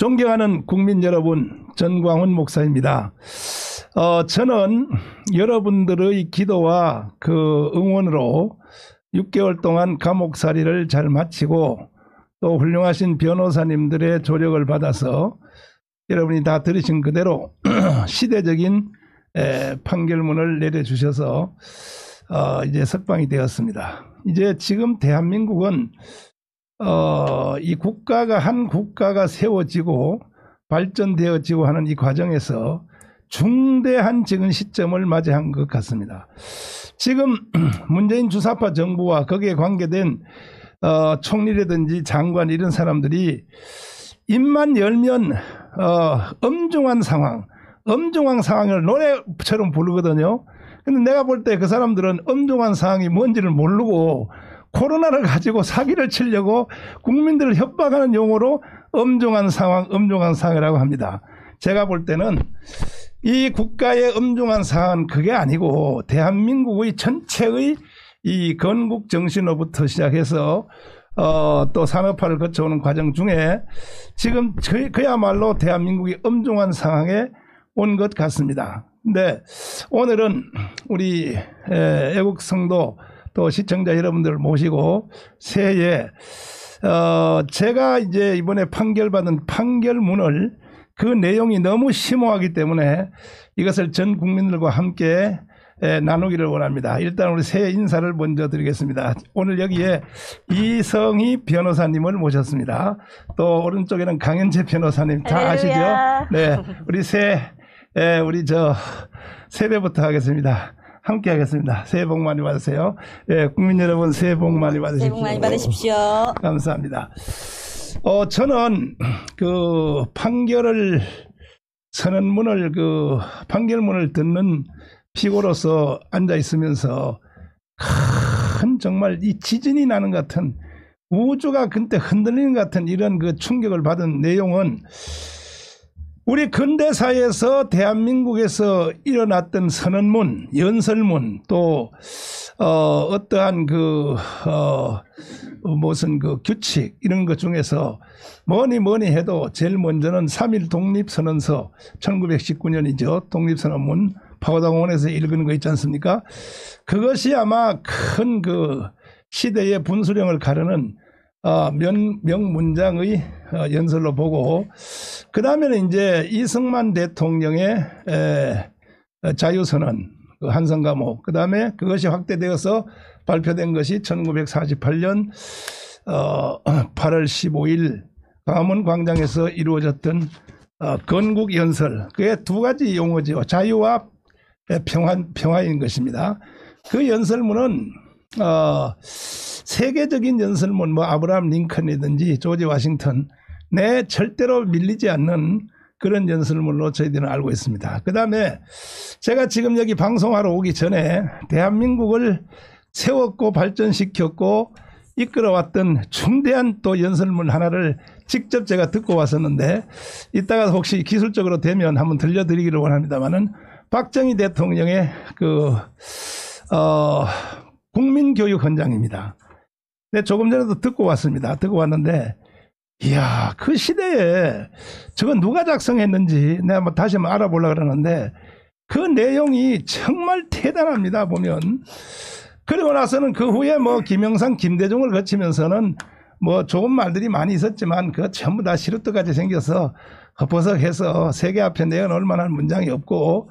존경하는 국민 여러분, 전광훈 목사입니다. 저는 여러분들의 기도와 그 응원으로 6개월 동안 감옥살이를 잘 마치고 또 훌륭하신 변호사님들의 조력을 받아서 여러분이 다 들으신 그대로 시대적인 판결문을 내려주셔서 이제 석방이 되었습니다. 이제 지금 대한민국은 이 국가가 한 국가가 세워지고 발전되어지고 하는 이 과정에서 중대한 지금 시점을 맞이한 것 같습니다. 지금 문재인 주사파 정부와 거기에 관계된 총리라든지 장관 이런 사람들이 입만 열면 엄중한 상황을 노래처럼 부르거든요. 근데 내가 볼 때 그 사람들은 엄중한 상황이 뭔지를 모르고 코로나를 가지고 사기를 치려고 국민들을 협박하는 용어로 엄중한 상황이라고 합니다. 제가 볼 때는 이 국가의 엄중한 상황은 그게 아니고 대한민국의 전체의 이 건국 정신으로부터 시작해서 또 산업화를 거쳐오는 과정 중에 지금 그야말로 대한민국이 엄중한 상황에 온 것 같습니다. 근데 오늘은 우리 애국 성도 또 시청자 여러분들을 모시고 새해에 제가 이제 이번에 판결받은 판결문을 그 내용이 너무 심오하기 때문에 이것을 전 국민들과 함께 나누기를 원합니다. 일단 우리 새해 인사를 먼저 드리겠습니다. 오늘 여기에 이성희 변호사님을 모셨습니다. 또 오른쪽에는 강현재 변호사님 다 아시죠? 네, 우리 우리 세배부터 하겠습니다. 함께 하겠습니다. 새해 복 많이 받으세요. 예, 국민 여러분 새해 복 많이 받으십시오. 새해 복 많이 받으십시오. 감사합니다. 저는 그 판결문을 듣는 피고로서 앉아 있으면서 큰 정말 이 지진이 나는 것 같은 우주가 그때 흔들리는 것 같은 이런 그 충격을 받은 내용은 우리 근대사에서 대한민국에서 일어났던 선언문, 연설문 또 어떠한 무슨 규칙 이런 것 중에서 뭐니 해도 제일 먼저는 3.1 독립선언서 1919년이죠. 독립선언문 파고다공원에서 읽은 거 있지 않습니까? 그것이 아마 큰 시대의 분수령을 가르는 명문장의 연설로 보고 그 다음에는 이제 이승만 대통령의 자유선언 한성감옥 그 다음에 그것이 확대되어서 발표된 것이 1948년 8월 15일 광화문 광장에서 이루어졌던 건국연설. 그게 두 가지 용어죠. 자유와 평화인 것입니다. 그 연설문은 세계적인 연설문 아브라함 링컨이든지 조지 워싱턴 절대로 밀리지 않는 그런 연설문으로 저희들은 알고 있습니다. 그 다음에 제가 지금 여기 방송하러 오기 전에 대한민국을 세웠고 발전시켰고 이끌어왔던 중대한 또 연설문 하나를 직접 제가 듣고 왔었는데 이따가 혹시 기술적으로 되면 한번 들려드리기를 원합니다만은 박정희 대통령의 국민교육 헌장입니다. 네, 조금 전에도 듣고 왔습니다. 듣고 왔는데 이야, 그 시대에 저건 누가 작성했는지 내가 다시 한번 알아보려고 그러는데 그 내용이 정말 대단합니다. 보면. 그리고 나서는 그 후에 김영삼, 김대중을 거치면서는 좋은 말들이 많이 있었지만 그거 전부 다 시루떡같이 생겨서 헛버석해서 세계 앞에 내어놓을 만한 문장이 없고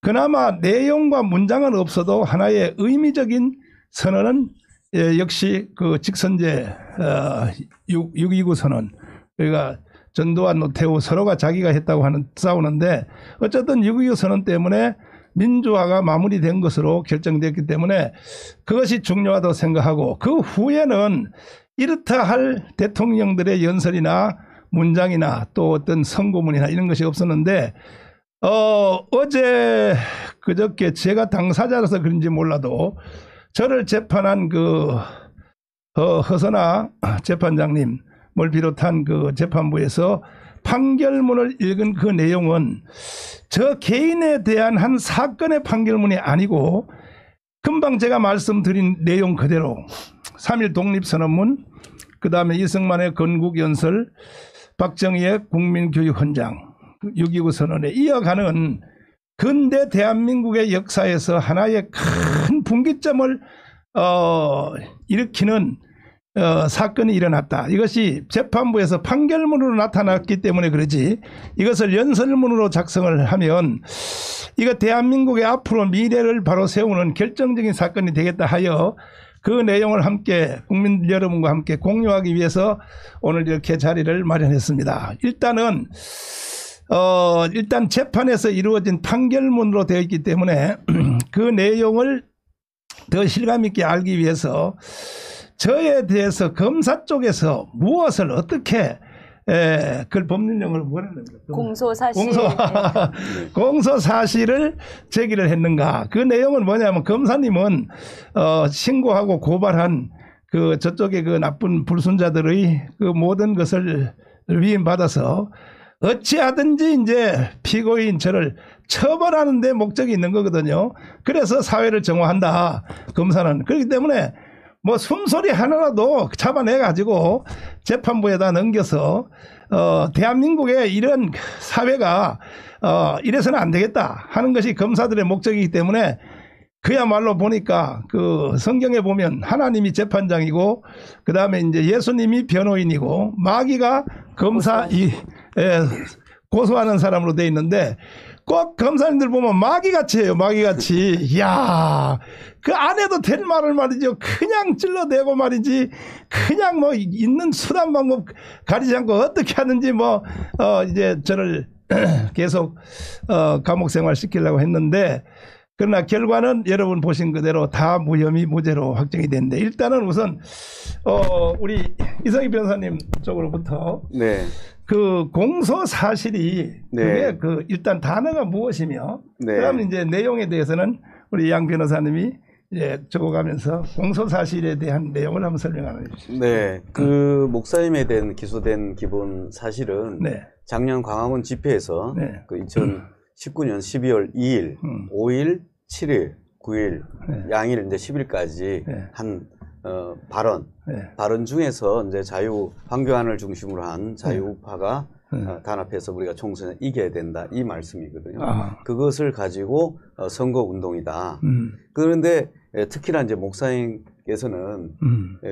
그나마 내용과 문장은 없어도 하나의 의미적인 선언은 역시 직선제 6.29 선언 그러니까 전두환 노태우 서로가 자기가 했다고 싸우는데 어쨌든 6.25 선언 때문에 민주화가 마무리된 것으로 결정됐기 때문에 그것이 중요하다고 생각하고 그 후에는 이렇다 할 대통령들의 연설이나 문장이나 또 어떤 선고문이나 이런 것이 없었는데 어제 그저께 제가 당사자라서 그런지 몰라도 저를 재판한 허선아 재판장님을 비롯한 재판부에서 판결문을 읽은 그 내용은 저 개인에 대한 한 사건의 판결문이 아니고 금방 제가 말씀드린 내용 그대로 3.1 독립선언문 그 다음에 이승만의 건국연설 박정희의 국민교육헌장 6.29 선언에 이어가는 근대 대한민국의 역사에서 하나의 큰 분기점을 일으키는 사건이 일어났다. 이것이 재판부에서 판결문으로 나타났기 때문에 그러지, 이것을 연설문으로 작성을 하면 이거 대한민국의 앞으로 미래를 바로 세우는 결정적인 사건이 되겠다 하여 그 내용을 함께 국민 여러분과 함께 공유하기 위해서 오늘 이렇게 자리를 마련했습니다. 일단 재판에서 이루어진 판결문으로 되어 있기 때문에 그 내용을 더 실감 있게 알기 위해서 저에 대해서 검사 쪽에서 무엇을 어떻게 그 법률용어를 뭐라는 거예요? 공소사실. 공소사실을 제기를 했는가. 그 내용은 뭐냐면 검사님은 신고하고 고발한 그 저쪽에 그 나쁜 불순자들의 그 모든 것을 위임받아서 어찌하든지 이제 피고인 저를 처벌하는 데 목적이 있는 거거든요. 그래서 사회를 정화한다, 검사는. 그렇기 때문에 뭐 숨소리 하나라도 잡아내 가지고 재판부에다 넘겨서 대한민국의 이런 사회가 이래서는 안 되겠다 하는 것이 검사들의 목적이기 때문에 그야말로 보니까 그 성경에 보면 하나님이 재판장이고 그 다음에 이제 예수님이 변호인이고 마귀가 검사 고소하는 사람으로 돼 있는데 꼭 검사님들 보면 마귀같이 해요. 마귀같이. 이야, 그 안 해도 될 말을 말이죠. 그냥 찔러대고 말이지. 그냥 뭐 있는 수단 방법 가리지 않고 어떻게 하는지 뭐 이제 저를 계속 감옥 생활 시키려고 했는데, 그러나 결과는 여러분 보신 그대로 다 무혐의 무죄로 확정이 됐는데, 일단은 우선 우리 이성희 변호사님 쪽으로부터 네. 그 공소 사실이 그게 그 일단 단어가 무엇이며 그다음에 이제 내용에 대해서는 우리 양 변호사님이 이제 적어가면서 공소 사실에 대한 내용을 한번 설명해 주시죠. 네, 그 목사님에 대한 기소된 기본 사실은 작년 광화문 집회에서 그 2019년 12월 2일, 5일, 7일, 9일, 양일 이제 10일까지 한 발언 중에서 이제 황교안을 중심으로 한 자유우파가 단합해서 우리가 총선에 이겨야 된다, 이 말씀이거든요. 그것을 가지고 선거운동이다. 그런데 특히나 이제 목사님께서는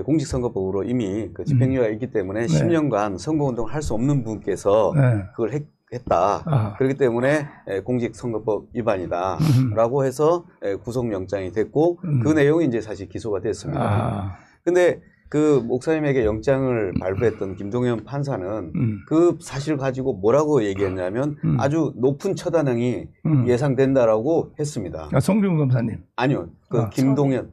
공직선거법으로 이미 그 집행유예가 있기 때문에 10년간 선거운동을 할 수 없는 분께서 그걸 했다. 그렇기 때문에 공직선거법 위반이다 라고 해서 구속영장이 됐고 그 내용이 이제 사실 기소가 됐습니다. 근데 그 목사님에게 영장을 발부했던 김동현 판사는 그 사실을 가지고 뭐라고 얘기했냐면 아주 높은 처단형이 예상된다라고 했습니다. 송준 검사님. 아니요. 그 김동현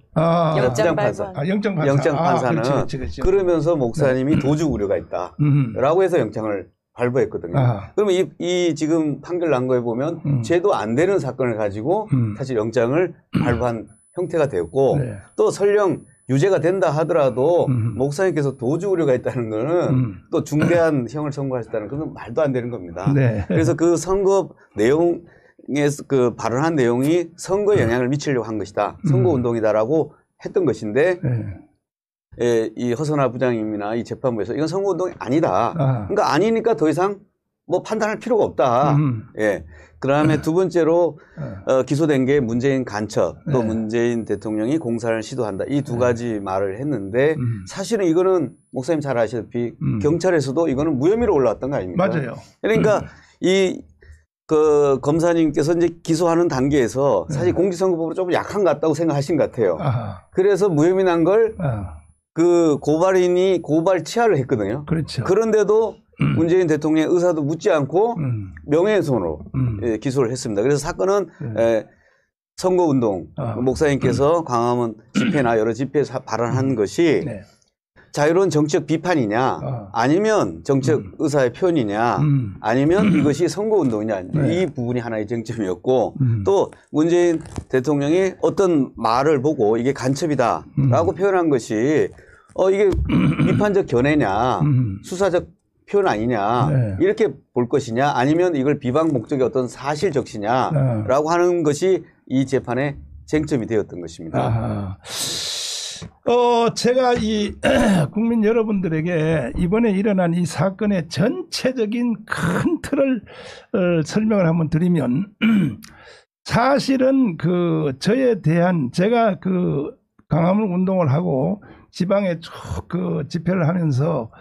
영장판사. 영장판사는 그렇지. 그러면서 목사님이 도주 우려가 있다 라고 해서 영장을 발부했거든요. 그러면 이 지금 판결 난 거에 보면 죄도 안 되는 사건을 가지고 사실 영장을 발부한 형태가 되었고 또 설령 유죄가 된다 하더라도 목사님께서 도주 우려가 있다는 거는 또 중대한 형을 선고하셨다는 것은 말도 안 되는 겁니다. 그래서 그 선거 내용에 그 발언한 내용이 선거에 영향을 미치려고 한 것이다. 선거운동이다라고 했던 것인데 이 허선하 부장님이나 이 재판부에서 이건 선거운동이 아니다. 그러니까 아니니까 더 이상 뭐 판단할 필요가 없다. 그 다음에 두 번째로 기소된 게 문재인 간첩, 또 문재인 대통령이 공사를 시도한다. 이 두 가지 말을 했는데 사실은 이거는 목사님 잘 아시다시피 경찰에서도 이거는 무혐의로 올라왔던 거 아닙니까? 맞아요. 그러니까 그 검사님께서 이제 기소하는 단계에서 사실 공직선거법으로 조금 약한 것 같다고 생각하신 것 같아요. 그래서 무혐의 난 걸 그 고발인이 고발 취하를 했거든요. 그렇죠. 그런데도 문재인 대통령의 의사도 묻지 않고 명예훼손으로 기소를 했습니다. 그래서 사건은 선거운동, 목사님께서 광화문 집회나 여러 집회에서 발언한 것이 자유로운 정치적 비판이냐 아니면 정치적 의사의 표현이냐 아니면 이것이 선거운동이냐 이 부분이 하나의 쟁점이었고 또 문재인 대통령이 어떤 말을 보고 이게 간첩이다 라고 표현한 것이 이게 비판적 견해냐 수사적 표현 아니냐 이렇게 볼 것이냐 아니면 이걸 비방 목적의 어떤 사실 적시냐라고 하는 것이 이 재판의 쟁점이 되었던 것입니다. 제가 이 국민 여러분들에게 이번에 일어난 이 사건의 전체적인 큰 틀을 설명을 한번 드리면 사실은 저에 대한 제가 광화문 운동을 하고 지방에 쭉 집회를 하면서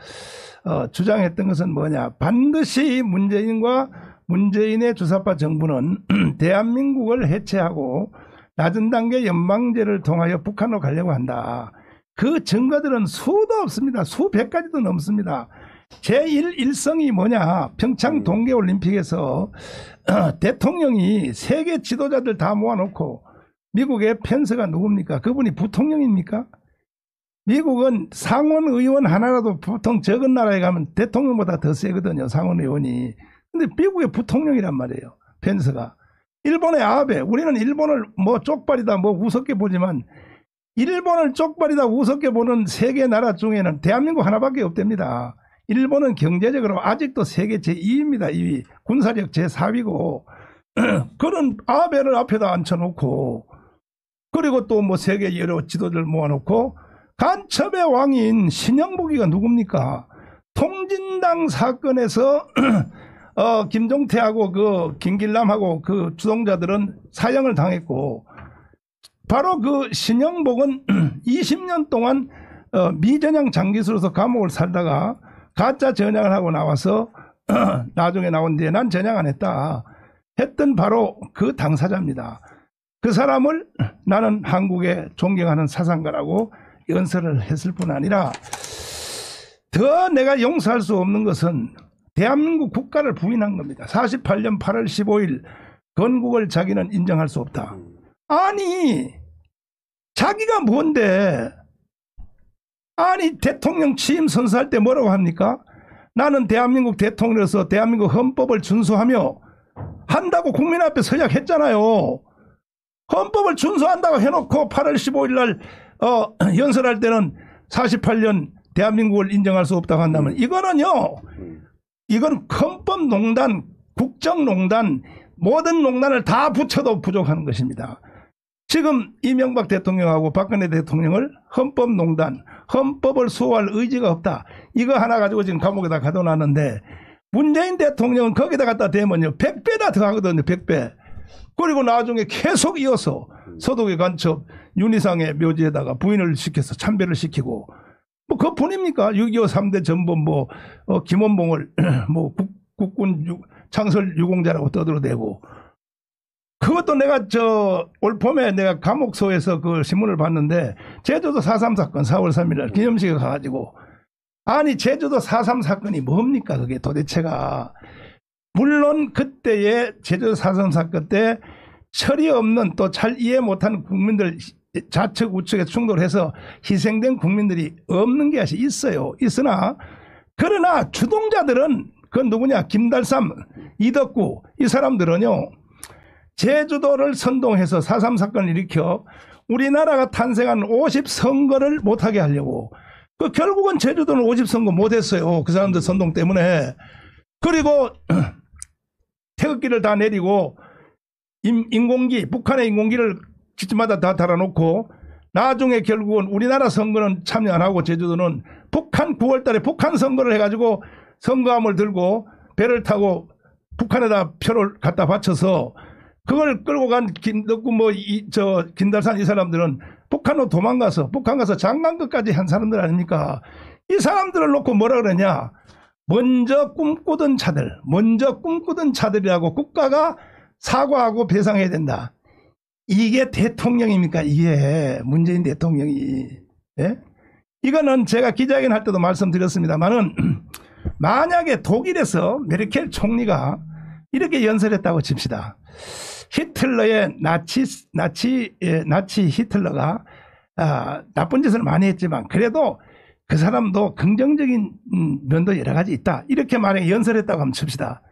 주장했던 것은 뭐냐. 반드시 문재인과 문재인의 주사파 정부는 대한민국을 해체하고 낮은 단계 연방제를 통하여 북한으로 가려고 한다. 그 증거들은 수도 없습니다. 수백 가지도 넘습니다. 제1일성이 뭐냐. 평창 동계올림픽에서 대통령이 세계 지도자들 다 모아놓고 미국의 펜스가 누굽니까? 그분이 부통령입니까? 미국은 상원의원 하나라도 보통 적은 나라에 가면 대통령보다 더 세거든요. 상원의원이. 근데 미국의 부통령이란 말이에요. 펜스가. 일본의 아베. 우리는 일본을 뭐 쪽발이다 뭐 우습게 보지만 일본을 쪽발이다 우습게 보는 세계 나라 중에는 대한민국 하나밖에 없답니다. 일본은 경제적으로 아직도 세계 제2위입니다. 2위. 군사력 제4위고 그런 아베를 앞에다 앉혀놓고 그리고 또 뭐 세계 여러 지도자를 모아놓고 간첩의 왕인 신영복이가 누굽니까? 통진당 사건에서 김종태하고 김길남하고 주동자들은 사형을 당했고 바로 신영복은 20년 동안 미전향 장기수로서 감옥을 살다가 가짜 전향을 하고 나와서 나중에 나온 뒤에 난 전향 안 했다 했던 바로 그 당사자입니다. 그 사람을 나는 한국에 존경하는 사상가라고 연설을 했을 뿐 아니라 더 내가 용서할 수 없는 것은 대한민국 국가를 부인한 겁니다. 48년 8월 15일 건국을 자기는 인정할 수 없다. 아니 자기가 뭔데 아니 대통령 취임 선서할 때 뭐라고 합니까? 나는 대한민국 대통령으로서 대한민국 헌법을 준수하며 한다고 국민 앞에 서약했잖아요. 헌법을 준수한다고 해놓고 8월 15일 날 연설할 때는 48년 대한민국을 인정할 수 없다고 한다면 이거는요. 이건 헌법농단, 국정농단, 모든 농단을 다 붙여도 부족한 것입니다. 지금 이명박 대통령하고 박근혜 대통령을 헌법농단, 헌법을 수호할 의지가 없다. 이거 하나 가지고 지금 감옥에다 가둬놨는데 문재인 대통령은 거기다 갖다 대면요 100배나 더 하거든요. 100배. 그리고 나중에 계속 이어서 서독의 간첩 윤희상의 묘지에다가 부인을 시켜서 참배를 시키고 뭐 그뿐입니까? 6.25 3대 전범 김원봉을 국군 창설 유공자라고 떠들어대고 그것도 내가 올 봄에 내가 감옥소에서 신문을 봤는데 제주도 4.3 사건 4월 3일 날 기념식에 가가지고 아니 제주도 4.3 사건이 뭡니까 그게 도대체가. 물론 그때의 제주도 4.3 사건 때 철이 없는 또 잘 이해 못하는 국민들 좌측 우측에 충돌해서 희생된 국민들이 없는 게 아직 있어요. 있으나 그러나 주동자들은 그건 누구냐 김달삼 이덕구 이 사람들은요 제주도를 선동해서 4.3 사건을 일으켜 우리나라가 탄생한 50선거를 못하게 하려고 결국은 제주도는 50선거 못했어요. 그 사람들 선동 때문에. 그리고 태극기를 다 내리고 인공기 북한의 인공기를 집집마다 다 달아놓고 나중에 결국은 우리나라 선거는 참여 안 하고 제주도는 북한 9월달에 북한 선거를 해가지고 선거함을 들고 배를 타고 북한에다 표를 갖다 바쳐서 그걸 끌고 간 김덕구 김달산 이 사람들은 북한으로 도망가서 북한 가서 장관급까지 한 사람들 아닙니까? 이 사람들을 놓고 뭐라 그러냐? 먼저 꿈꾸던 자들이라고 국가가 사과하고 배상해야 된다. 이게 대통령입니까? 이게 문재인 대통령이. 예? 이거는 제가 기자회견 할 때도 말씀드렸습니다만은 만약에 독일에서 메르켈 총리가 이렇게 연설했다고 칩시다. 히틀러의 나치 히틀러가 나쁜 짓을 많이 했지만 그래도 그 사람도 긍정적인 면도 여러 가지 있다. 이렇게 만약에 연설했다고 하면 칩시다.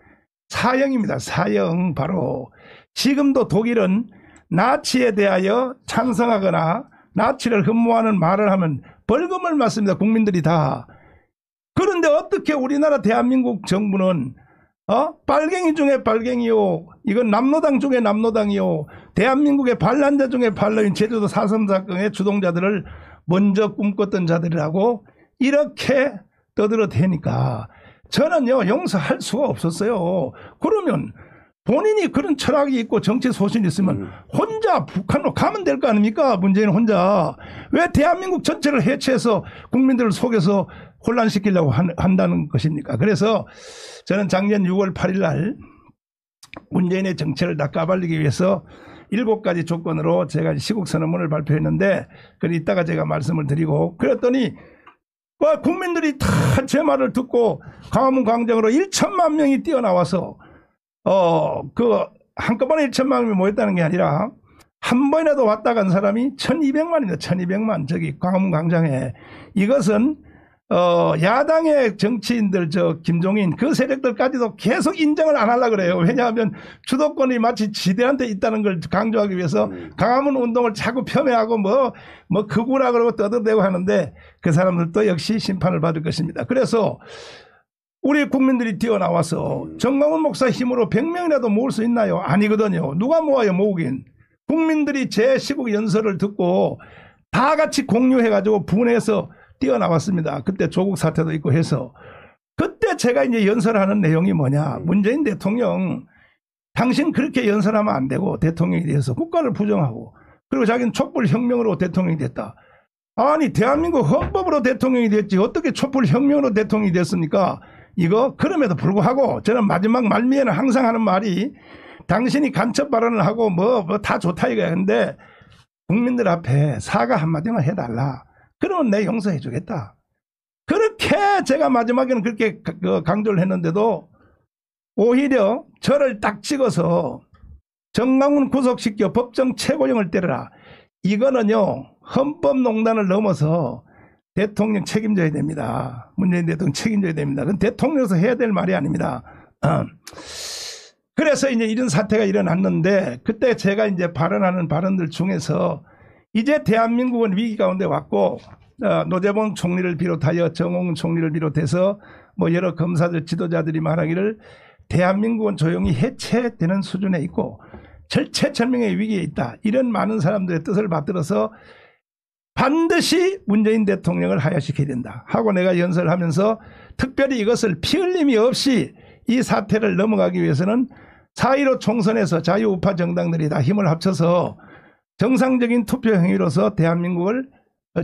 사형입니다. 사형. 바로 지금도 독일은 나치에 대하여 찬성하거나 나치를 흠모하는 말을 하면 벌금을 맞습니다. 국민들이 다. 그런데 어떻게 우리나라 대한민국 정부는 빨갱이 중에 빨갱이요. 이건 남노당 중에 남노당이요. 대한민국의 반란자 중에 반란인 제주도 4.3 사건의 주동자들을 먼저 꿈꿨던 자들이라고 이렇게 떠들어대니까 저는요 용서할 수가 없었어요. 그러면 본인이 그런 철학이 있고 정치 소신이 있으면 혼자 북한으로 가면 될 거 아닙니까? 문재인 혼자. 왜 대한민국 전체를 해체해서 국민들을 속여서 혼란시키려고 한다는 것입니까? 그래서 저는 작년 6월 8일 날 문재인의 정체를 다 까발리기 위해서 7가지 조건으로 제가 시국선언문을 발표했는데 그걸 이따가 제가 말씀을 드리고 그랬더니 국민들이 다 제 말을 듣고 광화문 광장으로 1천만 명이 뛰어나와서 한꺼번에 1천만 명이 모였다는 게 아니라 한 번이라도 왔다 간 사람이 1200만입니다. 1200만 저기 광화문 광장에. 이것은 야당의 정치인들 김종인 그 세력들까지도 계속 인정을 안 하려고 그래요. 왜냐하면 주도권이 마치 지대한테 있다는 걸 강조하기 위해서 광화문 운동을 자꾸 폄훼하고 뭐 극우라 그러고 떠들대고 하는데 그 사람들도 역시 심판을 받을 것입니다. 그래서 우리 국민들이 뛰어나와서 정광훈 목사 힘으로 100명이라도 모을 수 있나요? 아니거든요. 누가 모아요 모으긴. 국민들이 제 시국 연설을 듣고 다 같이 공유해가지고 분해해서 뛰어나왔습니다. 그때 조국 사태도 있고 해서 그때 제가 이제 연설하는 내용이 뭐냐. 문재인 대통령 당신 그렇게 연설하면 안 되고 대통령이 돼서 국가를 부정하고 그리고 자기는 촛불혁명으로 대통령이 됐다. 아니 대한민국 헌법으로 대통령이 됐지 어떻게 촛불혁명으로 대통령이 됐습니까? 이거 그럼에도 불구하고 저는 마지막 말미에는 항상 하는 말이 당신이 간첩 발언을 하고 뭐 다 좋다 이거야. 근데 국민들 앞에 사과 한마디만 해달라. 그러면 내 용서해 주겠다. 그렇게 제가 마지막에는 그렇게 강조를 했는데도 오히려 저를 딱 찍어서 정광훈 구속시켜 법정 최고형을 때려라. 이거는요 헌법농단을 넘어서 대통령 책임져야 됩니다. 문재인 대통령 책임져야 됩니다. 그건 대통령에서 해야 될 말이 아닙니다. 그래서 이제 이런 사태가 일어났는데 그때 제가 이제 발언하는 발언들 중에서 이제 대한민국은 위기 가운데 왔고 노재본 총리를 비롯하여 정홍 총리를 비롯해서 뭐 여러 검사들 지도자들이 말하기를 대한민국은 조용히 해체되는 수준에 있고 절체절명의 위기에 있다. 이런 많은 사람들의 뜻을 받들어서 반드시 문재인 대통령을 하야시켜야 된다 하고 내가 연설하면서 특별히 이것을 피 흘림이 없이 이 사태를 넘어가기 위해서는 4.15 총선에서 자유우파 정당들이 다 힘을 합쳐서 정상적인 투표 행위로서 대한민국을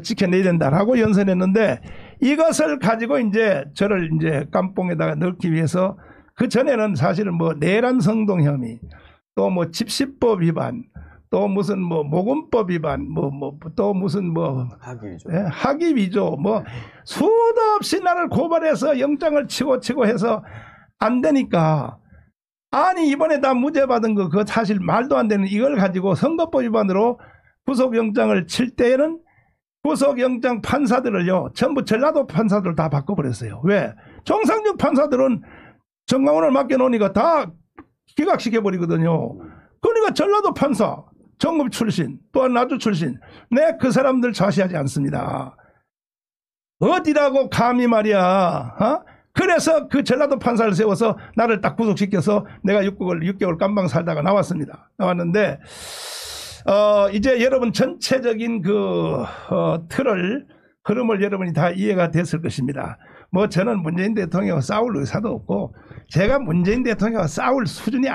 지켜내야 된다라고 연설했는데 이것을 가지고 이제 저를 이제 깜뽕에다가 넣기 위해서 그 전에는 사실은 뭐 내란 성동 혐의 또 뭐 집시법 위반 또 무슨 뭐 모금법 위반 또 무슨 학위 위조 뭐 수도 없이 나를 고발해서 영장을 치고 해서 안 되니까 아니 이번에 다 무죄 받은 거 그거 사실 말도 안 되는 이걸 가지고 선거법 위반으로 구속영장을 칠 때에는 구속영장 판사들을요 전부 전라도 판사들 다 바꿔버렸어요. 왜? 정상적 판사들은 정광훈을 맡겨놓으니까 다 기각시켜버리거든요. 그러니까 전라도 판사 정급 출신 또한 나주 출신 내 그 사람들 좌시하지 않습니다. 어디라고 감히 말이야. 그래서 그 전라도 판사를 세워서 나를 딱 구속시켜서 내가 6개월 깜방 살다가 나왔습니다. 나왔는데 이제 여러분 전체적인 그 흐름을 여러분이 다 이해가 됐을 것입니다. 뭐 저는 문재인 대통령과 싸울 의사도 없고 제가 문재인 대통령과 싸울 수준이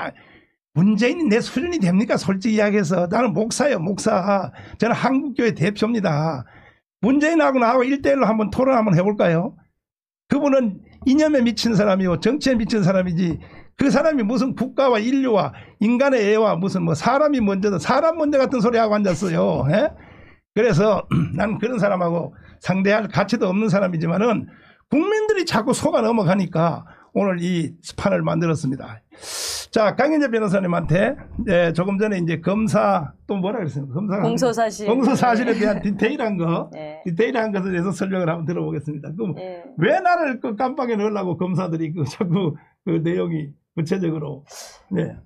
문재인이 내 수준이 됩니까? 솔직히 이야기해서 나는 목사예요. 목사. 저는 한국교회 대표입니다. 문재인하고 나하고 1대1로 한번 토론 한번 해볼까요? 그분은 이념에 미친 사람이고 정치에 미친 사람이지 그 사람이 무슨 국가와 인류와 인간의 애와 무슨 뭐 사람이 먼저다 사람 먼저 같은 소리 하고 앉았어요. 에? 그래서 나는 그런 사람하고 상대할 가치도 없는 사람이지만은 국민들이 자꾸 속아 넘어가니까 오늘 이 스판을 만들었습니다. 자, 강현재 변호사님한테 조금 전에 이제 검사 또 뭐라 그랬어요? 공소사실에 대한 디테일한 거, 네. 디테일한 것에 대해서 설명을 한번 들어보겠습니다. 그럼 네. 왜 나를 그 깜빡에 넣으려고 검사들이 자꾸 그 내용이 구체적으로. 네.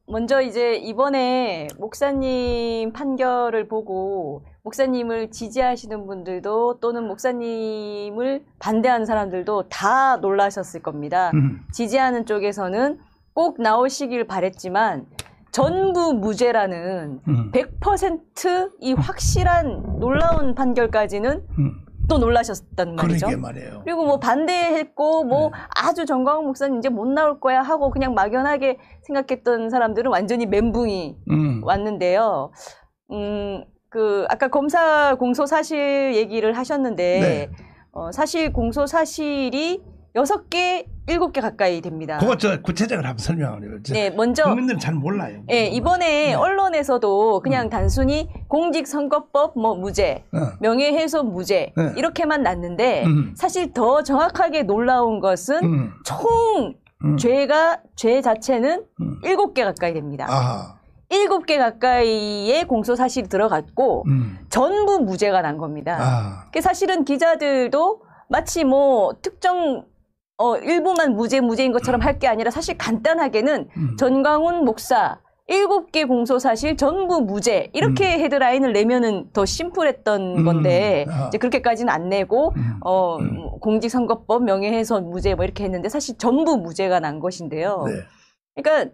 먼저 이제 이번에 목사님 판결을 보고 목사님을 지지하시는 분들도 또는 목사님을 반대하는 사람들도 다 놀라셨을 겁니다. 지지하는 쪽에서는 꼭 나오시길 바랬지만 전부 무죄라는 100%이 확실한 놀라운 판결까지는 또 놀라셨단 말이죠. 그러게 말이에요. 그리고 뭐 반대했고 뭐 아주 정광훈 목사님 이제 못 나올 거야 하고 그냥 막연하게 생각했던 사람들은 완전히 멘붕이 왔는데요. 그 아까 검사 공소 사실 얘기를 하셨는데 네. 사실 공소 사실이 6개, 7개 가까이 됩니다. 그거 저 구체적으로 한번 설명하려요. 네, 먼저 국민들은 잘 몰라요. 네, 이번에 네. 언론에서도 그냥 단순히 공직선거법 뭐 무죄, 명예훼손 무죄 이렇게만 났는데 사실 더 정확하게 놀라운 것은 총 죄 자체는 7개 가까이 됩니다. 아하. 7개 가까이의 공소 사실이 들어갔고 전부 무죄가 난 겁니다. 사실은 기자들도 마치 뭐 특정 일부만 무죄인 것처럼 할 게 아니라 사실 간단하게는 전광훈 목사 7개 공소 사실 전부 무죄 이렇게 헤드라인을 내면은 더 심플했던 건데 이제 그렇게까지는 안 내고 공직선거법 명예훼손 무죄 뭐 이렇게 했는데 사실 전부 무죄가 난 것인데요. 네. 그러니까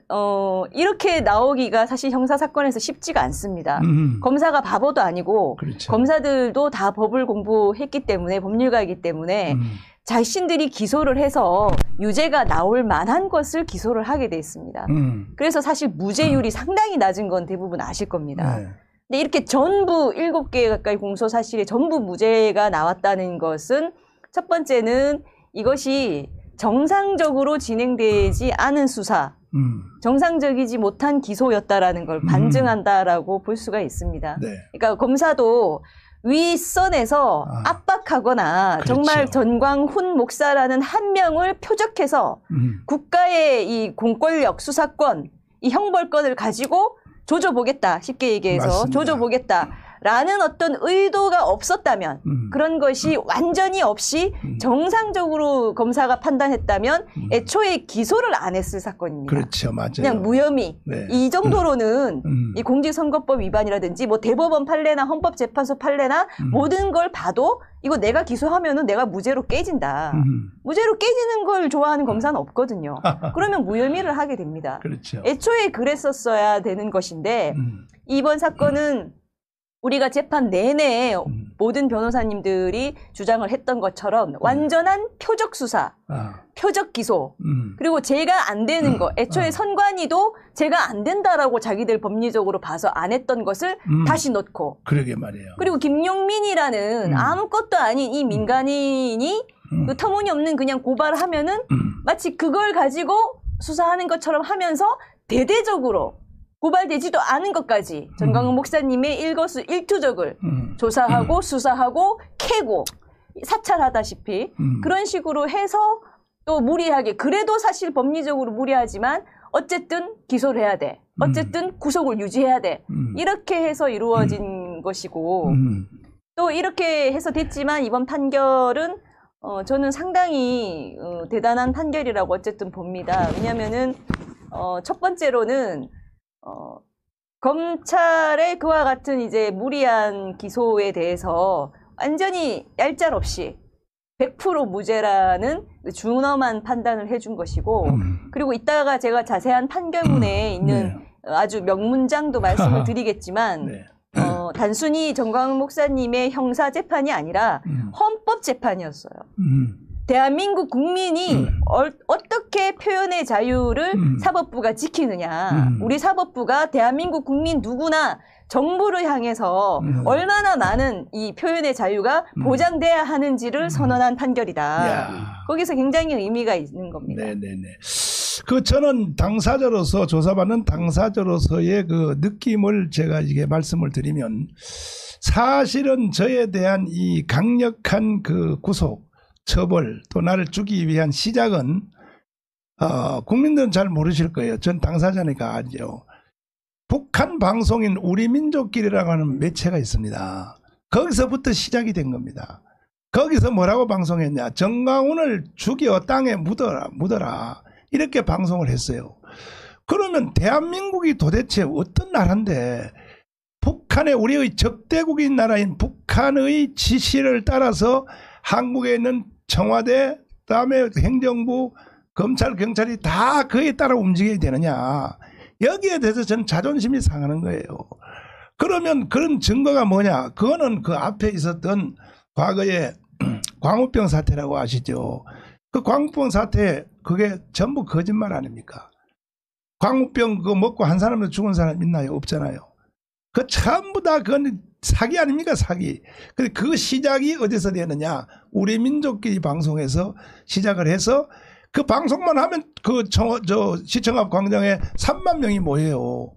이렇게 나오기가 사실 형사 사건에서 쉽지가 않습니다. 검사가 바보도 아니고 그렇죠. 검사들도 다 법을 공부했기 때문에 법률가이기 때문에 자신들이 기소를 해서 유죄가 나올 만한 것을 기소를 하게 돼 있습니다. 그래서 사실 무죄율이 상당히 낮은 건 대부분 아실 겁니다. 네. 근데 이렇게 전부 7개 가까이 공소 사실에 전부 무죄가 나왔다는 것은 첫 번째는 이것이 정상적으로 진행되지 않은 수사, 정상적이지 못한 기소였다라는 걸 반증한다라고 볼 수가 있습니다. 네. 그러니까 검사도 윗선에서 압박하거나 그렇죠. 정말 전광훈 목사라는 한 명을 표적해서 국가의 이 공권력, 수사권, 이 형벌권을 가지고 조져보겠다. 쉽게 얘기해서 맞습니다. 조져보겠다라는 어떤 의도가 없었다면 그런 것이 완전히 없이 정상적으로 검사가 판단했다면 애초에 기소를 안 했을 사건입니다. 그렇죠. 맞아요. 그냥 무혐의. 네. 이 정도로는 이 공직선거법 위반이라든지 뭐 대법원 판례나 헌법재판소 판례나 모든 걸 봐도 이거 내가 기소하면은 내가 무죄로 깨진다. 무죄로 깨지는 걸 좋아하는 검사는 없거든요. 그러면 무혐의를 하게 됩니다. 그렇죠. 애초에 그랬었어야 되는 것인데 이번 사건은 우리가 재판 내내 모든 변호사님들이 주장을 했던 것처럼 완전한 표적 수사, 표적 기소, 그리고 죄가 안 되는 거, 애초에 선관위도 죄가 안 된다라고 자기들 법리적으로 봐서 안 했던 것을 다시 넣고, 그러게 말이에요. 그리고 김용민이라는 아무것도 아닌 이 민간인이 그 터무니없는 그냥 고발하면은 마치 그걸 가지고 수사하는 것처럼 하면서 대대적으로 고발되지도 않은 것까지 전광훈 목사님의 일거수일투족을 조사하고 수사하고 캐고 사찰하다시피 그런 식으로 해서 또 무리하게 그래도 사실 법리적으로 무리하지만 어쨌든 기소를 해야 돼. 어쨌든 구속을 유지해야 돼. 이렇게 해서 이루어진 것이고 또 이렇게 해서 됐지만 이번 판결은 저는 상당히 대단한 판결이라고 어쨌든 봅니다. 왜냐면은 첫 번째로는 검찰의 그와 같은 이제 무리한 기소에 대해서 완전히 얄짤없이 100% 무죄라는 준엄한 판단을 해준 것이고 그리고 이따가 제가 자세한 판결문에 있는 아주 명문장도 말씀을 드리겠지만 네. 단순히 전광훈 목사님의 형사재판이 아니라 헌법재판이었어요. 대한민국 국민이 어떻게 표현의 자유를 사법부가 지키느냐. 우리 사법부가 대한민국 국민 누구나 정부를 향해서 얼마나 많은 이 표현의 자유가 보장돼야 하는지를 선언한 판결이다. 거기서 굉장히 의미가 있는 겁니다. 네네네. 그 저는 당사자로서 조사받는 당사자로서의 그 느낌을 제가 이게 말씀을 드리면 사실은 저에 대한 이 강력한 그 구속 처벌 또 나를 주기 위한 시작은 국민들은 잘 모르실 거예요. 전 당사자니까 알죠. 북한 방송인 우리민족길이라고 하는 매체가 있습니다. 거기서부터 시작이 된 겁니다. 거기서 뭐라고 방송했냐. 전광훈을 죽여 땅에 묻어라 이렇게 방송을 했어요. 그러면 대한민국이 도대체 어떤 나라인데 북한의 우리의 적대국인 나라인 북한의 지시를 따라서 한국에 있는 청와대, 그다음에 행정부, 검찰, 경찰이 다 그에 따라 움직여야 되느냐. 여기에 대해서 저는 자존심이 상하는 거예요. 그러면 그런 증거가 뭐냐? 그거는 그 앞에 있었던 과거에 광우병 사태라고 아시죠? 그 광우병 사태 그게 전부 거짓말 아닙니까? 광우병 그거 먹고 한 사람도 죽은 사람 있나요? 없잖아요. 그 전부 다 그건 사기 아닙니까? 사기. 근데 그 시작이 어디서 되느냐? 우리 민족끼리 방송에서 시작을 해서 그 방송만 하면 그 시청 앞 광장에 3만 명이 모여요.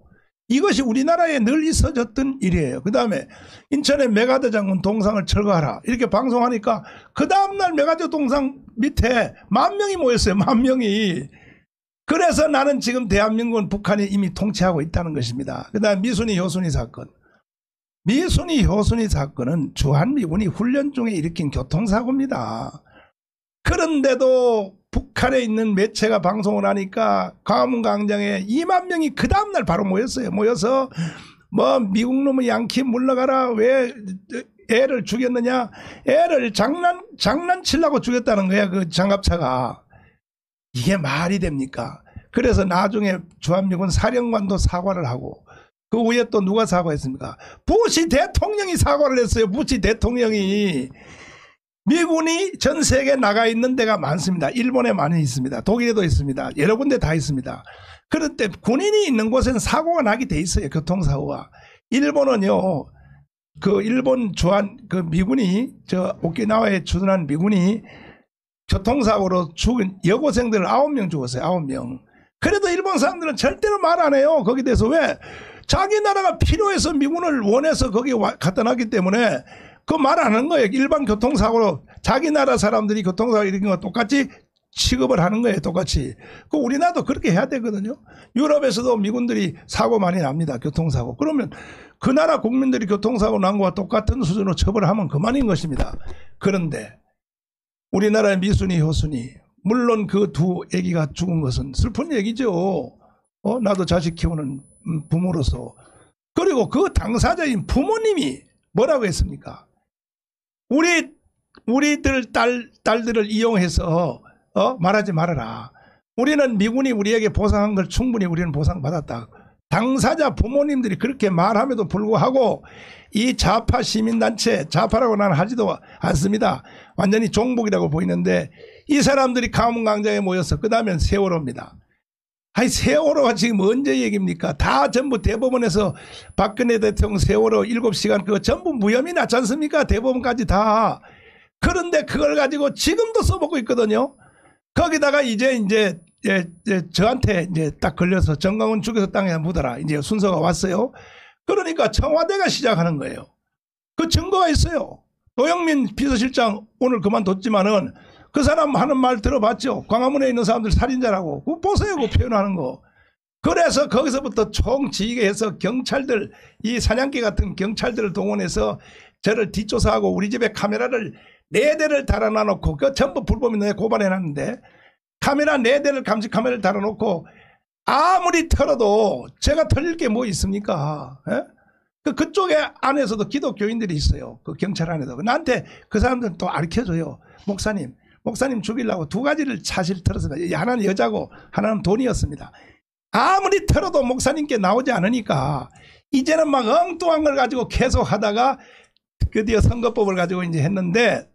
이것이 우리나라에 늘 있어졌던 일이에요. 그 다음에 인천의 메가드 장군 동상을 철거하라 이렇게 방송하니까 그 다음날 메가드 동상 밑에 10,000명이 모였어요. 10,000명이. 그래서 나는 지금 대한민국은 북한이 이미 통치하고 있다는 것입니다. 그 다음에 미순이 효순이 사건. 미순이 효순이 사건은 주한미군이 훈련 중에 일으킨 교통사고입니다. 그런데도 북한에 있는 매체가 방송을 하니까 광화문 광장에 2만 명이 그 다음날 바로 모였어요. 모여서 뭐 미국 놈의 양키 물러가라, 왜 애를 죽였느냐, 애를 장난치려고 죽였다는 거야. 그 장갑차가. 이게 말이 됩니까? 그래서 나중에 주한미군 사령관도 사과를 하고 그 후에 또 누가 사과했습니까? 부시 대통령이 사과를 했어요. 부시 대통령이. 미군이 전 세계에 나가 있는 데가 많습니다. 일본에 많이 있습니다. 독일에도 있습니다. 여러 군데 다 있습니다. 그런데 군인이 있는 곳에는 사고가 나게 돼 있어요. 교통사고가. 일본은요, 그 일본 그 미군이 오키나와에 주둔한 미군이 교통사고로 죽은 여고생들을 9명 죽었어요. 9명. 그래도 일본 사람들은 절대로 말 안 해요. 거기에 대해서. 왜? 자기 나라가 필요해서 미군을 원해서 거기 갖다 놨기 때문에 그 말 안 하는 거예요. 일반 교통사고로 자기 나라 사람들이 교통사고 일으킨 거 똑같이 취급을 하는 거예요. 똑같이. 그 우리나라도 그렇게 해야 되거든요. 유럽에서도 미군들이 사고 많이 납니다. 교통사고. 그러면 그 나라 국민들이 교통사고 난 거와 똑같은 수준으로 처벌하면 그만인 것입니다. 그런데 우리나라의 미순이 효순이 물론 그 두 애기가 죽은 것은 슬픈 얘기죠. 나도 자식 키우는 부모로서. 그리고 그 당사자인 부모님이 뭐라고 했습니까? 우리들 딸들을 이용해서 말하지 말아라. 우리는 미군이 우리에게 보상한 걸 충분히 우리는 보상받았다. 당사자 부모님들이 그렇게 말함에도 불구하고 이 좌파 시민단체, 좌파라고 나는 하지도 않습니다. 완전히 종북이라고 보이는데 이 사람들이 광화문광장에 모여서 그 다음엔 세월호입니다. 아니 세월호가 지금 언제 얘기입니까? 다 전부 대법원에서 박근혜 대통령 세월호 7시간 그거 전부 무혐의 났지 않습니까? 대법원까지 다. 그런데 그걸 가지고 지금도 써먹고 있거든요. 거기다가 이제 저한테 이제 딱 걸려서 정광훈 죽여서 땅에 묻어라. 이제 순서가 왔어요. 그러니까 청와대가 시작하는 거예요. 그 증거가 있어요. 노영민 비서실장 오늘 그만뒀지만은 그 사람 하는 말 들어봤죠? 광화문에 있는 사람들 살인자라고. 그거 보세요. 그 표현하는 거. 그래서 거기서부터 총지휘게 해서 경찰들, 이 사냥개 같은 경찰들을 동원해서 저를 뒷조사하고 우리 집에 카메라를 4대를 달아놔놓고 그 전부 불법인데 고발해놨는데 카메라 4대를 감시 카메라를 달아놓고 아무리 털어도 제가 털릴 게 뭐 있습니까? 예? 그쪽에 안에서도 기독교인들이 있어요. 그 경찰 안에도. 나한테 그 사람들은 또 가르쳐줘요. 목사님 죽이려고 2가지를 사실 털었습니다. 하나는 여자고 하나는 돈이었습니다. 아무리 털어도 목사님께 나오지 않으니까 이제는 막 엉뚱한 걸 가지고 계속 하다가 드디어 선거법을 가지고 이제 했는데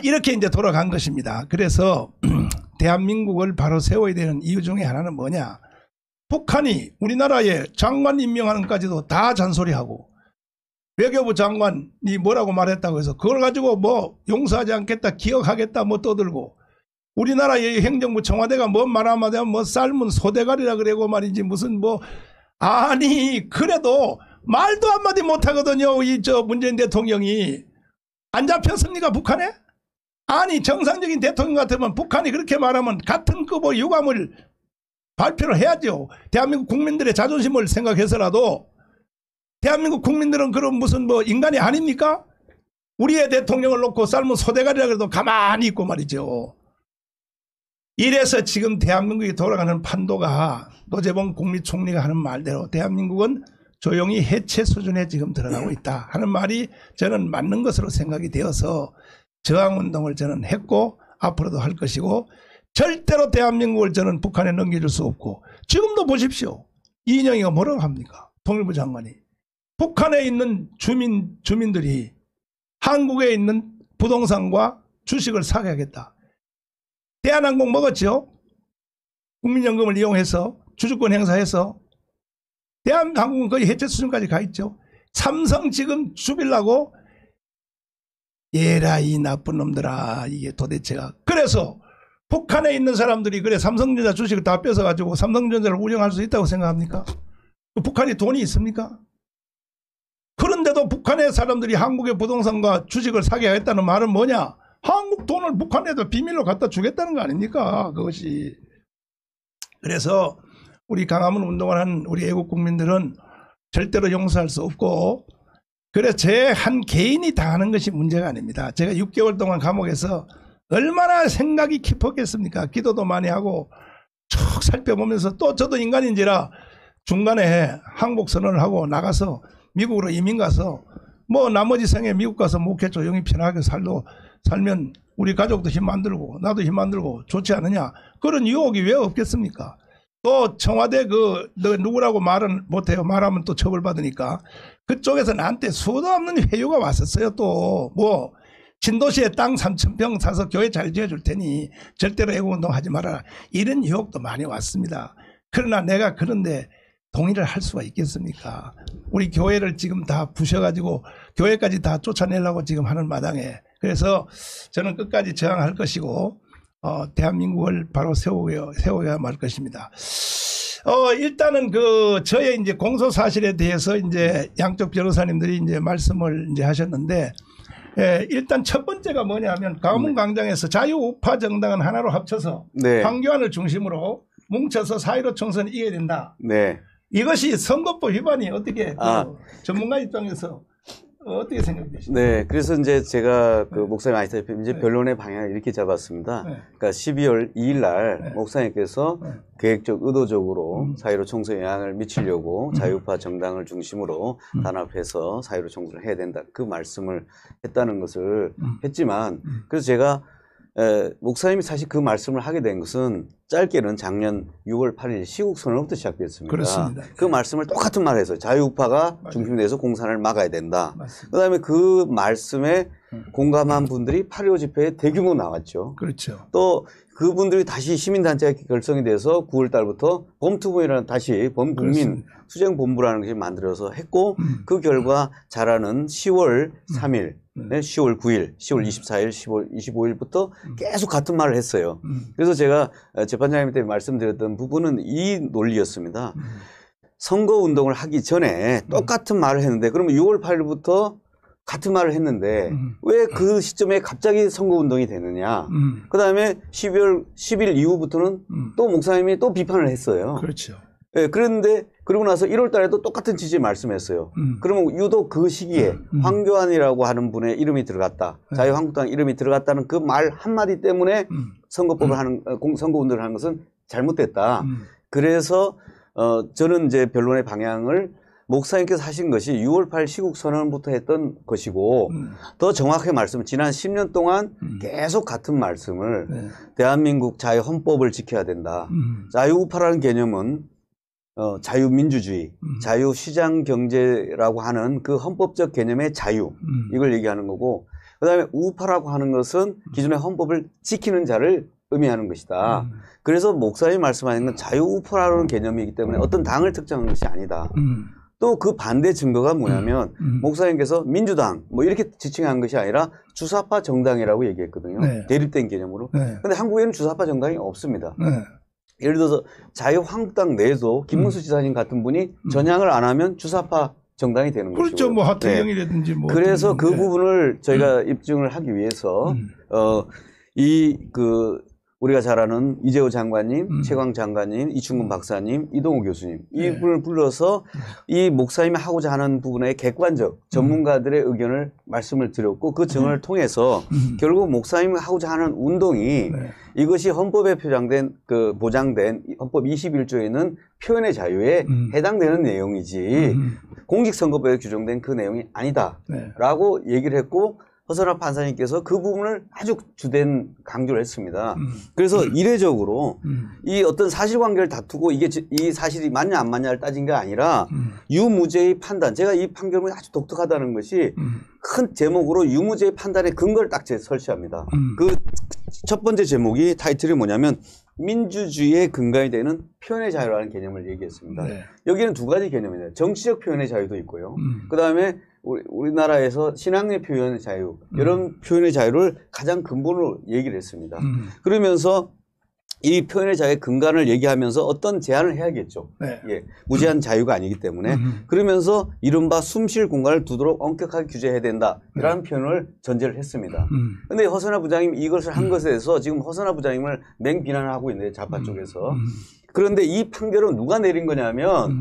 이렇게 이제 돌아간 것입니다. 그래서 대한민국을 바로 세워야 되는 이유 중에 하나는 뭐냐? 북한이 우리나라에 장관 임명하는 것까지도 다 잔소리하고 외교부 장관이 뭐라고 말했다고 해서 그걸 가지고 뭐 용서하지 않겠다, 기억하겠다 뭐 떠들고 우리나라의 행정부 청와대가 뭐 말하면 뭐 삶은 소대가리라 그러고 말이지 무슨 뭐 아니 그래도 말도 한마디 못하거든요. 문재인 대통령이. 안 잡혔습니까 북한에? 아니 정상적인 대통령 같으면 북한이 그렇게 말하면 같은 급의 유감을 발표를 해야죠. 대한민국 국민들의 자존심을 생각해서라도. 대한민국 국민들은 그런 무슨 뭐 인간이 아닙니까? 우리의 대통령을 놓고 삶은 소대가리라 그래도 가만히 있고 말이죠. 이래서 지금 대한민국이 돌아가는 판도가 노재봉 국무총리가 하는 말대로 대한민국은 조용히 해체 수준에 지금 들어가고 있다 하는 말이 저는 맞는 것으로 생각이 되어서 저항운동을 저는 했고 앞으로도 할 것이고 절대로 대한민국을 저는 북한에 넘겨줄 수 없고 지금도 보십시오. 이인영이가 뭐라고 합니까? 통일부 장관이. 북한에 있는 주민들이 한국에 있는 부동산과 주식을 사게 하겠다. 대한항공 먹었죠? 국민연금을 이용해서 주주권 행사해서 대한항공은 거의 해체 수준까지 가 있죠. 삼성 지금 죽이려고 얘라 이 나쁜 놈들아 이게 도대체가. 그래서 북한에 있는 사람들이 그래 삼성전자 주식을 다 뺏어가지고 삼성전자를 운영할 수 있다고 생각합니까? 북한이 돈이 있습니까? 그런데도 북한의 사람들이 한국의 부동산과 주식을 사게 하겠다는 말은 뭐냐? 한국 돈을 북한에도 비밀로 갖다 주겠다는 거 아닙니까? 그것이. 그래서 우리 강화문 운동을 한 우리 애국 국민들은 절대로 용서할 수 없고, 그래서 제 한 개인이 다 하는 것이 문제가 아닙니다. 제가 6개월 동안 감옥에서 얼마나 생각이 깊었겠습니까? 기도도 많이 하고 쭉 살펴보면서, 또 저도 인간인지라 중간에 항복 선언을 하고 나가서 미국으로 이민 가서 뭐 나머지 생에 미국 가서 목회 조용히 편하게 살면 우리 가족도 힘 만들고 나도 힘 만들고 좋지 않느냐. 그런 유혹이 왜 없겠습니까? 또 청와대 너 누구라고 말은 못해요. 말하면 또 처벌받으니까. 그쪽에서 나한테 수도 없는 회유가 왔었어요. 또 뭐 신도시에 땅 3,000평 사서 교회 잘 지어줄 테니 절대로 애국운동 하지 말아라. 이런 유혹도 많이 왔습니다. 그러나 내가 그런데 동의를 할 수가 있겠습니까? 우리 교회를 지금 다 부셔가지고 교회까지 다 쫓아내려고 지금 하는 마당에. 그래서 저는 끝까지 저항할 것이고 대한민국을 바로 세워야 말 것입니다. 일단은 저의 이제 공소 사실에 대해서 이제 양쪽 변호사님들이 이제 말씀을 이제 하셨는데, 일단 첫 번째가 뭐냐면 강화문 광장에서 자유우파 정당은 하나로 합쳐서 네. 황교안을 중심으로 뭉쳐서 4.15 총선을 이겨야 된다. 네. 이것이 선거법 위반이 어떻게 전문가 입장에서 어떻게 생각되십니까? 네, 그래서 이제 제가 목사님 아시다시피 이제 변론의 방향을 이렇게 잡았습니다. 네. 그러니까 12월 2일 날 목사님께서 계획적 의도적으로 4.15 총선에 영향을 미치려고 자유우파 정당을 중심으로 단합해서 4.15 총선을 해야 된다. 그 말씀을 했다는 것을 했지만, 그래서 제가 목사님이 사실 그 말씀을 하게 된 것은 짧게는 작년 6월 8일 시국선언부터 시작됐습니다. 그렇습니다. 그 말씀을 똑같은 말을 했어요. 자유우파가 중심이 돼서 공산을 막아야 된다. 그 다음에 그 말씀에 공감한 분들이 8.15 집회에 대규모 나왔죠. 그렇죠. 또 그분들이 다시 시민단체가 결성이 돼서 9월 달부터 범투범이라는 다시 범국민 수정본부라는 것이 만들어서 했고, 그 결과 잘하는 10월 3일, 10월 9일, 10월 24일, 10월 25일부터 계속 같은 말을 했어요. 그래서 제가 재판장님한테 말씀드렸던 부분은 이 논리였습니다. 선거운동을 하기 전에 똑같은 말을 했는데, 그러면 6월 8일부터 같은 말을 했는데 왜 그 시점에 갑자기 선거운동이 되느냐. 그 다음에 12월 10일 이후부터는 또 목사님이 또 비판을 했어요. 그렇죠. 네, 그런데 그러고 나서 1월 달에도 똑같은 취지의 말씀했어요. 그러면 유독 그 시기에 황교안이라고 하는 분의 이름이 들어갔다. 자유한국당 이름이 들어갔다는 그 말 한마디 때문에 선거법을 선거운동을 하는 것은 잘못됐다. 그래서 저는 이제 변론의 방향을 목사님께서 하신 것이 6월 8일 시국선언부터 했던 것이고, 더 정확하게 말씀을 지난 10년 동안 계속 같은 말씀을 대한민국 자유헌법을 지켜야 된다. 자유우파라는 개념은 자유민주주의, 자유시장경제라고 하는 그 헌법적 개념의 자유, 이걸 얘기하는 거고, 그 다음에 우파라고 하는 것은 기존의 헌법을 지키는 자를 의미하는 것이다. 그래서 목사님이 말씀하는 건 자유우파라는 개념이기 때문에 어떤 당을 특정한 것이 아니다. 또 그 반대 증거가 뭐냐면 목사님께서 민주당 뭐 이렇게 지칭한 것이 아니라 주사파 정당이라고 얘기했거든요. 네. 대립된 개념으로. 그런데 네. 한국에는 주사파 정당이 없습니다. 네. 예를 들어서 자유한국당 내에도 김문수 지사님 같은 분이 전향을 안 하면 주사파 정당이 되는 거죠. 그렇죠. 뭐 하태경이라든지 네. 뭐. 그래서 그 부분을 저희가 입증을 하기 위해서 우리가 잘 아는 이재호 장관님, 최광 장관님, 이충근 박사님, 이동호 교수님, 이분을 불러서 이 목사님이 하고자 하는 부분에 객관적 전문가들의 의견을 말씀을 드렸고, 그 증언을 통해서 결국 목사님이 하고자 하는 운동이 이것이 헌법에 보장된 헌법 21조에는 표현의 자유에 해당되는 내용이지 공직선거법에 규정된 그 내용이 아니다라고 얘기를 했고, 허선하 판사님께서 그 부분을 아주 주된 강조를 했습니다. 그래서 이례적으로 이 어떤 사실관계를 다투고 이게 이 사실이 맞냐 안 맞냐를 따진 게 아니라 유무죄의 판단, 제가 이 판결문이 아주 독특하다는 것이 큰 제목으로 유무죄의 판단의 근거를 딱 설치합니다. 그 첫 번째 제목이 타이틀이 뭐냐면 민주주의의 근간이 되는 표현의 자유라는 개념을 얘기했습니다. 네. 여기는 두 가지 개념이에요. 정치적 표현의 자유도 있고요. 그 다음에 우리나라에서 신앙의 표현의 자유, 이런 표현의 자유를 가장 근본으로 얘기를 했습니다. 그러면서 이 표현의 자유의 근간을 얘기하면서 어떤 제한을 해야겠죠. 네. 예, 무제한 자유가 아니기 때문에. 그러면서 이른바 숨쉴 공간을 두도록 엄격하게 규제해야 된다라는 표현을 전제를 했습니다. 그런데 허선하 부장님이 이것을 한 것에 대해서 지금 허선하 부장님을 맹비난을 하고 있는데 좌파 쪽에서. 그런데 이 판결은 누가 내린 거냐면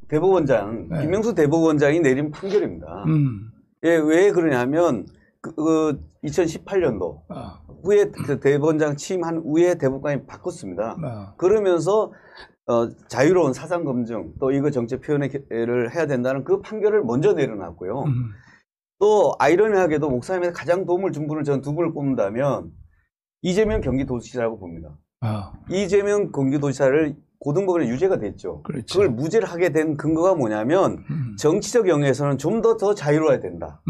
대법원장, 네. 김명수 대법원장이 내린 판결입니다. 예, 왜 그러냐면 2018년도 후에 그 대법원장 취임한 후에 대법관이 바꿨습니다. 그러면서 자유로운 사상 검증 또 이거 정책 표현을 해야 된다는 그 판결을 먼저 내려놨고요. 또 아이러니하게도 목사님한테 가장 도움을 준 분을 저는 두 분을 꼽는다면 이재명 경기도지사라고 봅니다. 이재명 경기도지사를 고등법원에 유죄가 됐죠. 그렇죠. 그걸 무죄를 하게 된 근거가 뭐냐면 정치적 영역에서는 좀 더 자유로워야 된다.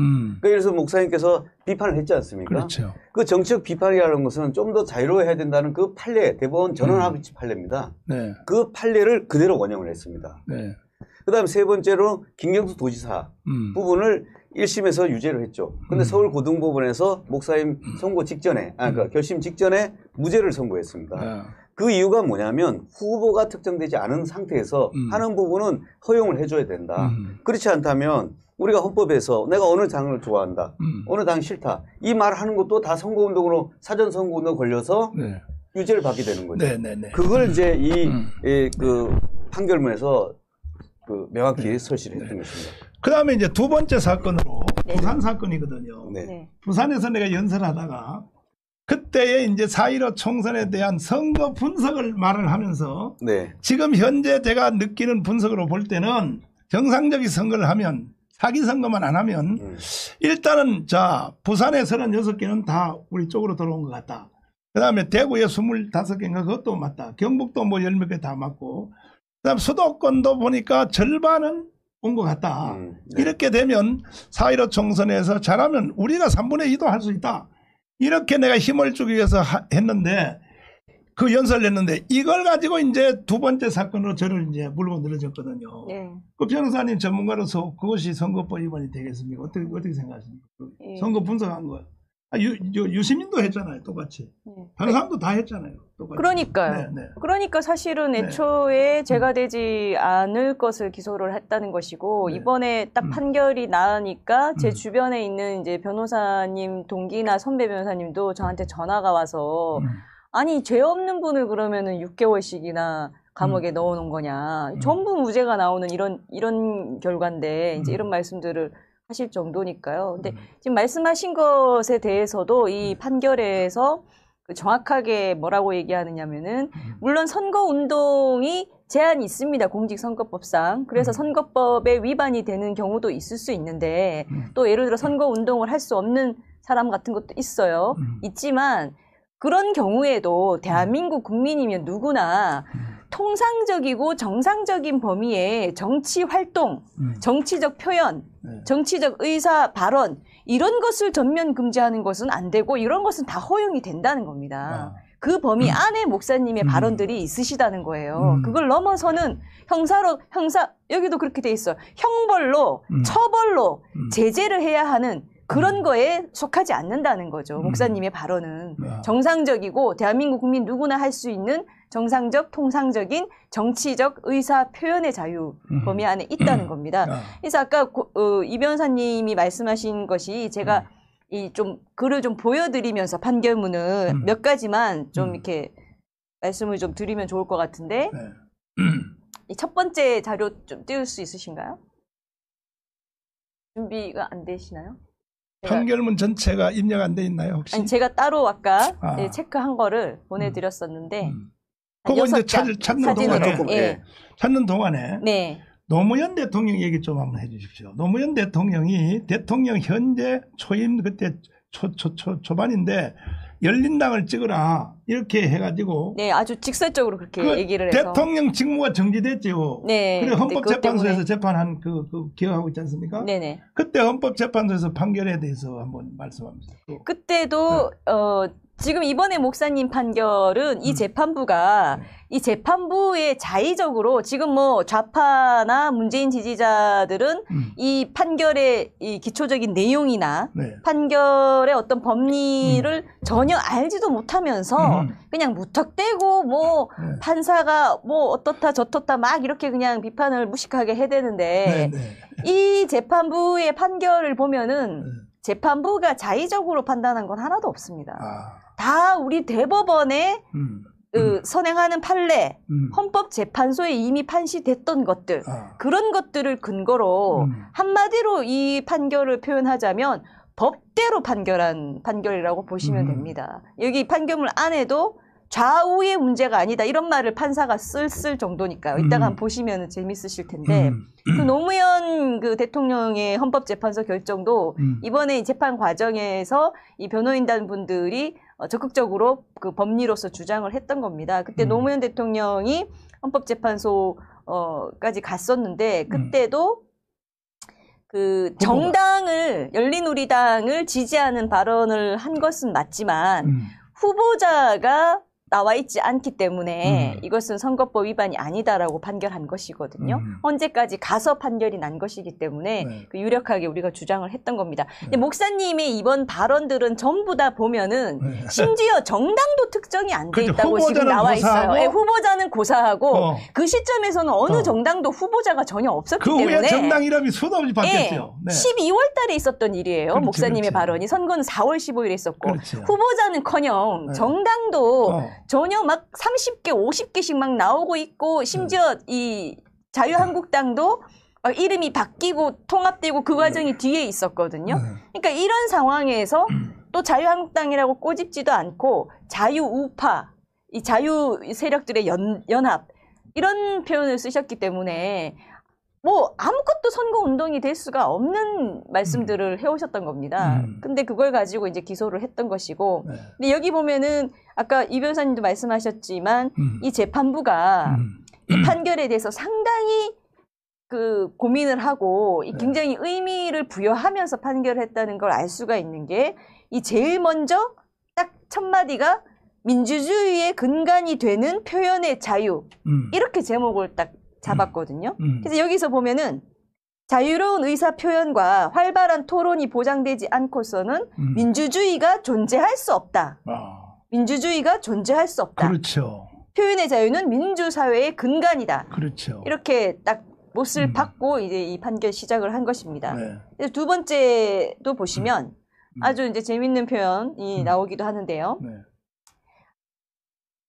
그래서 목사님께서 비판을 했지 않습니까? 그렇죠. 그 정치적 비판이라는 것은 좀 더 자유로워야 된다는 그 판례, 대법원 전원합의 판례입니다. 네. 그 판례를 그대로 원형을 했습니다. 네. 그다음 세 번째로 김경수 도지사 부분을 1심에서 유죄를 했죠. 그런데 서울고등법원에서 목사님 선고 직전에, 그러니까 결심 직전에 무죄를 선고했습니다. 그 이유가 뭐냐면 후보가 특정되지 않은 상태에서 하는 부분은 허용을 해줘야 된다. 그렇지 않다면 우리가 헌법에서 내가 어느 당을 좋아한다, 어느 당이 싫다 이 말을 하는 것도 다 선거운동으로 사전 선거운동 걸려서 네. 유죄를 받게 되는 거죠. 네네네. 그걸 이제 그 판결문에서 명확히 설치를 했던 것입니다. 그 다음에 이제 두 번째 사건으로 부산 사건이거든요. 네. 부산에서 내가 연설하다가 그때의 이제 4.15 총선에 대한 선거 분석을 말을 하면서 네. 지금 현재 제가 느끼는 분석으로 볼 때는 정상적인 선거를 하면 사기 선거만 안 하면 일단은 자 부산의 36개는 다 우리 쪽으로 들어온 것 같다. 그 다음에 대구에 25개인가 그것도 맞다. 경북도 뭐 10몇 개 다 맞고 그 다음 수도권도 보니까 절반은 온 것 같다. 네. 이렇게 되면 4.15 총선에서 잘하면 우리가 3분의 2도 할 수 있다. 이렇게 내가 힘을 주기 위해서 했는데 그 연설을 했는데 이걸 가지고 이제 두 번째 사건으로 저를 이제 물고 늘어졌거든요. 네. 그 변호사님 전문가로서 그것이 선거법 위반이 되겠습니까? 어떻게 생각하십니까? 네. 선거 분석한 거. 유시민도 했잖아요. 똑같이. 네. 다른 사람도 다 했잖아요. 똑같이. 그러니까요. 네, 네. 그러니까 사실은 애초에 죄가 되지 않을 것을 기소를 했다는 것이고 네. 이번에 딱 판결이 나으니까 제 주변에 있는 이제 변호사님 동기나 선배 변호사님도 저한테 전화가 와서 아니 죄 없는 분을 그러면은 6개월씩이나 감옥에 넣어놓은 거냐. 전부 무죄가 나오는 이런 결과인데 이제 이런 말씀들을 하실 정도니까요. 근데 지금 말씀하신 것에 대해서도 이 판결에서 정확하게 뭐라고 얘기하느냐면은 물론 선거운동이 제한이 있습니다. 공직선거법상. 그래서 선거법에 위반이 되는 경우도 있을 수 있는데 또 예를 들어 선거운동을 할 수 없는 사람 같은 것도 있어요. 있지만 그런 경우에도 대한민국 국민이면 누구나 통상적이고 정상적인 범위의 정치 활동, 정치적 표현, 정치적 의사 발언 이런 것을 전면 금지하는 것은 안 되고 이런 것은 다 허용이 된다는 겁니다. 그 범위 안에 목사님의 발언들이 있으시다는 거예요. 그걸 넘어서는 형사 여기도 그렇게 돼 있어요. 형벌로 처벌로 제재를 해야 하는 그런 거에 속하지 않는다는 거죠. 목사님의 발언은 정상적이고 대한민국 국민 누구나 할 수 있는 정상적, 통상적인 정치적 의사 표현의 자유 범위 안에 있다는 겁니다. 그래서 아까 이 변호사님이 말씀하신 것이 제가 좀 글을 좀 보여드리면서 판결문을 몇 가지만 좀 이렇게 말씀을 좀 드리면 좋을 것 같은데 이 첫 번째 자료 좀 띄울 수 있으신가요? 준비가 안 되시나요? 판결문 전체가 입력 안 돼 있나요 혹시? 아니 제가 따로 아까 체크한 거를 보내드렸었는데 그거 이제 찾는 동안에 네. 찾는 동안에 네. 노무현 대통령 얘기 좀 한번 해주십시오. 노무현 대통령이 대통령 현재 초임 그때 초반인데 열린당을 찍어라 이렇게 해가지고 네, 아주 직설적으로 그렇게 얘기를 해서 대통령 직무가 정지됐죠. 네, 그래 헌법재판소에서 재판한 그 기억하고 있지 않습니까? 네네. 그때 헌법재판소에서 판결에 대해서 한번 말씀합니다. 그때도 지금 이번에 목사님 판결은 이 재판부가 이 재판부의 자의적으로 지금 뭐 좌파나 문재인 지지자들은 이 판결의 이 기초적인 내용이나 판결의 어떤 법리를 전혀 알지도 못하면서 그냥 무턱대고 뭐 판사가 뭐 어떻다 저떻다 막 이렇게 그냥 비판을 무식하게 해대는데 이 재판부의 판결을 보면은 재판부가 자의적으로 판단한 건 하나도 없습니다. 다 우리 대법원의 선행하는 판례, 헌법재판소에 이미 판시됐던 것들, 그런 것들을 근거로 한마디로 이 판결을 표현하자면 법대로 판결한 판결이라고 보시면 됩니다. 여기 판결문 안에도 좌우의 문제가 아니다 이런 말을 판사가 쓸 정도니까요. 이따가 한번 보시면 재밌으실 텐데 그 노무현 그 대통령의 헌법재판소 결정도 이번에 재판 과정에서 이 변호인단 분들이 적극적으로 그 법리로서 주장을 했던 겁니다. 그때 노무현 대통령이 헌법재판소까지 갔었는데 그때도 그 정당을 열린우리당을 지지하는 발언을 한 것은 맞지만 후보자가 나와 있지 않기 때문에 이것은 선거법 위반이 아니다라고 판결한 것이거든요. 언제까지 가서 판결이 난 것이기 때문에 그 유력하게 우리가 주장을 했던 겁니다. 근데 목사님의 이번 발언들은 전부 다 보면은 심지어 정당도 특정이 안 돼 있다고 지금 나와 있어요. 네, 후보자는 고사하고 그 시점에서는 어느 정당도 후보자가 전혀 없었기 때문에 그 후에 정당 이름이 수도 없이 바뀌었죠. 네. 12월 달에 있었던 일이에요. 목사님의 발언이. 선거는 4월 15일에 있었고 후보자는커녕 정당도 전혀 막 30개, 50개씩 막 나오고 있고 심지어 이 자유한국당도 막 이름이 바뀌고 통합되고 그 과정이 뒤에 있었거든요. 그러니까 이런 상황에서 또 자유한국당이라고 꼬집지도 않고 자유우파, 이 자유 세력들의 연합 이런 표현을 쓰셨기 때문에 뭐 아무것도 선거운동이 될 수가 없는 말씀들을 해오셨던 겁니다. 근데 그걸 가지고 이제 기소를 했던 것이고 근데 여기 보면은 아까 이 변호사님도 말씀하셨지만 이 재판부가 이 판결에 대해서 상당히 그 고민을 하고 굉장히 의미를 부여하면서 판결을 했다는 걸 알 수가 있는 게 이 제일 먼저 딱 첫 마디가 민주주의의 근간이 되는 표현의 자유 이렇게 제목을 딱 잡았거든요. 그래서 여기서 보면은 자유로운 의사 표현과 활발한 토론이 보장되지 않고서는 민주주의가 존재할 수 없다. 민주주의가 존재할 수 없다. 그렇죠. 표현의 자유는 민주사회의 근간이다. 그렇죠. 이렇게 딱 못을 박고 이제 이 판결 시작을 한 것입니다. 두 번째도 보시면 아주 이제 재밌는 표현이 나오기도 하는데요.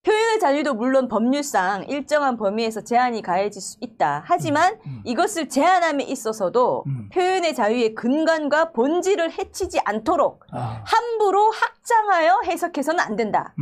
표현의 자유도 물론 법률상 일정한 범위에서 제한이 가해질 수 있다. 하지만 이것을 제한함에 있어서도 표현의 자유의 근간과 본질을 해치지 않도록 함부로 확장하여 해석해서는 안 된다.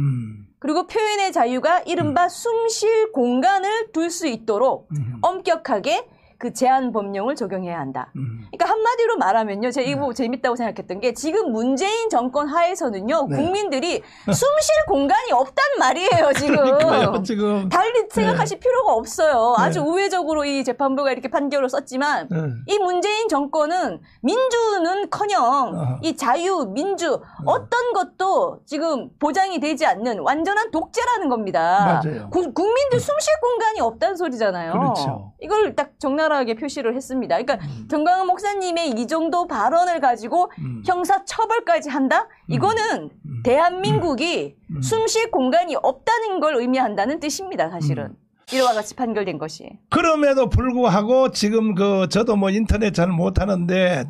그리고 표현의 자유가 이른바 숨 쉴 공간을 둘 수 있도록 엄격하게 그 제한 법령을 적용해야 한다. 그러니까 한마디로 말하면요. 제가 이거 재밌다고 생각했던 게 지금 문재인 정권 하에서는요. 국민들이 숨 쉴 공간이 없단 말이에요. 지금. 달리 생각하실 필요가 없어요. 아주 우회적으로 이 재판부가 이렇게 판결을 썼지만 이 문재인 정권은 민주는커녕 이 자유, 민주 어떤 것도 지금 보장이 되지 않는 완전한 독재라는 겁니다. 맞아요. 국민들 숨 쉴 공간이 없다는 소리잖아요. 그렇죠. 이걸 딱 적나라하게 표시를 했습니다. 그러니까 정광훈 목사님의 이 정도 발언을 가지고 형사 처벌까지 한다? 이거는 대한민국이 숨 쉴 공간이 없다는 걸 의미한다는 뜻입니다. 사실은. 이와 같이 판결된 것이. 그럼에도 불구하고 지금 저도 뭐 인터넷 잘 못하는데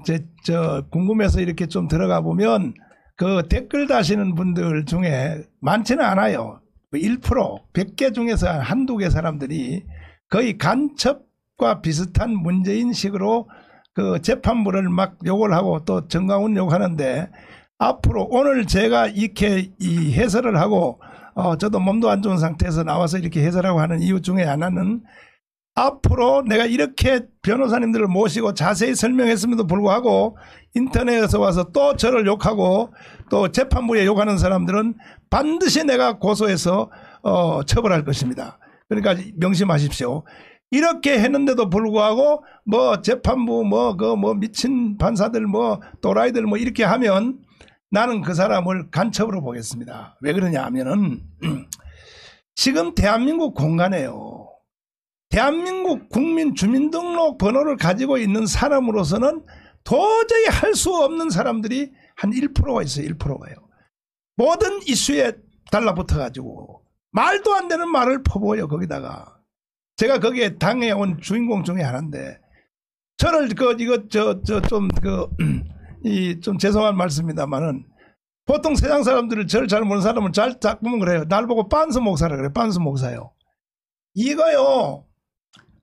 궁금해서 이렇게 좀 들어가 보면 그 댓글 다시는 분들 중에 많지는 않아요. 1%, 100개 중에서 한두 개 사람들이 거의 간첩과 비슷한 문재인식으로 그 재판부를 막 욕을 하고 또 정광훈 욕하는데 앞으로 오늘 제가 이렇게 이 해설을 하고 저도 몸도 안 좋은 상태에서 나와서 이렇게 해설하고 하는 이유 중에 하나는 앞으로 내가 이렇게 변호사님들을 모시고 자세히 설명했음에도 불구하고 인터넷에서 와서 또 저를 욕하고 또 재판부에 욕하는 사람들은 반드시 내가 고소해서 처벌할 것입니다. 그러니까 명심하십시오. 이렇게 했는데도 불구하고 뭐 재판부 뭐 미친 판사들 뭐 또라이들 뭐 이렇게 하면 나는 그 사람을 간첩으로 보겠습니다. 왜 그러냐 하면은 지금 대한민국 공간에요. 대한민국 국민 주민등록 번호를 가지고 있는 사람으로서는 도저히 할 수 없는 사람들이 한 1%가 있어요. 1%가요. 모든 이슈에 달라붙어 가지고 말도 안 되는 말을 퍼부어요. 거기다가 제가 거기에 당해온 주인공 중에 하나인데 저를 좀 죄송한 말씀입니다만은 보통 세상 사람들을 저를 잘 모르는 사람은 잘 보면 그래요. 날 보고 빤스 목사라 그래요. 빤스 목사요. 이거요.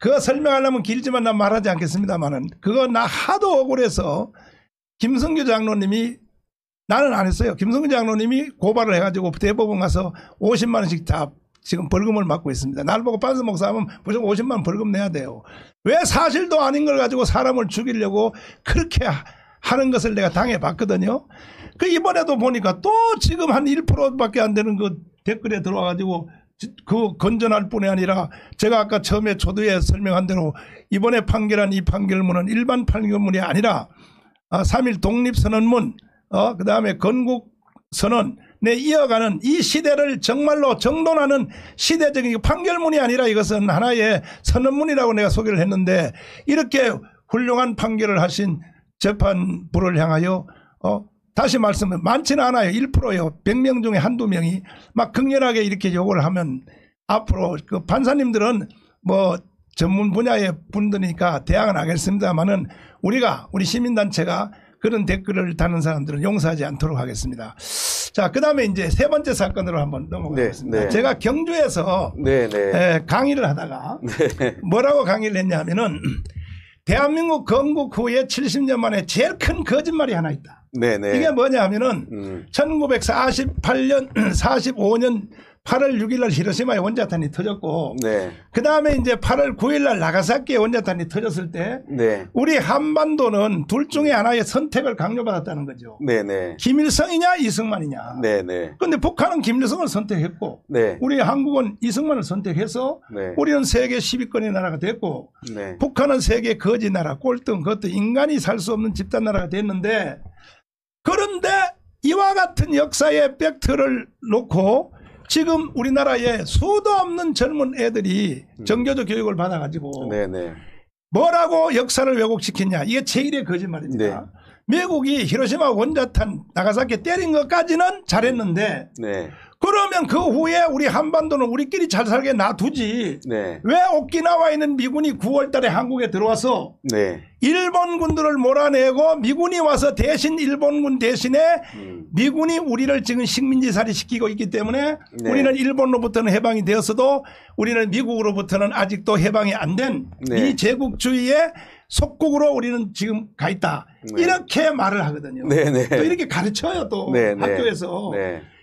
그거 설명하려면 길지만 난 말하지 않겠습니다만은 그거 나 하도 억울해서 김성규 장로님이 나는 안 했어요. 김성규 장로님이 고발을 해가지고 대법원 가서 50만 원씩 다 지금 벌금을 받고 있습니다. 날 보고 빤스 목사 하면 무조건 50만 원 벌금 내야 돼요. 왜 사실도 아닌 걸 가지고 사람을 죽이려고 그렇게 하는 것을 내가 당해봤거든요. 그 이번에도 보니까 또 지금 한 1%밖에 안 되는 그 댓글에 들어와가지고 그 건전할 뿐이 아니라 제가 아까 처음에 초두에 설명한 대로 이번에 판결한 이 판결문은 일반 판결문이 아니라 3.1 독립선언문 그 다음에 건국선언 내 이어가는 이 시대를 정말로 정돈하는 시대적인 판결문이 아니라 이것은 하나의 선언문이라고 내가 소개를 했는데 이렇게 훌륭한 판결을 하신 재판부를 향하여 다시 말씀은 많지는 않아요. 1%요. 100명 중에 한두 명이 막 극렬하게 이렇게 욕을 하면 앞으로 그 판사님들은 뭐 전문 분야의 분들이니까 대항은 하겠습니다만은 우리 시민단체가 그런 댓글을 다는 사람들은 용서하지 않도록 하겠습니다. 자, 그 다음에 이제 세 번째 사건으로 한번 넘어가겠습니다. 네, 네. 제가 경주에서 강의를 하다가 뭐라고 강의를 했냐면은 대한민국 건국 후에 70년 만에 제일 큰 거짓말이 하나 있다. 네네. 이게 뭐냐 하면은 1948년 45년 8월 6일 날 히로시마에 원자탄이 터졌고 그 다음에 이제 8월 9일 날 나가사키에 원자탄이 터졌을 때 우리 한반도는 둘 중에 하나의 선택을 강요받았다는 거죠. 김일성이냐 이승만이냐. 그런데 북한은 김일성을 선택했고 우리 한국은 이승만을 선택해서 우리는 세계 10위권의 나라가 됐고 북한은 세계 거지 나라 꼴등 그것도 인간이 살 수 없는 집단 나라가 됐는데 그런데 이와 같은 역사의 팩트를 놓고 지금 우리나라에 수도 없는 젊은 애들이 정교조 교육을 받아가지고 뭐라고 역사를 왜곡시켰냐. 이게 제1의 거짓말입니다. 미국이 히로시마 원자탄 나가사키 때린 것까지는 잘했는데 그러면 그 후에 우리 한반도는 우리끼리 잘 살게 놔두지 왜 오키나와에 있는 미군이 9월 달에 한국에 들어와서 일본군들을 몰아내고 미군이 와서 대신 일본군 대신에 미군이 우리를 지금 식민지살이 시키고 있기 때문에 우리는 일본로부터는 해방이 되었어도 우리는 미국으로부터는 아직도 해방이 안 된 이 제국주의의 속국으로 우리는 지금 가 있다. 이렇게 말을 하거든요. 또 이렇게 가르쳐요 또 학교에서.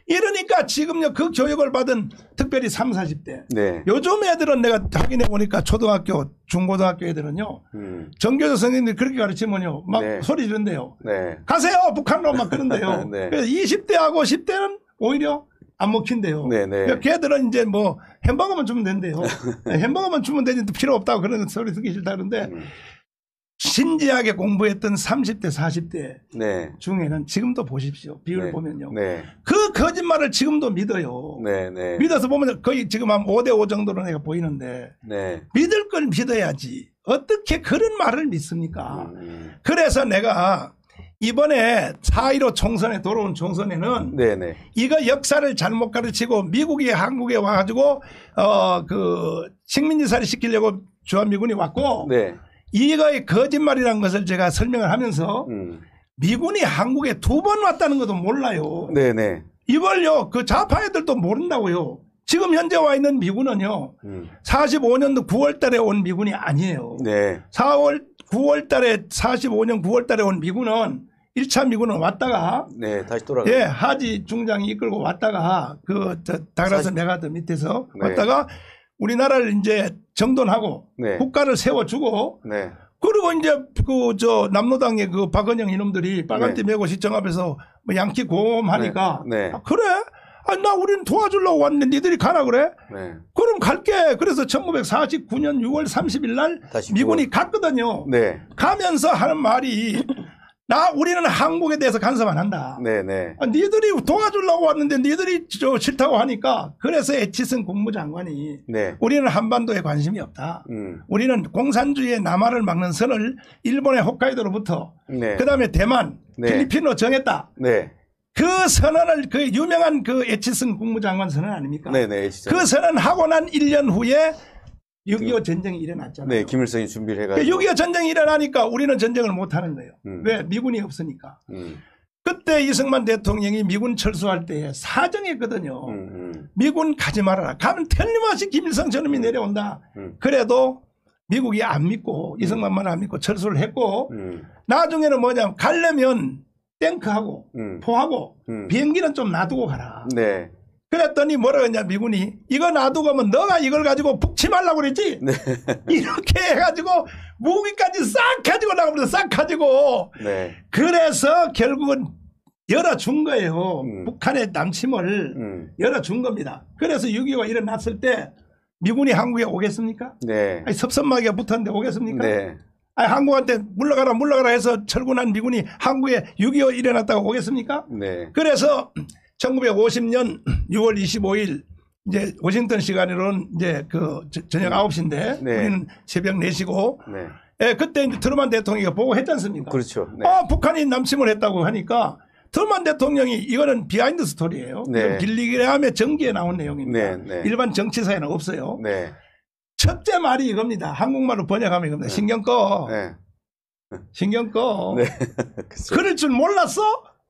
이러니까 지금요 그 교육을 받은 특별히 30, 40대 요즘 애들은 내가 확인해 보니까 초등학교 중고등학교 애들은요 정교조 선생님들이 그렇게 가르치면요 막 소리 지른대요. 가세요 북한로 막 그런대요. 그래서 20대하고 10대는 오히려 안 먹힌대요. 그러니까 걔들은 이제 뭐 햄버거만 주면 된대요. 햄버거만 주면 되지 필요 없다고 그런 소리 듣기 싫다 그러는데 진지하게 공부했던 30대 40대 중에는 지금도 보십시오. 비율을 보면요. 그 거짓말을 지금도 믿어요. 믿어서 보면 거의 지금 한 5대5 정도로 내가 보이는데 믿을 걸 믿어야지 어떻게 그런 말을 믿습니까? 그래서 내가 이번에 4.15 총선에 돌아온 총선에는 이거 역사를 잘못 가르치고 미국이 한국에 와가지고 그 식민지살이 시키려고 주한미군이 왔고 이거의 거짓말이라는 것을 제가 설명을 하면서 미군이 한국에 2번 왔다는 것도 몰라요. 이걸요 그 좌파 애들도 모른다고요. 지금 현재 와 있는 미군은요 45년도 9월 달에 온 미군이 아니에요. 9월 달에 45년 9월 달에 온 미군은 1차 미군은 왔다가 다시 돌아가. 하지 중장이 이끌고 왔다가 그 다그라스 메가드 밑에서 왔다가 우리나라를 이제 정돈하고 네. 국가를 세워주고 네. 그리고 이제 남로당의 그 박은영 이놈들이 빨간띠 네. 메고 시청 앞에서 뭐 양키 고음하니까 네. 네. 아, 그래? 나 우리는 도와주려고 왔는데 니들이 가라 그래? 네. 그럼 갈게. 그래서 1949년 6월 30일 날 미군이 갔거든요. 네. 가면서 하는 말이 우리는 한국에 대해서 간섭 안 한다. 네네. 니들이 도와주려고 왔는데 니들이 싫다고 하니까 그래서 에치슨 국무장관이 네. 우리는 한반도에 관심이 없다. 우리는 공산주의의 남하를 막는 선을 일본의 홋카이도로부터 네. 그다음에 대만, 네. 필리핀으로 정했다. 네. 그 선언을 그 유명한 그 에치슨 국무장관 선언 아닙니까? 네네. 그 선언하고 난 1년 후에 6.25 전쟁이 일어났잖아요. 네, 김일성이 준비를 해가지고. 6.25 전쟁이 일어나니까 우리는 전쟁을 못 하는 거예요. 왜? 미군이 없으니까. 그때 이승만 대통령이 미군 철수할 때 사정했거든요. 미군 가지 말아라. 가면 틀림없이 김일성 저놈이 내려온다. 그래도 미국이 안 믿고 이승만만 안 믿고 철수를 했고 나중에는 뭐냐면 가려면 탱크하고 포하고 비행기는 좀 놔두고 가라. 네. 그랬더니 뭐라 그랬냐 미군이 이거 놔두고 하면 너가 이걸 가지고 북치 말라고 그랬지. 네. 이렇게 해가지고 무기까지 싹 가지고 나가면서 싹 가지고 네. 그래서 결국은 열어준 거예요. 북한의 남침을 열어준 겁니다. 그래서 6.25가 일어났을 때 미군이 한국에 오겠습니까? 네. 아니, 섭선마귀가 붙었는데 오겠습니까? 네. 아니, 한국한테 물러가라 해서 철군한 미군이 한국에 6.25 일어났다고 오겠습니까? 네. 그래서 1950년 6월 25일 이제 워싱턴 시간으로는 이제 그 저녁 9시인데 네. 우리는 새벽 4시고 네. 예, 그때 이제 트루만 대통령이 보고했지 않습니까? 그렇죠. 네. 북한이 남침을 했다고 하니까 트루만 대통령이 이거는 비하인드 스토리예요. 네. 빌리그램의 전기에 나온 내용입니다. 네. 네. 일반 정치사에는 없어요. 네. 첫째 말이 이겁니다. 한국말로 번역하면 이겁니다. 네. 신경 꺼. 네. 신경 꺼. 네. 그럴 줄 몰랐어?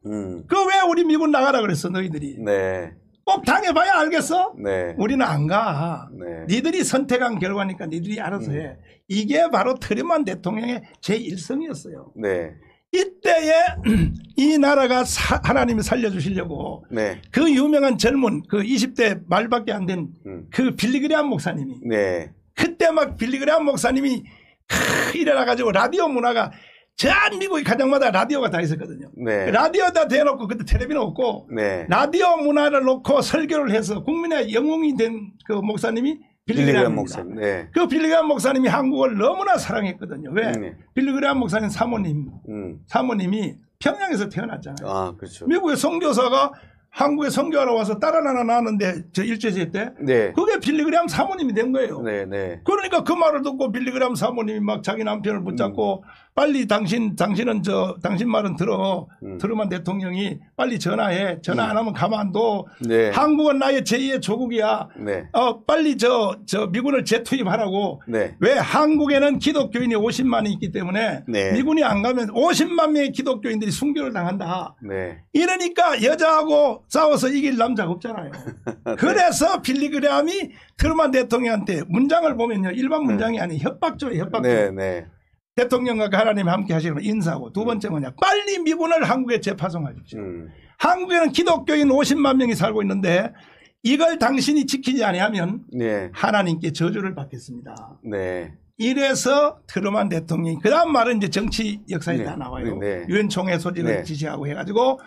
그 왜 우리 미군 나가라 그랬어 너희들이. 네. 꼭 당해봐야 알겠어? 네. 우리는 안 가. 네. 니들이 선택한 결과니까 니들이 알아서 해. 이게 바로 트루만 대통령의 제1성이었어요. 네. 이때에 이 나라가 하나님이 살려주시려고 네. 그 유명한 젊은 그 20대 말밖에 안 된 그 빌리그레암 목사님이 네. 그때 막 빌리그레암 목사님이 일어나가지고 라디오 문화가 전 미국의 가정마다 라디오가 다 있었거든요. 네. 라디오다 대놓고 그때 텔레비는 없고 네. 라디오 문화를 놓고 설교를 해서 국민의 영웅이 된 그 목사님이 빌리그레암 목사님. 네. 그 빌리그레암 목사님이 한국을 너무나 사랑했거든요. 왜? 네. 빌리그레암 목사님 사모님이 평양에서 태어났잖아요. 아, 그렇죠. 미국의 선교사가 한국에 선교하러 와서 딸 하나 낳았는데 저 일제시대 때 네. 그게 빌리그레암 사모님이 된 거예요. 네, 네. 그러니까 그 말을 듣고 빌리그레암 사모님이 막 자기 남편을 붙잡고 빨리 당신은 당신 말은 들어. 트루만 대통령이 빨리 전화해. 전화 안 하면 가만둬. 네. 한국은 나의 제2의 조국이야. 네. 빨리 저 미군을 재투입하라고. 네. 왜 한국에는 기독교인이 50만이 있기 때문에 네. 미군이 안 가면 50만 명의 기독교인들이 순교를 당한다. 네. 이러니까 여자하고 싸워서 이길 남자가 없잖아요. 그래서 빌리그레암이 트루만 대통령한테 문장을 보면요. 일반 문장이 아닌 협박조예요. 협박조. 네, 네. 대통령과 하나님 함께 하시는 인사하고 두 번째 뭐냐. 빨리 미군을 한국에 재파송하십시오. 한국에는 기독교인 50만 명이 살고 있는데 이걸 당신이 지키지 아니하면 네. 하나님께 저주를 받겠습니다. 네. 이래서 트루만 대통령이 그 다음 말은 이제 정치 역사에 다 나와요. 네. 유엔 총회 소집을 네. 지시하고 해가지고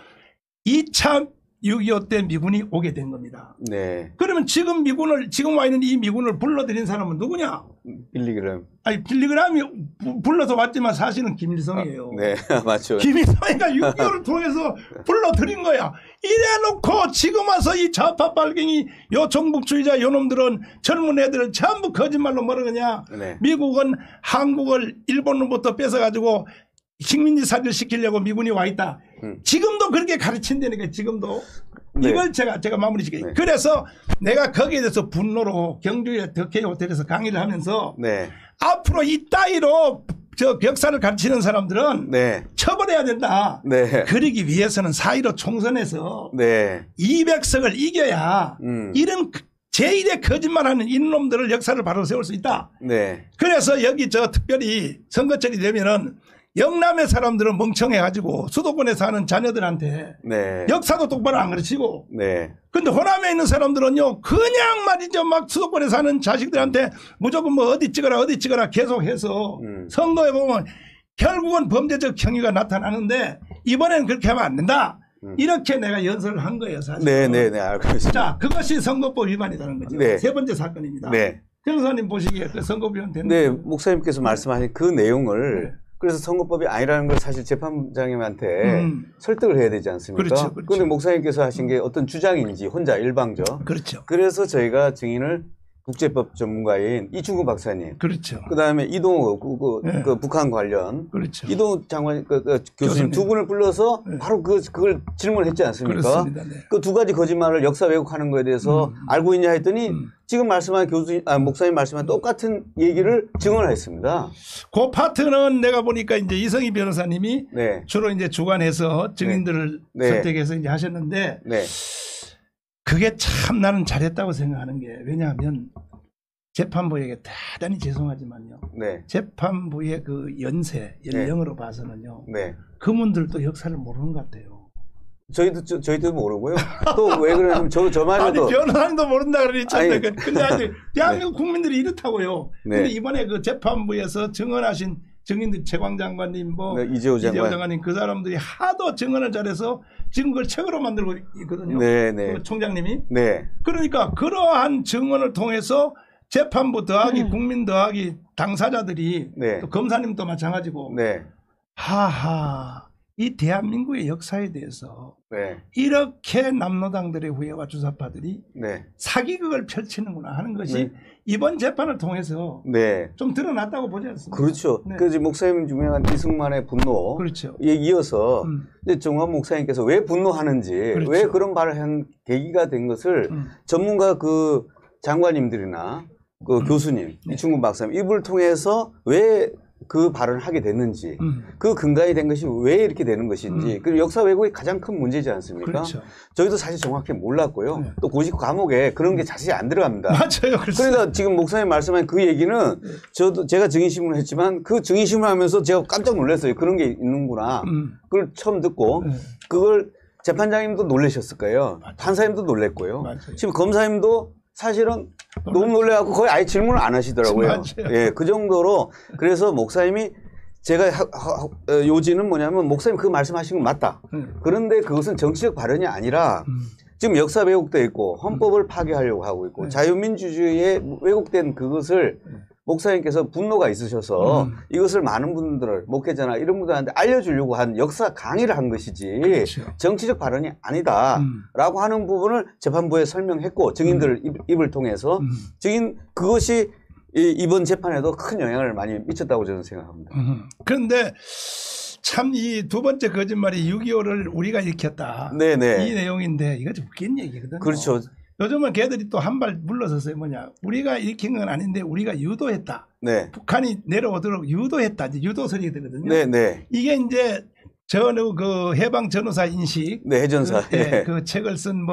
2차 6.25 때 미군이 오게 된 겁니다. 네. 그러면 지금 와 있는 이 미군을 불러들인 사람은 누구냐? 빌리그램. 아니, 빌리그램이 불러서 왔지만 사실은 김일성이에요. 네, 맞죠. 김일성이가 6.25를 통해서 불러들인 거야. 이래놓고 지금 와서 이 좌파 빨갱이 요 종북주의자 요 놈들은 젊은 애들을 전부 거짓말로 뭐라 그러냐. 네. 미국은 한국을 일본으로부터 뺏어가지고 식민지 사기를 시키려고 미군이 와 있다. 지금도 그렇게 가르친다니까 지금도. 네. 이걸 제가 마무리 짓게. 네. 그래서 내가 거기에 대해서 분노로 경주의 덕혜 호텔에서 강의를 하면서 네. 앞으로 이 따위로 저 역사를 가르치는 사람들은 네. 처벌해야 된다. 네. 그러기 위해서는 4.15 총선에서 네. 200석을 이겨야 이런 제1의 거짓말하는 이놈들을 역사를 바로 세울 수 있다. 네. 그래서 여기 저 특별히 선거철이 되면은 영남의 사람들은 멍청해가지고 수도권에 사는 자녀들한테 네. 역사도 똑바로 안 가르치고 네. 근데 호남에 있는 사람들은요 그냥 말이죠 막 수도권에 사는 자식들한테 무조건 뭐 어디 찍어라 계속해서 선거에 보면 결국은 범죄적 행위가 나타나는데 이번에는 그렇게 하면 안 된다. 이렇게 내가 연설을 한 거예요 사실. 네네네 알고 있습니다. 자 그것이 선거법 위반이라는 거죠. 네. 세 번째 사건입니다. 네. 변호사님 보시기에 그 선거법 위반 되는 네, 목사님께서 말씀하신 그 내용을 네. 그래서 선거법이 아니라는 걸 사실 재판장님한테 설득을 해야 되지 않습니까? 그렇죠. 그런데 목사님께서 하신 게 어떤 주장인지 혼자 일방적. 그렇죠. 그래서 저희가 증인을 국제법 전문가인 이충구 박사님, 그렇죠. 그다음에 이동욱 네. 그 북한 관련 그렇죠. 이동욱 장관 교수님 두 분을 불러서 네. 바로 그걸 질문했지 않습니까? 그렇습니다. 네. 그 두 가지 거짓말을 역사 왜곡하는 거에 대해서 알고 있냐 했더니 지금 말씀한 목사님 말씀한 똑같은 얘기를 증언을 했습니다. 그 파트는 내가 보니까 이제 이성희 변호사님이 네. 주로 이제 주관해서 증인들을 네. 선택해서 이제 하셨는데 네. 그게 참 나는 잘했다고 생각하는 게 왜냐하면 재판부에게 대단히 죄송하지만요. 네. 재판부의 그 연령으로 봐서는요. 네. 그분들도 역사를 모르는 것 같아요. 저희도 모르고요. 또 왜 그러냐면 저만 해도 아니 변호사님도 모른다 그러니까 아니, 근데 아직 대한민국 국민들이 이렇다고요. 네. 근데 이번에 그 재판부에서 증언하신 증인들 최광 장관님 네, 이재호 장관님 그 사람들이 하도 증언을 잘해서 지금 그걸 책으로 만들고 있거든요. 네, 네. 그 총장님이. 네. 그러니까 그러한 증언을 통해서 재판부 더하기 국민 더하기 당사자들이 네. 또 검사님도 마찬가지고 네. 하하 이 대한민국의 역사에 대해서 네. 이렇게 남로당들의 후예와 주사파들이 네. 사기극을 펼치는구나 하는 것이 네. 이번 재판을 통해서 네. 좀 드러났다고 보지 않습니까? 그렇죠. 네. 그래서 목사님 유명한 이승만의 분노. 그렇죠. 에 이어서 이제 정환 목사님께서 왜 분노하는지, 그렇죠. 왜 그런 말을 한 계기가 된 것을 전문가 그 장관님들이나 그 교수님, 네. 이충근 박사님 이분을 통해서 왜 그 발언을 하게 됐는지, 그 근간이 된 것이 왜 이렇게 되는 것인지, 그리고 역사 왜곡이 가장 큰 문제지 않습니까? 그렇죠. 저희도 사실 정확히 몰랐고요. 네. 또 고시 과목에 그런 게 자세히 안 들어갑니다. 맞아요. 그러니까 지금 목사님 말씀한 그 얘기는 제가 증인신문을 했지만 그 증인신문을 하면서 제가 깜짝 놀랐어요. 그런 게 있는구나. 그걸 처음 듣고 그걸 재판장님도 놀라셨을 거예요. 판사님도 놀랬고요. 맞아요. 지금 검사님도 사실은 너무 놀래갖고 거의 아예 질문을 안 하시더라고요. 맞아요. 예, 그 정도로. 그래서 목사님이 제가 요지는 뭐냐면 목사님 그 말씀하신 건 맞다. 그런데 그것은 정치적 발언이 아니라 지금 역사 왜곡돼 있고 헌법을 파괴하려고 하고 있고 자유민주주의에 왜곡된 그것을 목사님께서 분노가 있으셔서 이것을 많은 분들, 목회자나 이런 분들한테 알려주려고 한 역사 강의를 한 것이지 그렇죠. 정치적 발언이 아니다라고 하는 부분을 재판부에 설명했고 증인들 입을 통해서 그것이 이번 재판에도 큰 영향을 많이 미쳤다고 저는 생각합니다. 그런데 참 이 두 번째 거짓말이 6.25를 우리가 일으켰다. 네네. 이 내용인데 이거 좀 웃긴 얘기거든요. 그렇죠. 요즘은 걔들이 또 한 발 물러섰어요. 뭐냐. 우리가 일으킨 건 아닌데 우리가 유도했다. 네. 북한이 내려오도록 유도했다. 이제 유도설이 되거든요. 네네. 이게 이제 그 해방 전후사 인식. 네, 해전사. 그 책을 쓴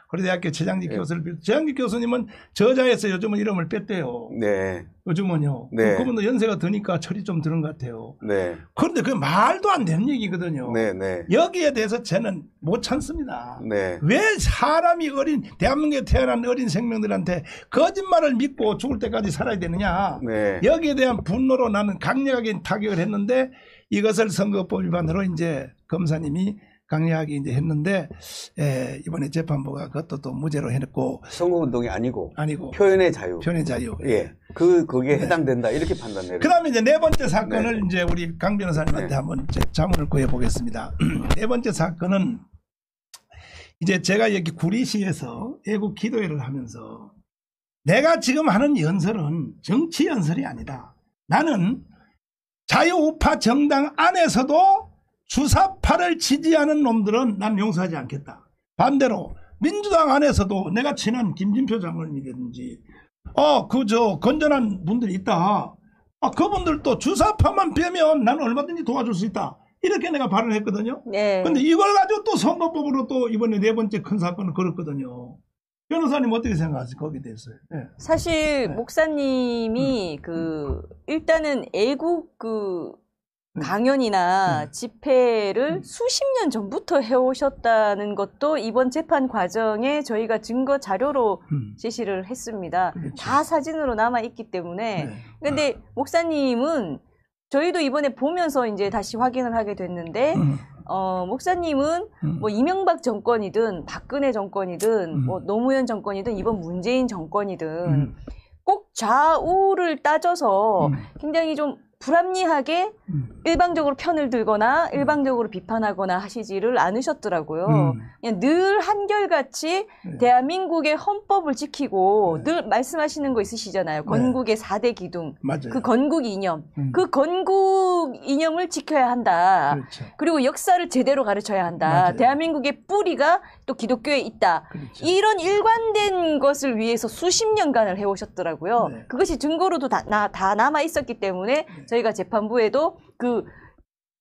고려대학교 최장직 교수를 비롯 최장직 교수님은 저자에서 요즘은 이름을 뺐대요. 네. 요즘은요. 네. 그분도 연세가 드니까 철이 좀 드는 것 같아요. 네. 그런데 그 말도 안 되는 얘기거든요. 네. 여기에 대해서 저는 못 참습니다. 네. 왜 사람이 대한민국에 태어난 어린 생명들한테 거짓말을 믿고 죽을 때까지 살아야 되느냐. 네. 여기에 대한 분노로 나는 강력하게 타격을 했는데 이것을 선거법 위반으로 이제 검사님이 강력하게 이제 했는데 이번에 재판부가 그것도 또 무죄로 해놓고 선거운동이 아니고 표현의 자유. 예. 거기에 해당된다 이렇게 판단해요. 그다음에 이제 네 번째 사건을 이제 우리 강 변호사님한테 한번 자문을 구해 보겠습니다. 네 번째 사건은 이제 제가 여기 구리시에서 애국 기도회를 하면서 내가 지금 하는 연설은 정치 연설이 아니다. 나는 자유우파 정당 안에서도 주사파를 지지하는 놈들은 난 용서하지 않겠다. 반대로 민주당 안에서도 내가 친한 김진표 장관님이라든지 건전한 분들이 있다. 그분들도 주사파만 빼면 나는 얼마든지 도와줄 수 있다. 이렇게 내가 발언했거든요. 네. 근데 이걸 가지고 또 선거법으로 또 이번에 네 번째 큰 사건을 걸었거든요. 변호사님 어떻게 생각하세요? 거기에 대해서요? 네. 사실 목사님이 일단은 애국 강연이나 집회를 수십 년 전부터 해오셨다는 것도 이번 재판 과정에 저희가 증거 자료로 제시를 했습니다. 그렇죠. 다 사진으로 남아있기 때문에. 근데 목사님은 저희도 이번에 보면서 이제 다시 확인을 하게 됐는데, 목사님은 뭐 이명박 정권이든 박근혜 정권이든 뭐 노무현 정권이든 이번 문재인 정권이든 꼭 좌우를 따져서 굉장히 좀 불합리하게 일방적으로 편을 들거나 일방적으로 비판하거나 하시지를 않으셨더라고요. 그냥 늘 한결같이 대한민국의 헌법을 지키고 늘 말씀하시는 거 있으시잖아요. 건국의 4대 기둥. 맞아요. 그 건국 이념. 그 건국 이념을 지켜야 한다. 그렇죠. 그리고 역사를 제대로 가르쳐야 한다. 맞아요. 대한민국의 뿌리가 또 기독교에 있다. 그렇죠. 이런 일관된 것을 위해서 수십 년간을 해오셨더라고요. 그것이 증거로도 다 남아 있었기 때문에 저희가 재판부에도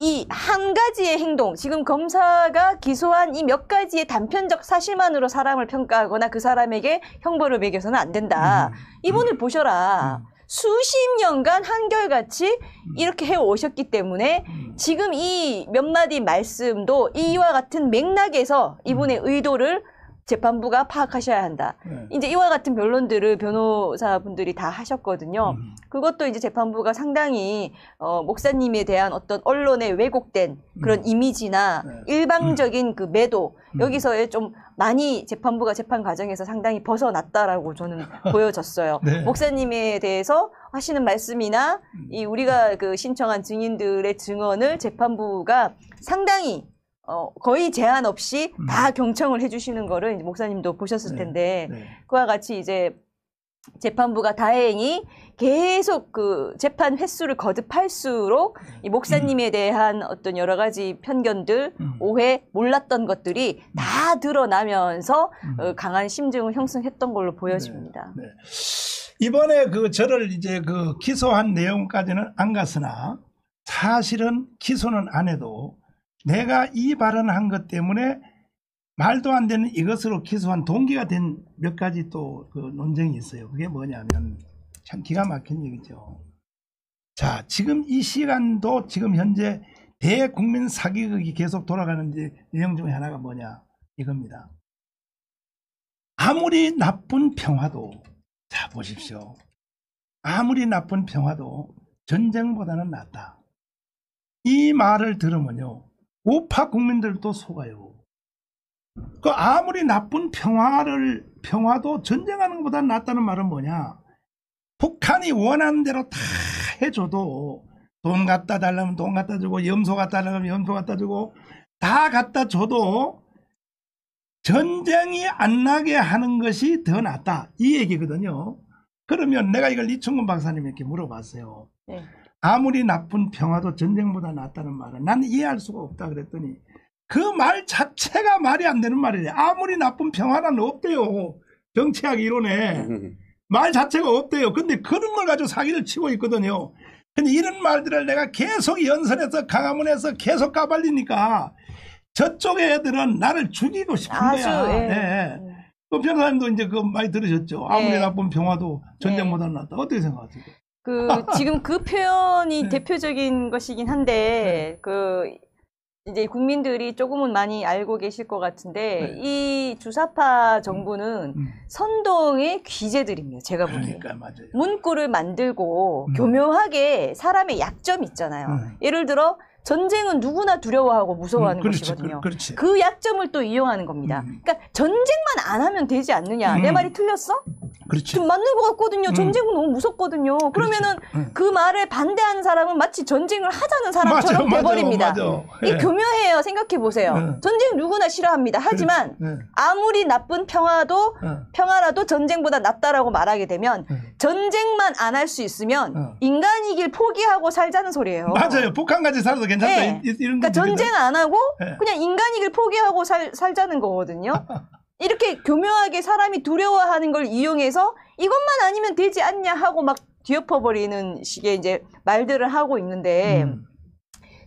이 한 가지의 행동, 지금 검사가 기소한 이 몇 가지의 단편적 사실만으로 사람을 평가하거나 그 사람에게 형벌을 매겨서는 안 된다. 이분을 보셔라. 수십 년간 한결같이 이렇게 해오셨기 때문에 지금 이 몇 마디 말씀도 이와 같은 맥락에서 이분의 의도를 재판부가 파악하셔야 한다. 이제 이와 같은 변론들을 변호사분들이 다 하셨거든요. 그것도 이제 재판부가 상당히 목사님에 대한 어떤 언론의 왜곡된 그런 이미지나 일방적인 그 매도 여기서의 좀 많이 재판부가 재판 과정에서 상당히 벗어났다라고 저는 보여졌어요. 목사님에 대해서 하시는 말씀이나 이 우리가 그 신청한 증인들의 증언을 재판부가 상당히 거의 제한 없이 다 경청을 해주시는 거를 이제 목사님도 보셨을 텐데 그와 같이 이제 재판부가 다행히 계속 그 재판 횟수를 거듭할수록 이 목사님에 대한 어떤 여러 가지 편견들, 오해, 몰랐던 것들이 다 드러나면서 강한 심증을 형성했던 걸로 보여집니다. 이번에 저를 이제 기소한 내용까지는 안 갔으나 사실은 기소는 안 해도 내가 이 발언한 것 때문에 말도 안 되는 이것으로 기소한 동기가 된 몇 가지 또 논쟁이 있어요. 그게 뭐냐면 참 기가 막힌 얘기죠. 자, 지금 이 시간도 지금 현재 대국민 사기극이 계속 돌아가는 내용 중에 하나가 뭐냐 이겁니다. 아무리 나쁜 평화도, 자 보십시오. 아무리 나쁜 평화도 전쟁보다는 낫다. 이 말을 들으면요. 우파 국민들도 속아요. 아무리 나쁜 평화도 전쟁하는 것보다 낫다는 말은 뭐냐. 북한이 원하는 대로 다 해줘도 돈 갖다 달라면 돈 갖다 주고 염소 갖다 달라면 염소 갖다 주고 다 갖다 줘도 전쟁이 안 나게 하는 것이 더 낫다. 이 얘기거든요. 그러면 내가 이걸 이충근 박사님에게 물어봤어요. 아무리 나쁜 평화도 전쟁보다 낫다는 말은 난 이해할 수가 없다 그랬더니 그 말 자체가 말이 안 되는 말이래. 아무리 나쁜 평화는 없대요. 정치학 이론에. 말 자체가 없대요. 근데 그런 걸 가지고 사기를 치고 있거든요. 근데 이런 말들을 내가 계속 연설해서 강화문에서 계속 까발리니까 저쪽 애들은 나를 죽이고 싶은 거야. 그 변호사님도 이제 그 많이 들으셨죠. 아무리 나쁜 평화도 전쟁보다 낫다. 어떻게 생각하세요? 지금 그 표현이 대표적인 것이긴 한데 이제 국민들이 조금은 많이 알고 계실 것 같은데 이 주사파 정부는 선동의 귀재들입니다. 제가 보기에. 그러니까 맞아요. 문구를 만들고 교묘하게 사람의 약점이 있잖아요. 예를 들어 전쟁은 누구나 두려워하고 무서워하는 것이거든요. 그 약점을 또 이용하는 겁니다. 그러니까 전쟁만 안 하면 되지 않느냐. 내 말이 틀렸어? 좀 맞는 것 같거든요. 전쟁은 너무 무섭거든요. 그러면은 그 말에 반대하는 사람은 마치 전쟁을 하자는 사람처럼 돼버립니다. 이 교묘해요. 생각해 보세요. 전쟁 누구나 싫어합니다. 하지만 아무리 나쁜 평화라도 전쟁보다 낫다라고 말하게 되면 전쟁만 안 할 수 있으면 인간이길 포기하고 살자는 소리예요. 맞아요. 북한까지 살아도 괜찮다. 그러니까 전쟁 안 하고 그냥 인간이길 포기하고 살자는 거거든요. 이렇게 교묘하게 사람이 두려워하는 걸 이용해서 이것만 아니면 되지 않냐 하고 막 뒤엎어버리는 식의 이제 말들을 하고 있는데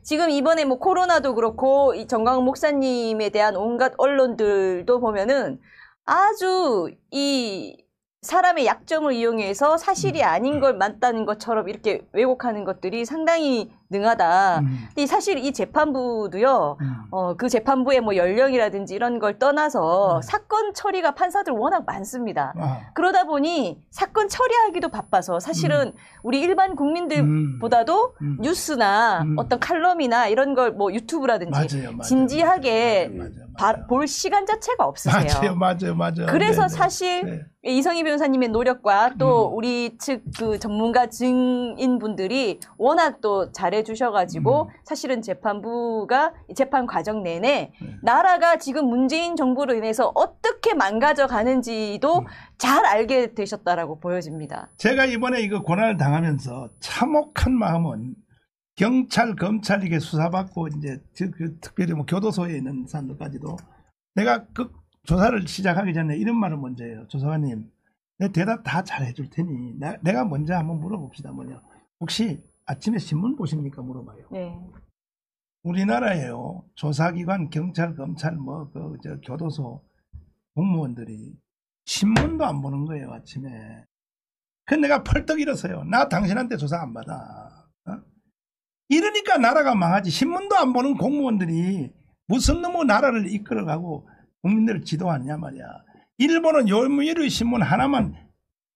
지금 이번에 뭐 코로나도 그렇고 이 정광훈 목사님에 대한 온갖 언론들도 보면은 아주 이 사람의 약점을 이용해서 사실이 아닌 걸 맞다는 것처럼 이렇게 왜곡하는 것들이 상당히 능하다. 근데 사실 이 재판부도요, 그 재판부의 뭐 연령이라든지 이런 걸 떠나서 사건 처리가 판사들 워낙 많습니다. 그러다 보니 사건 처리하기도 바빠서 사실은 우리 일반 국민들보다도 뉴스나 어떤 칼럼이나 이런 걸 뭐 유튜브라든지 맞아요. 진지하게 볼 시간 자체가 없으세요. 맞아요. 그래서 네네. 사실 이성희 변호사님의 노력과 또 우리 측 그 전문가 증인분들이 워낙 또 잘해주셔가지고 사실은 재판부가 재판 과정 내내 나라가 지금 문재인 정부로 인해서 어떻게 망가져 가는지도 잘 알게 되셨다라고 보여집니다. 제가 이번에 이거 고난을 당하면서 참혹한 마음은 경찰, 검찰 이게 수사받고 이제 특별히 뭐 교도소에 있는 사람들까지도 내가 그 조사를 시작하기 전에 이런 말을 먼저 해요. 조사관님, 내 대답 다 잘 해줄 테니 내가 먼저 한번 물어봅시다. 뭐냐? 혹시 아침에 신문 보십니까? 물어봐요. 네. 우리나라에요. 조사기관, 경찰, 검찰, 뭐 교도소 공무원들이 신문도 안 보는 거예요. 아침에. 그래서 내가 펄떡 일어서요. 나 당신한테 조사 안 받아. 이러니까 나라가 망하지. 신문도 안 보는 공무원들이 무슨 놈의 나라를 이끌어가고 국민들을 지도하느냐 말이야. 일본은 요미우리 신문 하나만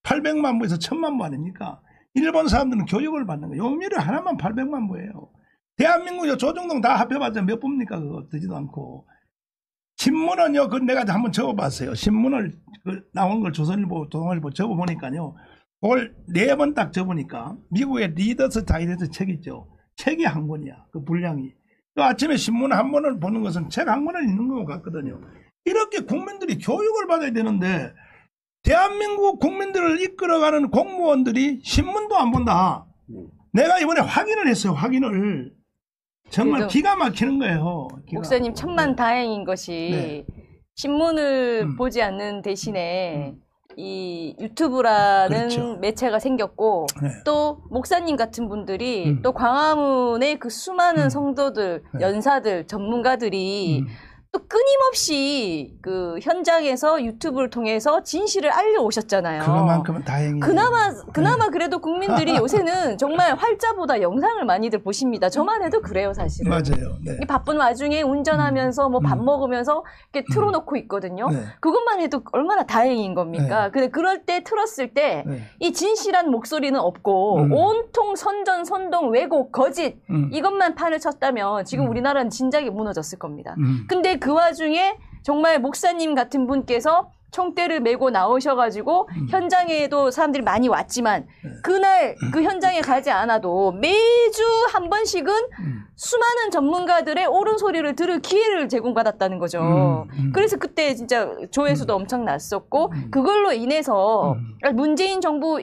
800만 부에서 1000만 부 아닙니까? 일본 사람들은 교육을 받는 거예요. 요미우리 하나만 800만 부예요. 대한민국요 조중동 다 합해봤자 몇 부입니까? 그거 되지도 않고. 신문은요, 그건 내가 한번 적어봤어요. 신문을 나온 걸 조선일보, 동아일보 적어보니까요. 그걸 4번 딱 적으니까 미국의 리더스 다이제스트 책 있죠. 책이 한 권이야. 그 분량이. 그 아침에 신문 한 권을 보는 것은 책 한 권을 읽는 것 같거든요. 이렇게 국민들이 교육을 받아야 되는데 대한민국 국민들을 이끌어가는 공무원들이 신문도 안 본다. 내가 이번에 확인을 했어요. 확인을. 정말 기가 막히는 거예요. 목사님 천만 다행인 것이 신문을 보지 않는 대신에 이 유튜브라는 매체가 생겼고 또 목사님 같은 분들이 또 광화문의 그 수많은 성도들, 연사들, 전문가들이 또 끊임없이 그 현장에서 유튜브를 통해서 진실을 알려오셨잖아요. 그만큼은 다행이에요. 그나마 그래도 국민들이 요새는 정말 활자보다 영상을 많이들 보십니다. 저만 해도 그래요, 사실은. 맞아요. 네. 이 바쁜 와중에 운전하면서 뭐 밥 먹으면서 이렇게 틀어놓고 있거든요. 그것만 해도 얼마나 다행인 겁니까? 근데 그럴 때 틀었을 때 이 진실한 목소리는 없고 온통 선전, 선동, 왜곡, 거짓 이것만 판을 쳤다면 지금 우리나라는 진작에 무너졌을 겁니다. 근데 그 와중에 정말 목사님 같은 분께서 총대를 메고 나오셔가지고 현장에도 사람들이 많이 왔지만 그날 그 현장에 가지 않아도 매주 한 번씩은 수많은 전문가들의 옳은 소리를 들을 기회를 제공받았다는 거죠. 그래서 그때 진짜 조회수도 엄청 났었고 그걸로 인해서 문재인 정부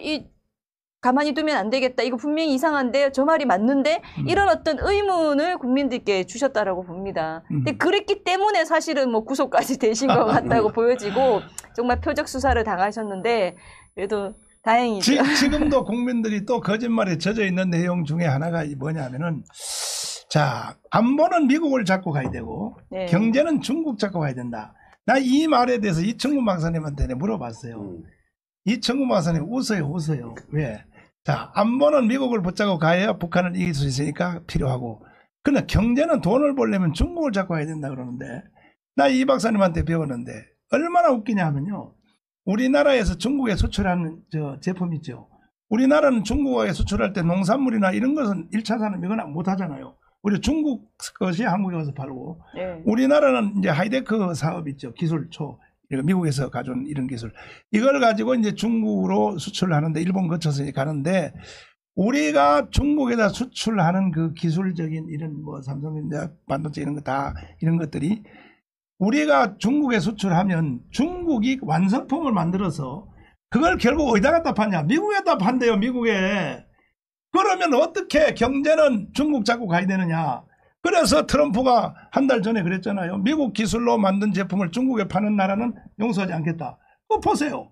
가만히 두면 안 되겠다. 이거 분명히 이상한데 저 말이 맞는데 이런 어떤 의문을 국민들께 주셨다라고 봅니다. 근데 그랬기 때문에 사실은 뭐 구속까지 되신 것 같다고 보여지고 정말 표적 수사를 당하셨는데 그래도 다행이죠. 지금도 국민들이 또 거짓말에 젖어 있는 내용 중에 하나가 뭐냐면은 자, 안보는 미국을 잡고 가야 되고 경제는 중국 잡고 가야 된다. 나 이 말에 대해서 이청구 박사님한테 물어봤어요. 이청구 박사님 웃어요. 왜? 자, 안보는 미국을 붙잡고 가야 북한을 이길 수 있으니까 필요하고 그러나 경제는 돈을 벌려면 중국을 잡고 가야 된다 그러는데 나 이 박사님한테 배웠는데 얼마나 웃기냐 하면요. 우리나라에서 중국에 수출하는 제품 있죠. 우리나라는 중국에 수출할 때 농산물이나 이런 것은 1차 산업이거나 못 하잖아요. 우리 중국 것이 한국에 와서 팔고 우리나라는 이제 하이테크 사업 있죠. 기술초. 미국에서 가져온 이런 기술. 이걸 가지고 이제 중국으로 수출하는데 일본 거쳐서 가는데 우리가 중국에다 수출하는 그 기술적인 이런 뭐 삼성전자 반도체 이런 거 다 이런 것들이 우리가 중국에 수출하면 중국이 완성품을 만들어서 그걸 결국 어디다 갖다 파냐? 미국에다 판대요, 미국에. 그러면 어떻게 경제는 중국 잡고 가야 되느냐? 그래서 트럼프가 한 달 전에 그랬잖아요. 미국 기술로 만든 제품을 중국에 파는 나라는 용서하지 않겠다. 그거 보세요.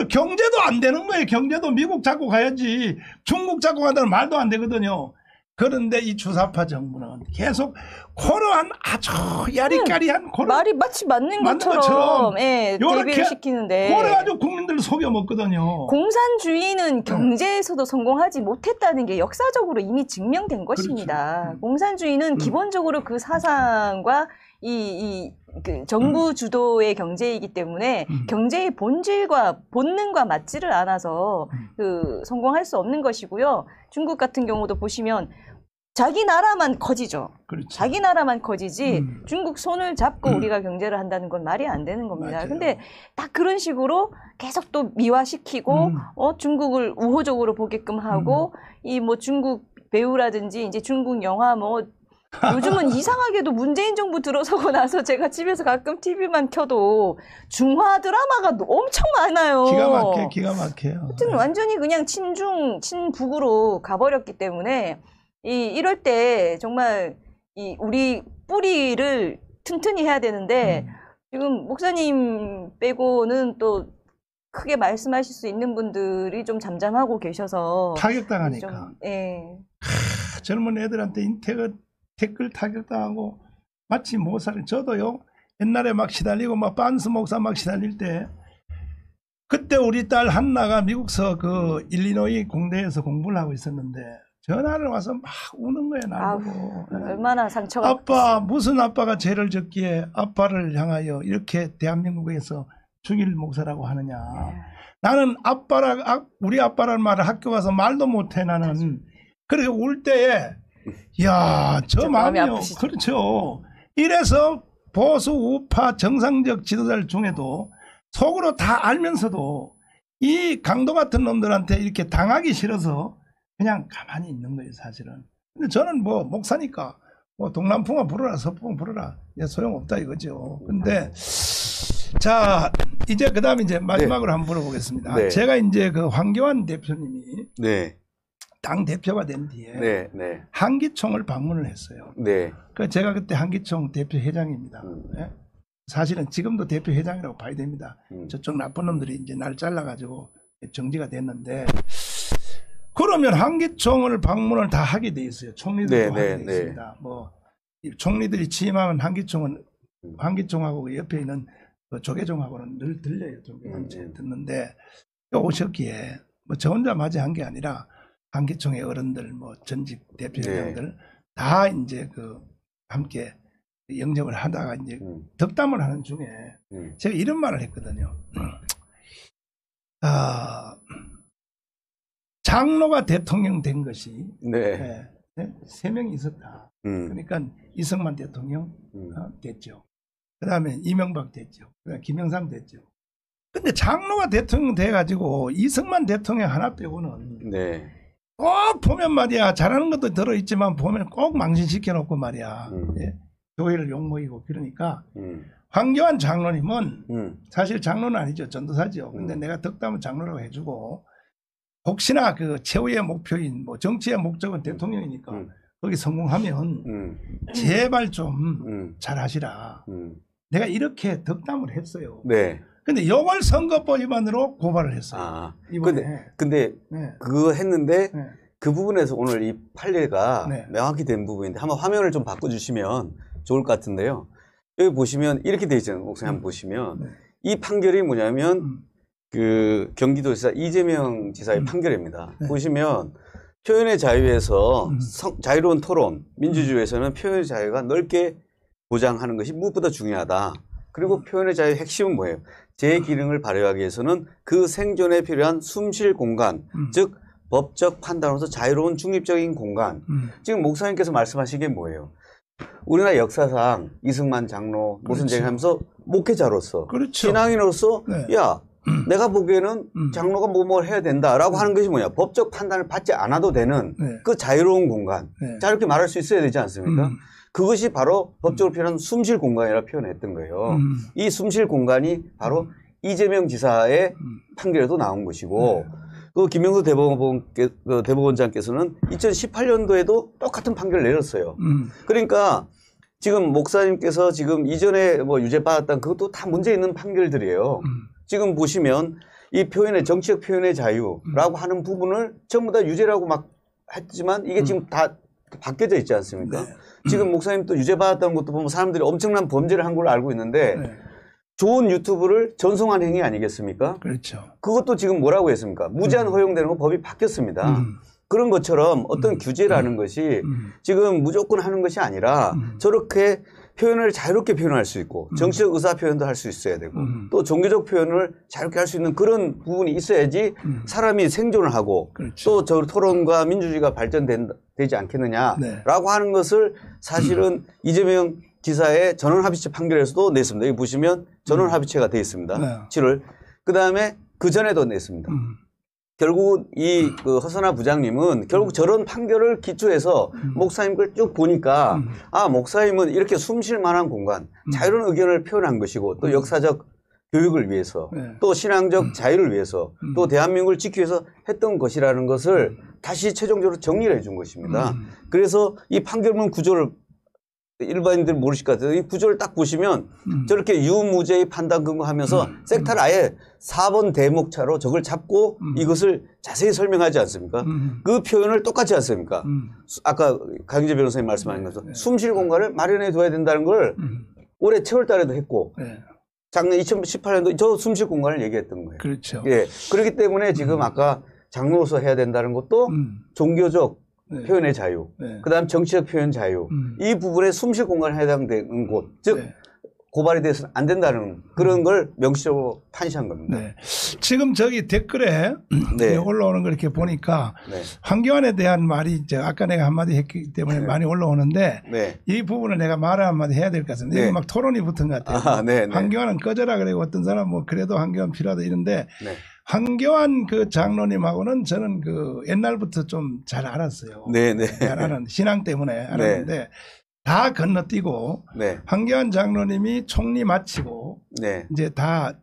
경제도 안 되는 거예요. 경제도 미국 잡고 가야지. 중국 잡고 간다는 말도 안 되거든요. 그런데 이 주사파 정부는 계속 그러한 아주 야리까리한 말이 마치 맞는 것처럼 예, 대비를 시키는데 그래가지고 국민들을 속여 먹거든요. 공산주의는 경제에서도 성공하지 못했다는 게 역사적으로 이미 증명된 것입니다. 그렇죠. 공산주의는 기본적으로 그 사상과 그 정부 주도의 경제이기 때문에 경제의 본질과 본능과 맞지를 않아서 그 성공할 수 없는 것이고요. 중국 같은 경우도 보시면 자기 나라만 커지죠. 그렇죠. 자기 나라만 커지지 중국 손을 잡고 우리가 경제를 한다는 건 말이 안 되는 겁니다. 맞아요. 근데 딱 그런 식으로 계속 또 미화시키고 중국을 우호적으로 보게끔 하고 이 뭐 중국 배우라든지 이제 중국 영화 뭐 요즘은 이상하게도 문재인 정부 들어서고 나서 제가 집에서 가끔 TV만 켜도 중화 드라마가 엄청 많아요. 기가 막혀요. 하여튼 완전히 그냥 친중, 친북으로 가버렸기 때문에 이럴 때 정말 우리 뿌리를 튼튼히 해야 되는데 지금 목사님 빼고는 또 크게 말씀하실 수 있는 분들이 좀 잠잠하고 계셔서 타격당하니까. 좀, 예. 젊은 애들한테 댓글 타격당하고 마치 모사를 저도요 옛날에 막 시달리고 막 반스 목사 막 시달릴 때 그때 우리 딸 한나가 미국서 그 일리노이 공대에서 공부를 하고 있었는데 전화를 와서 막 우는 거예요 나보고. 얼마나 상처가 아빠 무슨 아빠가 죄를 졌기에 아빠를 향하여 이렇게 대한민국에서 죽일 목사라고 하느냐. 나는 우리 아빠라는 말을 학교 가서 말도 못해 나는. 그렇게 울 때에 이야 저 마음이요. 그렇죠. 이래서 보수 우파 정상적 지도자들 중에도 속으로 다 알면서도 이 강도 같은 놈들한테 이렇게 당하기 싫어서 그냥 가만히 있는 거예요 사실은. 근데 저는 뭐 목사니까 뭐 동남풍아 부르라 서풍 부르라 소용없다 이거죠. 근데 자 이제 그 다음에 이제 마지막으로 한번 물어보겠습니다. 네. 제가 이제 그 황교안 대표님이 네. 당 대표가 된 뒤에 네. 네. 한기총을 방문을 했어요. 네. 그 제가 그때 한기총 대표 회장입니다. 네? 사실은 지금도 대표 회장이라고 봐야 됩니다. 저쪽 나쁜 놈들이 이제 날 잘라가지고 정지가 됐는데 그러면 한기총을 방문을 다 하게 돼 있어요. 총리들도 하게 돼 있습니다. 뭐 총리들이 취임하면 한기총하고 옆에 있는 그 조계종하고는 늘 들려요. 조계단체 듣는데 오셨기에 뭐 저 혼자 맞이한 게 아니라 한기총의 어른들, 뭐 전직 대표회장들 다 이제 그 함께 영접을 하다가 이제 덕담을 하는 중에 제가 이런 말을 했거든요. 장로가 대통령 된 것이 세 명이 있었다. 그러니까 이승만 대통령 됐죠. 그 다음에 이명박 됐죠. 그다음에 김영삼 됐죠. 근데 장로가 대통령 돼가지고 이승만 대통령 하나 빼고는 꼭 보면 말이야 잘하는 것도 들어있지만 보면 꼭 망신시켜 놓고 말이야 교회를 욕먹이고 그러니까 황교안 장로님은 사실 장로는 아니죠. 전도사죠. 근데 내가 덕담은 장로라고 해주고 혹시나 그 최후의 목표인 뭐 정치의 목적은 대통령이니까 거기 성공하면 제발 좀 잘하시라. 내가 이렇게 덕담을 했어요. 근데 이걸 선거법 위반으로 고발을 했어요. 근데 그거 했는데 그 부분에서 오늘 이 판례가 명확히 된 부분인데 한번 화면을 좀 바꿔주시면 좋을 것 같은데요. 여기 보시면 이렇게 돼 있잖아요. 목사님 한번 보시면 이 판결이 뭐냐면 그 경기도지사 이재명 지사의 판결입니다. 보시면 표현의 자유에서 자유로운 토론, 민주주의에서는 표현의 자유가 넓게 보장하는 것이 무엇보다 중요하다. 그리고 표현의 자유의 핵심은 뭐예요? 제 기능을 발휘하기 위해서는 그 생존에 필요한 숨쉴 공간, 즉 법적 판단으로서 자유로운 중립적인 공간. 지금 목사님께서 말씀하신 게 뭐예요? 우리나라 역사상 이승만 장로 모순쟁이 하면서 목회자로서 신앙인으로서 야 내가 보기에는 장로가 뭘 해야 된다라고 하는 것이 뭐냐? 법적 판단을 받지 않아도 되는 그 자유로운 공간. 자유롭게 말할 수 있어야 되지 않습니까? 그것이 바로 법적으로 표현한 숨쉴 공간이라 표현했던 거예요. 이 숨쉴 공간이 바로 이재명 지사의 판결에도 나온 것이고 그 김영수 대법원장께서는 2018년도에도 똑같은 판결을 내렸어요. 그러니까 지금 목사님께서 지금 이전에 뭐 유죄 받았던 그것도 다 문제 있는 판결들이에요. 지금 보시면 이 표현의 정치적 표현의 자유라고 하는 부분을 전부 다 유죄라고 막 했지만 이게 지금 다 바뀌어져 있지 않습니까? 네. 지금 목사님 또 유죄 받았다는 것도 보면 사람들이 엄청난 범죄를 한 걸로 알고 있는데 네. 좋은 유튜브를 전송한 행위 아니겠습니까? 그렇죠. 그것도 지금 뭐라고 했습니까? 무제한 허용되는 거 법이 바뀌었습니다. 그런 것처럼 어떤 규제라는 것이 지금 무조건 하는 것이 아니라 저렇게 표현을 자유롭게 표현할 수 있고 정치적 의사 표현도 할 수 있어야 되고 또 종교적 표현을 자유롭게 할 수 있는 그런 부분이 있어야지 사람이 생존을 하고 그렇죠. 또 저 토론과 민주주의가 발전되지 않겠느냐라고 네. 하는 것을 사실은 이재명 지사의 전원합의체 판결에서도 냈습니다. 여기 보시면 전원합의체가 되어 있습니다. 네. 7월. 그 다음에 그 전에도 냈습니다. 결국 이 그 허선하 부장님은 결국 저런 판결을 기초해서 목사님 걸 쭉 보니까 아, 목사님은 이렇게 숨 쉴 만한 공간, 자유로운 의견을 표현한 것이고 또 역사적 교육을 위해서 네. 또 신앙적 자유를 위해서 또 대한민국을 지키기 위해서 했던 것이라는 것을 다시 최종적으로 정리를 해준 것입니다. 그래서 이 판결문 구조를 일반인들 모르실 것 같아요. 이 구조를 딱 보시면 저렇게 유무죄의 판단 근거하면서 섹터를 아예 4번 대목차로 저걸 잡고 이것을 자세히 설명하지 않습니까? 그 표현을 똑같이 않습니까? 아까 강희재 변호사님 말씀하신 것처럼 숨쉴 공간을 마련해 둬야 된다는 걸 올해 7월 달에도 했고 네. 작년 2018년도 저 숨쉴 공간을 얘기했던 거예요. 그렇죠. 예. 그렇기 때문에 지금 아까 장로로서 해야 된다는 것도 종교적 네. 표현의 자유, 네. 그다음 정치적 표현 자유, 이 부분에 숨쉴 공간에 해당되는 곳, 즉 네. 고발이 돼서는 안 된다는 그런 걸 명시적으로 판시한 겁니다. 네. 지금 저기 댓글에 네. 올라오는 걸 이렇게 보니까 네. 황교안에 대한 말이 이제 아까 내가 한마디 했기 때문에 네. 많이 올라오는데 네. 이 부분을 내가 말을 한마디 해야 될 것 같습니다. 네. 여기 막 토론이 붙은 것 같아요. 아, 네, 네. 황교안은 꺼져라 그러고 어떤 사람 뭐 그래도 황교안 필요하다 이런데 네. 황교안 그 장로님하고는 저는 그 옛날부터 좀 잘 알았어요. 네, 네. 잘 아는 신앙 때문에 알았는데 다 건너뛰고 네. 황교안 장로님이 총리 마치고 네. 이제 다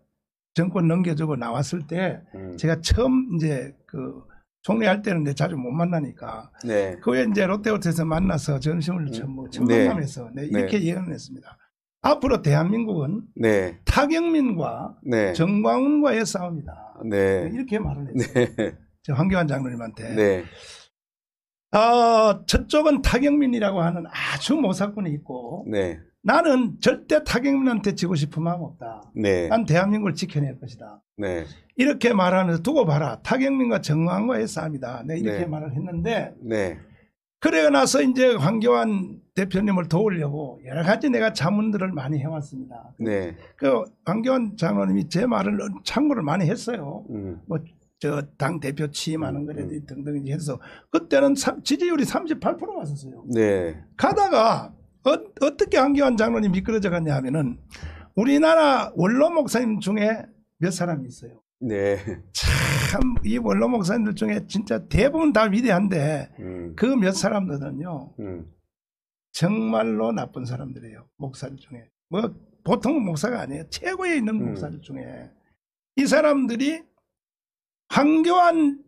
정권 넘겨주고 나왔을 때 제가 처음 이제 그 총리할 때는 내 자주 못 만나니까 네. 그 후에 이제 롯데호텔에서 만나서 점심을 첫 만남에서 네. 이렇게 예언을 했습니다. 앞으로 대한민국은 네. 타경민과 네. 정광훈과의 싸움이다. 네. 이렇게 말을 했어요. 네. 저 황교안 장로님한테. 네. 저쪽은 타경민이라고 하는 아주 모사꾼이 있고 네. 나는 절대 타경민한테 지고 싶은 마음 없다. 네. 난 대한민국을 지켜낼 것이다. 네. 이렇게 말하면서 두고 봐라. 타경민과 정광훈과의 싸움이다. 네, 이렇게 네. 말을 했는데 네. 그러고 나서 이제 황교안 대표님을 도우려고 여러 가지 내가 자문들을 많이 해왔습니다. 네. 그 황교안 장로님이 제 말을 참고를 많이 했어요. 뭐 저 당 대표 취임하는 거래 등등 해서 그때는 지지율이 38% 왔었어요. 네. 가다가 어떻게 황교안 장로님이 미끄러져 갔냐 하면은 우리나라 원로 목사님 중에 몇 사람이 있어요. 네. 참 이 원로 목사님들 중에 진짜 대부분 다 위대한데 그 몇 사람들은요 정말로 나쁜 사람들이에요. 목사들 중에 뭐 보통 목사가 아니에요. 최고에 있는 목사들 중에 이 사람들이 황교안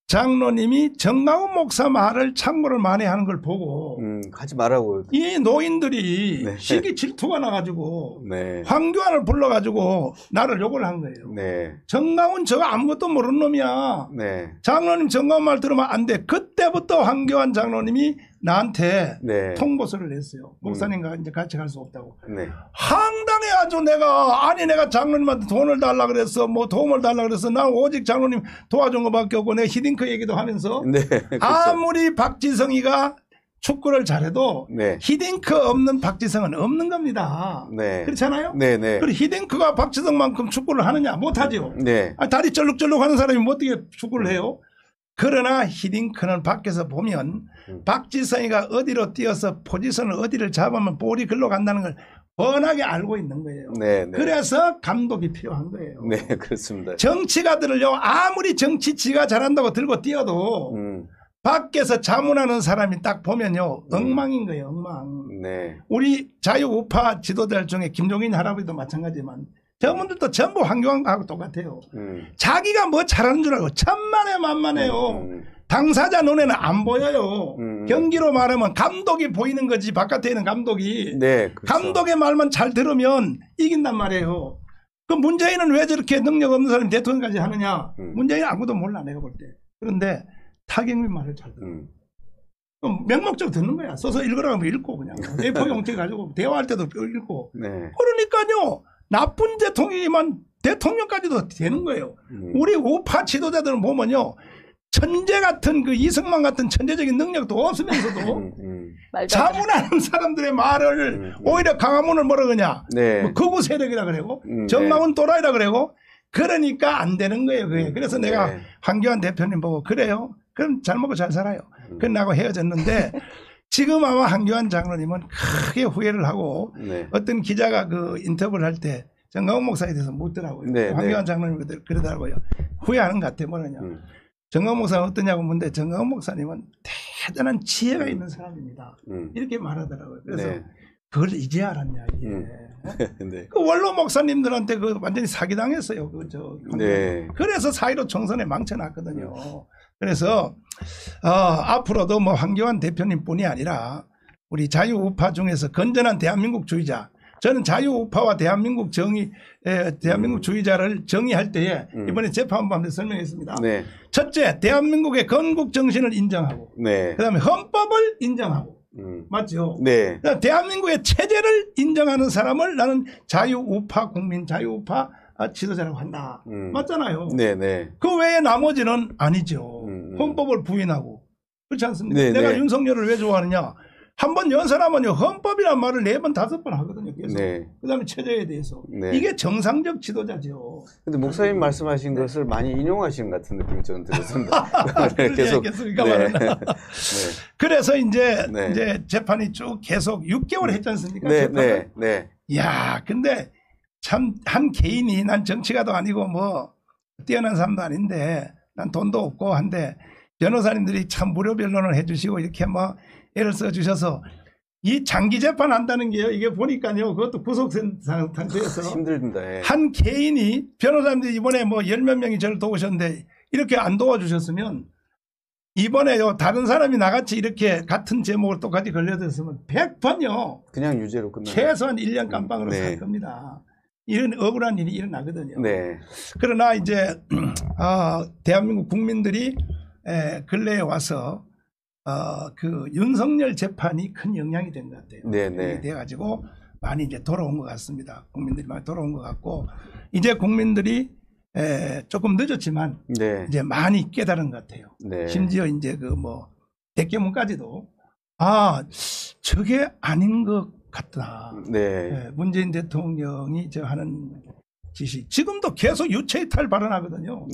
장로님이 정광훈 목사 말을 참고를 많이 하는 걸 보고 하지 말라고 이 노인들이 네. 시기 질투가 나가지고 네. 황교안을 불러가지고 나를 욕을 한 거예요. 네. 정광훈 저거 아무것도 모르는 놈이야. 네. 장로님 정광훈 말 들으면 안 돼. 그때부터 황교안 장로님이 나한테 네. 통보서를 냈어요. 목사님과 이제 같이 갈 수 없다고. 네. 황당해 아주 내가 장로님한테 돈을 달라 그랬어. 뭐 도움을 달라 그랬어. 난 오직 장로님 도와준 것밖에 없고 내가 히딩크 얘기도 하면서 네. 그렇죠. 아무리 박지성이가 축구를 잘해도 네. 히딩크 없는 박지성은 없는 겁니다. 네. 그렇잖아요. 네. 네. 그리고 히딩크가 박지성만큼 축구를 하느냐? 못하죠. 네. 다리 쩔룩쩔룩 하는 사람이 뭐 어떻게 축구를 해요? 그러나 히딩크는 밖에서 보면 박지성이가 어디로 뛰어서 포지션을 어디를 잡으면 볼이 글로 간다는 걸 뻔하게 알고 있는 거예요. 네, 네. 그래서 감독이 필요한 거예요. 네, 그렇습니다. 정치가들을요 아무리 정치 지가 잘한다고 들고 뛰어도 밖에서 자문하는 사람이 딱 보면요 엉망인 거예요. 엉망. 네. 우리 자유우파 지도자들 중에 김종인 할아버지도 마찬가지지만 저분들도 전부 황교안하고 똑같아요. 자기가 뭐 잘하는 줄 알고 천만에 만만해요. 당사자 눈에는 안 보여요. 경기로 말하면 감독이 보이는 거지 바깥에 있는 감독이. 네, 그렇죠. 감독의 말만 잘 들으면 이긴단 말이에요. 그 문재인은 왜 저렇게 능력 없는 사람이 대통령까지 하느냐. 문재인 아무도 몰라 내가 볼 때. 그런데 타경민 말을 잘 들어요. 명목적으로 듣는 거야. 써서 읽으라고 하면 읽고 그냥. A4 용지 가지고 대화할 때도 읽고. 네. 그러니까요. 나쁜 대통령이만 대통령까지도 되는 거예요. 우리 우파 지도자들은 보면요. 천재 같은 그 이승만 같은 천재적인 능력도 없으면서도 자문하는 사람들의 말을 오히려 강화문을 뭐라 그러냐. 네. 뭐 극우 세력이라 그러고 정강훈 또라이라 그러고 그러니까 안 되는 거예요. 그게. 그래서 내가 황교안 대표님 보고 그래요. 그럼 잘 먹고 잘 살아요. 끝나고 헤어졌는데 지금 아마 황교안 장로님은 크게 후회를 하고 어떤 기자가 그 인터뷰를 할 때 정강훈 목사에 대해서 묻더라고요. 황교안 장로님 그러더라고요. 후회하는 것 같아. 뭐냐냐. 정강훈 목사는 어떠냐고 묻는데 정강훈 목사님은 대단한 지혜가 있는 사람입니다. 이렇게 말하더라고요. 그래서 그걸 이제 알았냐. 그 원로 목사님들한테 그 완전히 사기당했어요. 그래서 4.15 총선에 망쳐놨거든요. 그래서 앞으로도 뭐 황교안 대표님뿐이 아니라 우리 자유우파 중에서 건전한 대한민국주의자, 저는 자유우파와 대한민국 대한민국주의자를 정의할 때에 이번에 재판부한테 설명했습니다. 첫째, 대한민국의 건국 정신을 인정하고, 그다음에 헌법을 인정하고, 맞죠? 대한민국의 체제를 인정하는 사람을 나는 자유우파 국민, 자유우파 지도자라고 한다. 맞잖아요. 그 외에 나머지는 아니죠. 헌법을 부인하고. 그렇지 않습니까? 내가 윤석열을 왜 좋아하느냐? 한번 연설하면요. 헌법이란 말을 4번, 5번 하거든요. 계속. 그다음에 체제에 대해서. 이게 정상적 지도자죠. 근데 목사님 말씀하신 것을 많이 인용하시는 것 같은 느낌이 저는 들었습니다. 계속. 그래서 이제 재판이 쭉 계속 6개월 했지 않습니까? 야, 근데 참 한 개인이 난 정치가도 아니고 뭐 뛰어난 사람도 아닌데 난 돈도 없고 한데 변호사님들이 참 무료 변론을 해주시고 이렇게 뭐 애를 써주셔서 이 장기 재판 한다는 게요. 이게 보니까요. 그것도 구속된 상태에서 힘들다. 한 개인이 변호사님들이 이번에 뭐 10몇 명이 저를 도우셨는데 이렇게 안 도와주셨으면 이번에요. 다른 사람이 나같이 이렇게 같은 제목을 똑같이 걸려들었으면 100번요. 그냥 유죄로 끝나. 최소한 1년 깜빵으로 살 겁니다. 이런 억울한 일이 일어나거든요. 그러나 이제 대한민국 국민들이 근래에 와서 그 윤석열 재판이 큰 영향이 된 것 같아요. 돼가지고 많이 이제 돌아온 것 같습니다. 국민들이 많이 돌아온 것 같고 이제 국민들이 조금 늦었지만 이제 많이 깨달은 것 같아요. 심지어 이제 그 뭐 대개문까지도 저게 아닌 것 같다. 문재인 대통령이 저 하는 짓이 지금도 계속 유체이탈 발언하거든요.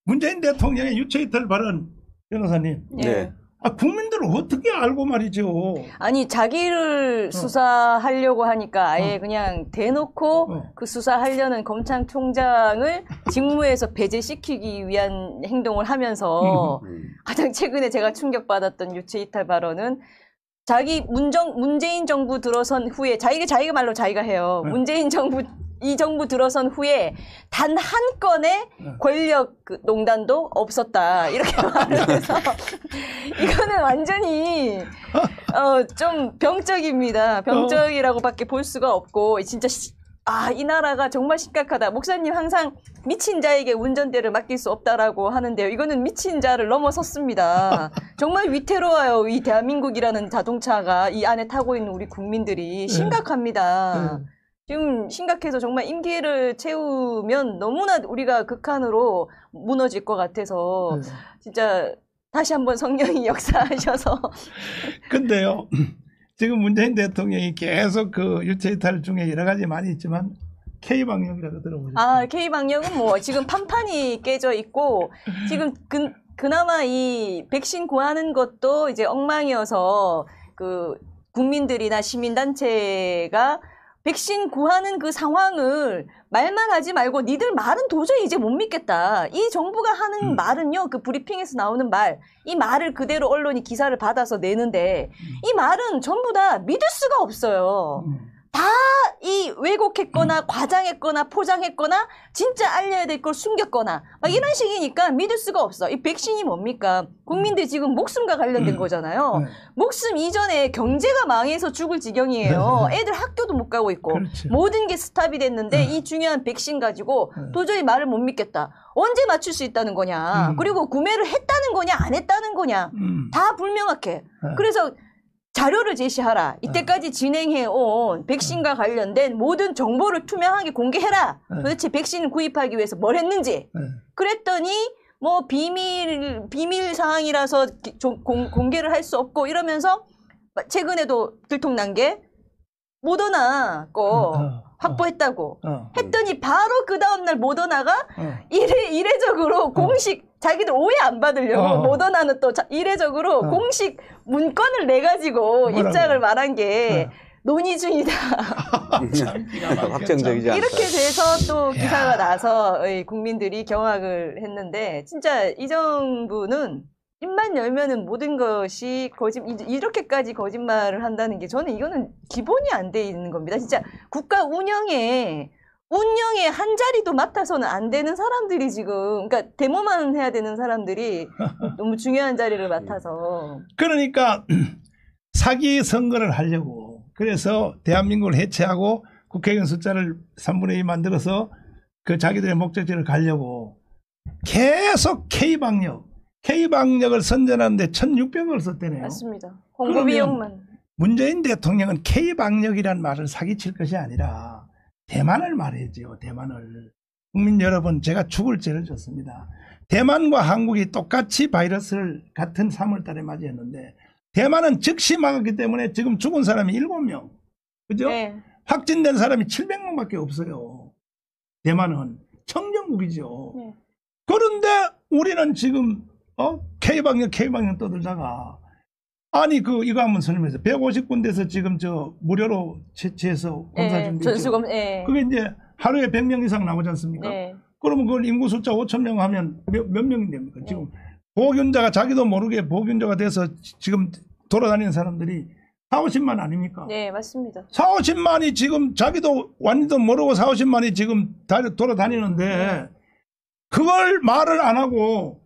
문재인 대통령의 유체이탈 발언 변호사님. 국민들을 어떻게 알고 말이죠. 아니 자기를 수사하려고 하니까 아예 그냥 대놓고 그 수사하려는 검찰총장을 직무에서 배제시키기 위한 행동을 하면서 가장 최근에 제가 충격받았던 유체이탈 발언은 문재인 정부 들어선 후에 자기가 말로 자기가 해요. 문재인 정부 이 정부 들어선 후에 단 한 건의 권력 농단도 없었다. 이렇게 말을 해서 이거는 완전히 좀 병적입니다. 병적이라고밖에 볼 수가 없고 진짜 이 나라가 정말 심각하다. 목사님 항상 미친 자에게 운전대를 맡길 수 없다라고 하는데요. 이거는 미친 자를 넘어섰습니다. 정말 위태로워요. 이 대한민국이라는 자동차가 이 안에 타고 있는 우리 국민들이 심각합니다. 지금 심각해서 정말 임기를 채우면 너무나 우리가 극한으로 무너질 것 같아서 진짜 다시 한번 성령이 역사하셔서. 근데요. 지금 문재인 대통령이 계속 그 유체이탈 중에 여러 가지 많이 있지만 K방역이라고 들어보셨어요? K방역은 뭐 지금 판판이 깨져 있고 지금 그나마 이 백신 구하는 것도 이제 엉망이어서 그 국민들이나 시민단체가 백신 구하는 그 상황을 말만 하지 말고 니들 말은 도저히 이제 못 믿겠다. 이 정부가 하는 말은요. 그 브리핑에서 나오는 말. 이 말을 그대로 언론이 기사를 받아서 내는데 이 말은 전부 다 믿을 수가 없어요. 다 이 왜곡했거나 과장했거나 포장했거나 진짜 알려야 될 걸 숨겼거나 막 이런 식이니까 믿을 수가 없어. 이 백신이 뭡니까? 국민들 지금 목숨과 관련된 거잖아요. 목숨 이전에 경제가 망해서 죽을 지경이에요. 애들 학교도 못 가고 있고 그렇죠. 모든 게 스탑이 됐는데 이 중요한 백신 가지고 도저히 말을 못 믿겠다. 언제 맞출 수 있다는 거냐. 그리고 구매를 했다는 거냐 안 했다는 거냐. 다 불명확해. 그래서 자료를 제시하라. 이때까지 진행해온 백신과 관련된 모든 정보를 투명하게 공개해라. 도대체 백신을 구입하기 위해서 뭘 했는지. 그랬더니 뭐 비밀 사항이라서 공개를 할 수 없고 이러면서 최근에도 들통난 게 모더나 거 확보했다고 했더니 바로 그 다음날 모더나가 이례적으로 공식 자기들 오해 안 받으려고 모더나는 또 이례적으로 공식 문건을 내가지고 입장을 말한 게 논의 중이다. 확정적이지 않다. 이렇게 돼서 또 기사가 나서 국민들이 경악을 했는데 진짜 이 정부는 입만 열면은 모든 것이 이렇게까지 거짓말을 한다는 게 저는 이거는 기본이 안 돼 있는 겁니다. 진짜 국가 운영에 한 자리도 맡아서는 안 되는 사람들이 지금, 그러니까 데모만 해야 되는 사람들이 너무 중요한 자리를 맡아서. 그러니까 사기 선거를 하려고 그래서 대한민국을 해체하고 국회의원 숫자를 3분의 2 만들어서 그 자기들의 목적지를 가려고 계속 K방역을 선전하는데 1,600억을 썼대네요. 맞습니다. 홍보 비용만. 문재인 대통령은 K방역이란 말을 사기칠 것이 아니라 대만을 말해야죠. 대만을. 국민 여러분, 제가 죽을 죄를 졌습니다. 대만과 한국이 똑같이 바이러스를 같은 3월 달에 맞이했는데 대만은 즉시 막았기 때문에 지금 죽은 사람이 7명. 그죠? 네. 확진된 사람이 700명밖에 없어요. 대만은 청정국이죠. 네. 그런데 우리는 지금 K방역 떠들다가 아니 이거 한번 설명해서 150군데에서 지금 무료로 채취해서 검사 준비 전수검 그게 이제 하루에 100명 이상 나오지 않습니까? 네. 그러면 그걸 인구 숫자 5,000명 하면 몇 명이 됩니까? 지금 보호균자가 자기도 모르게 보호균자가 돼서 지금 돌아다니는 사람들이 4,50만 아닙니까? 네, 맞습니다. 4,50만이 지금 자기도 완전히 모르고 4,50만이 지금 돌아다니는데 그걸 말을 안 하고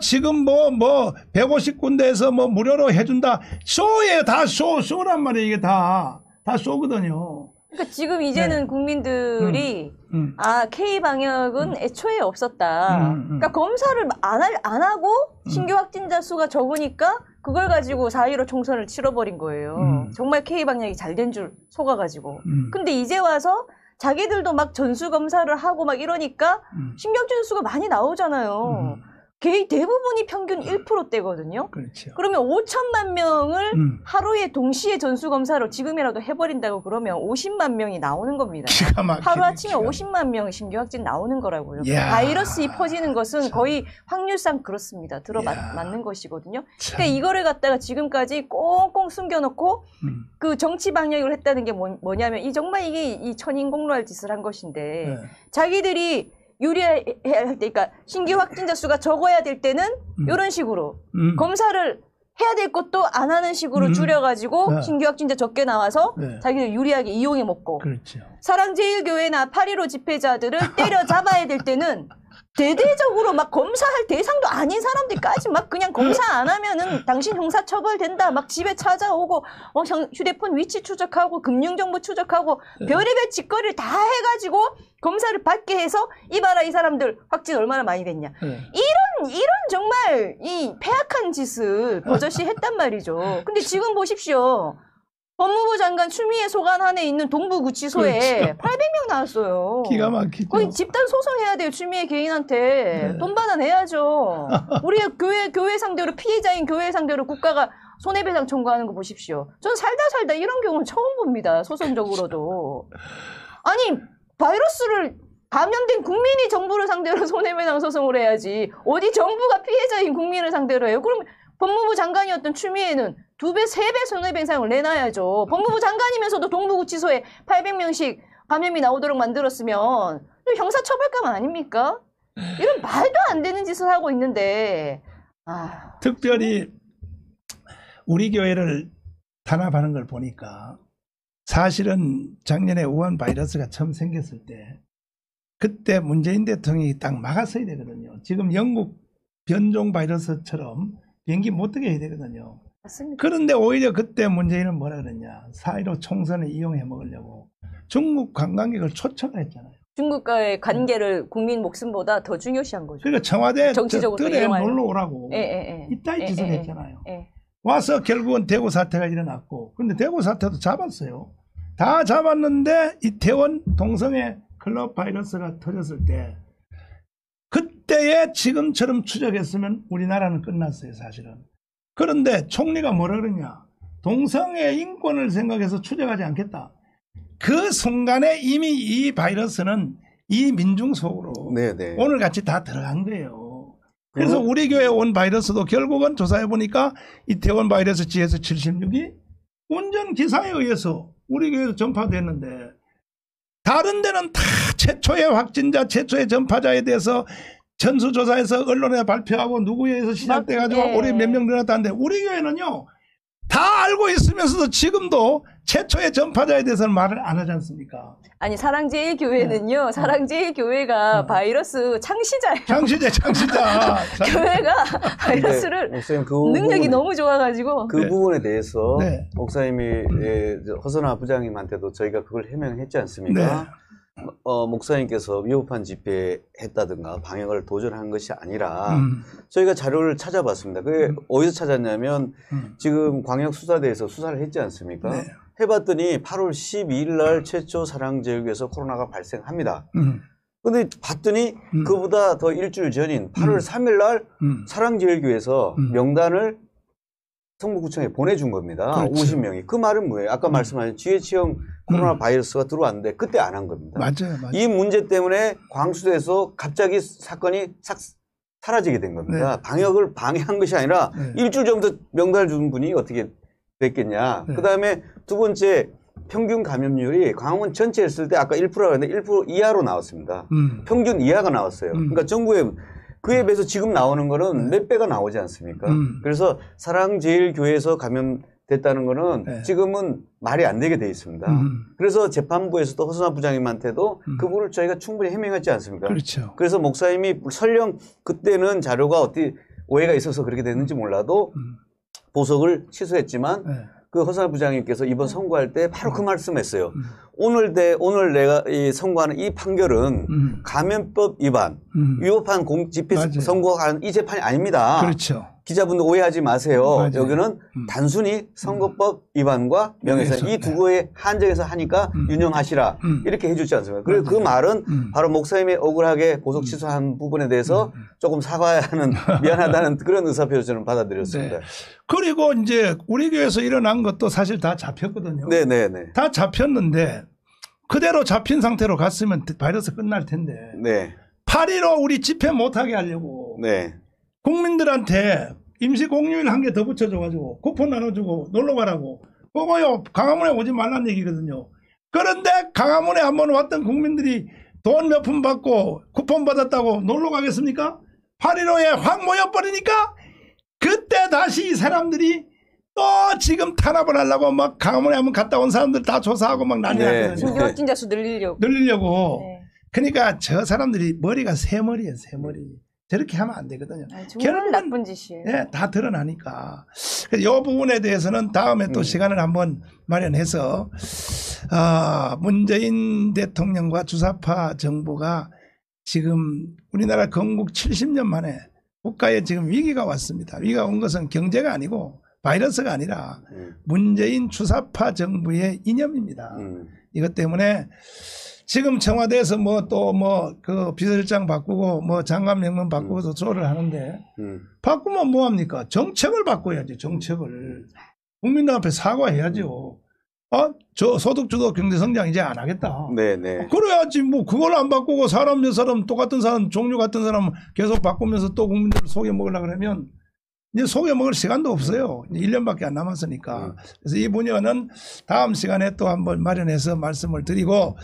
지금 150군데에서 무료로 해준다. 쇼예요. 다 쇼란 말이에요. 이게 다 쇼거든요. 그러니까 지금 이제는 국민들이 K방역은 애초에 없었다. 그러니까 검사를 안 하고 신규 확진자 수가 적으니까 그걸 가지고 4.15 총선을 치러버린 거예요. 정말 K방역이 잘 된 줄 속아가지고. 근데 이제 와서 자기들도 막 전수검사를 하고 막 이러니까 신경증 수가 많이 나오잖아요. 대부분이 평균 1%대거든요. 그렇죠. 그러면 5천만 명을 하루에 동시에 전수검사로 지금이라도 해버린다고 그러면 50만 명이 나오는 겁니다. 하루아침에 50만 명 신규 확진 나오는 거라고요. 바이러스이 퍼지는 것은 거의 확률상 그렇습니다. 맞는 것이거든요. 그러니까 이거를 갖다가 지금까지 꽁꽁 숨겨놓고 그 정치 방역을 했다는 게 뭐냐면 정말 이게 이 천인공로할 짓을 한 것인데 자기들이 유리할 때, 그러니까 신규 확진자 수가 적어야 될 때는 이런 식으로 검사를 해야 될 것도 안 하는 식으로 줄여가지고 신규 확진자 적게 나와서 자기들 유리하게 이용해 먹고 그렇죠. 사랑제일교회나 8.15 집회자들을 때려잡아야 될 때는 대대적으로 막 검사할 대상도 아닌 사람들까지 막 그냥 검사 안 하면은 당신 형사처벌된다 막 집에 찾아오고 휴대폰 위치 추적하고 금융정보 추적하고 별의별 짓거리를 다 해가지고 검사를 받게 해서 이봐라 이 사람들 확진 얼마나 많이 됐냐 이런 정말 이 폐악한 짓을 버젓이 했단 말이죠. 근데 지금 보십시오. 법무부 장관 추미애 소관한에 있는 동부구치소에 그렇죠. 800명 나왔어요. 기가 막히죠. 거의 집단 소송해야 돼요. 추미애 개인한테. 돈 받아내야죠. 우리가 교회 상대로 피해자인 교회 상대로 국가가 손해배상 청구하는 거 보십시오. 전 살다 이런 경우는 처음 봅니다. 소송적으로도. 아니 바이러스를 감염된 국민이 정부를 상대로 손해배상 소송을 해야지. 어디 정부가 피해자인 국민을 상대로 해요. 그럼 법무부 장관이었던 추미애는 2배, 3배 손해배상을 내놔야죠. 법무부 장관이면서도 동부구치소에 800명씩 감염이 나오도록 만들었으면 형사처벌감 아닙니까? 이런 말도 안 되는 짓을 하고 있는데 특별히 우리 교회를 탄압하는 걸 보니까 사실은 작년에 우한 바이러스가 처음 생겼을 때 그때 문재인 대통령이 딱 막았어야 되거든요. 지금 영국 변종 바이러스처럼 비행기 못 타게 해야 되거든요. 맞습니다. 그런데 오히려 그때 문재인은 뭐라 그랬냐. 4.15 총선을 이용해 먹으려고 중국 관광객을 초청을 했잖아요. 중국과의 관계를 국민 목숨보다 더 중요시한 거죠. 그러니까 청와대 정치적으로 뜰에 놀러 오라고 예. 이따위 짓을 했잖아요. 와서 결국은 대구 사태가 일어났고 근데 대구 사태도 잡았어요. 다 잡았는데 이태원 동성애 클럽 바이러스가 터졌을 때 그때에 지금처럼 추적했으면 우리나라는 끝났어요 사실은. 그런데 총리가 뭐라 그러냐. 동성애 인권을 생각해서 추적하지 않겠다. 그 순간에 이미 이 바이러스는 이 민중 속으로 오늘같이 다 들어간 거예요. 그래서 우리 교회에 온 바이러스도 결국은 조사해 보니까 이태원 바이러스 GS76이 운전기사에 의해서 우리 교회에서 전파됐는데 다른 데는 다 최초의 확진자, 최초의 전파자에 대해서 전수조사해서 언론에 발표하고 누구에 의해서 시작돼가지고 올해 몇 명 늘어났다는데 우리 교회는요. 다 알고 있으면서도 지금도 최초의 전파자에 대해서는 말을 안 하지 않습니까? 아니 사랑제일교회는요. 사랑제일교회가 바이러스 창시자예요. 창시자. 교회가 바이러스를 능력이 너무 좋아가지고 그 부분에 대해서 목사님이 허선아 부장님한테도 저희가 그걸 해명했지 않습니까? 목사님께서 위법한 집회했다든가 방역을 도전한 것이 아니라 저희가 자료를 찾아봤습니다. 그게 어디서 찾았냐면 지금 광역수사대에서 수사를 했지 않습니까? 해봤더니 8월 12일 날 최초 사랑제일교회에서 코로나가 발생합니다. 근데 봤더니 그보다 더 일주일 전인 8월 3일 날 사랑제일교회에서 명단을 성북구청에 보내준 겁니다. 그렇죠. 50명이. 그 말은 뭐예요? 아까 말씀하신 GH형 코로나 바이러스가 들어왔는데 그때 안 한 겁니다. 맞아요. 이 문제 때문에 광수에서 갑자기 사건이 싹 사라지게 된 겁니다. 방역을 방해한 것이 아니라 일주일 전부터 명단을 준 분이 어떻게 됐겠냐. 그 다음에 두 번째 평균 감염률이 광화문 전체 했을 때 아까 1%라고 했는데 1% 이하로 나왔습니다. 평균 이하가 나왔어요. 그러니까 정부에 그에 비해서 지금 나오는 거는 몇 배가 나오지 않습니까? 그래서 사랑제일교회에서 감염됐다는 거는 지금은 말이 안 되게 돼 있습니다. 그래서 재판부에서도 허선아 부장님한테도 그 부분을 저희가 충분히 해명했지 않습니까? 그렇죠. 그래서 목사님이 설령 그때는 자료가 어떻게 오해가 있어서 그렇게 됐는지 몰라도 보석을 취소했지만 그 허선아 부장님께서 이번 선고할 때 바로 그 말씀했어요. 오늘 내가 선고하는 이 판결은 감염법 위반, 위법한 집회 선고한 이 재판이 아닙니다. 그렇죠. 기자분들 오해하지 마세요. 여기는 단순히 선거법 위반과 명예훼손 이 두 개에 한정해서 하니까 윤영하시라 이렇게 해주지 않습니까? 그리고 그 말은 바로 목사님이 억울하게 보석 취소한 부분에 대해서 조금 사과해야 하는 미안하다는 그런 의사표시를 저는 받아들였습니다. 그리고 이제 우리 교회에서 일어난 것도 사실 다 잡혔거든요. 네네네. 다 잡혔는데 그대로 잡힌 상태로 갔으면 바이러스 끝날 텐데 8.15 우리 집회 못하게 하려고 국민들한테 임시 공휴일 한 개 더 붙여줘가지고 쿠폰 나눠주고 놀러 가라고 그거요 광화문에 오지 말란 얘기거든요. 그런데 광화문에 한번 왔던 국민들이 돈 몇 푼 받고 쿠폰 받았다고 놀러 가겠습니까? 8.15에 확 모여버리니까 그때 다시 이 사람들이 또 지금 탄압을 하려고 막 광화문에 한번 갔다 온 사람들 다 조사하고 막 난리 났거든요. 신규 확진자 수 늘리려고. 그러니까 저 사람들이 머리가 새머리예요. 새머리. 저렇게 하면 안 되거든요. 정말 나쁜 짓이에요. 다 드러나니까. 이 부분에 대해서는 다음에 또 시간을 한번 마련해서 문재인 대통령과 주사파 정부가 지금 우리나라 건국 70년 만에 국가에 지금 위기가 왔습니다. 위기가 온 것은 경제가 아니고 바이러스가 아니라 문재인 주사파 정부의 이념입니다. 이것 때문에 지금 청와대에서 그 비서실장 바꾸고 장관 명문 바꾸고서 조를 하는데 바꾸면 뭐합니까? 정책을 바꿔야지. 정책을. 국민들 앞에 사과해야죠. 저 소득주도 경제성장 이제 안 하겠다. 그래야지 그걸 안 바꾸고 사람 몇 사람 똑같은 사람 종류 같은 사람 계속 바꾸면서 또 국민들을 속여 먹으려고 그러면 이제 속여 먹을 시간도 없어요. 이제 1년밖에 안 남았으니까. 그래서 이 분야는 다음 시간에 또 한번 마련해서 말씀을 드리고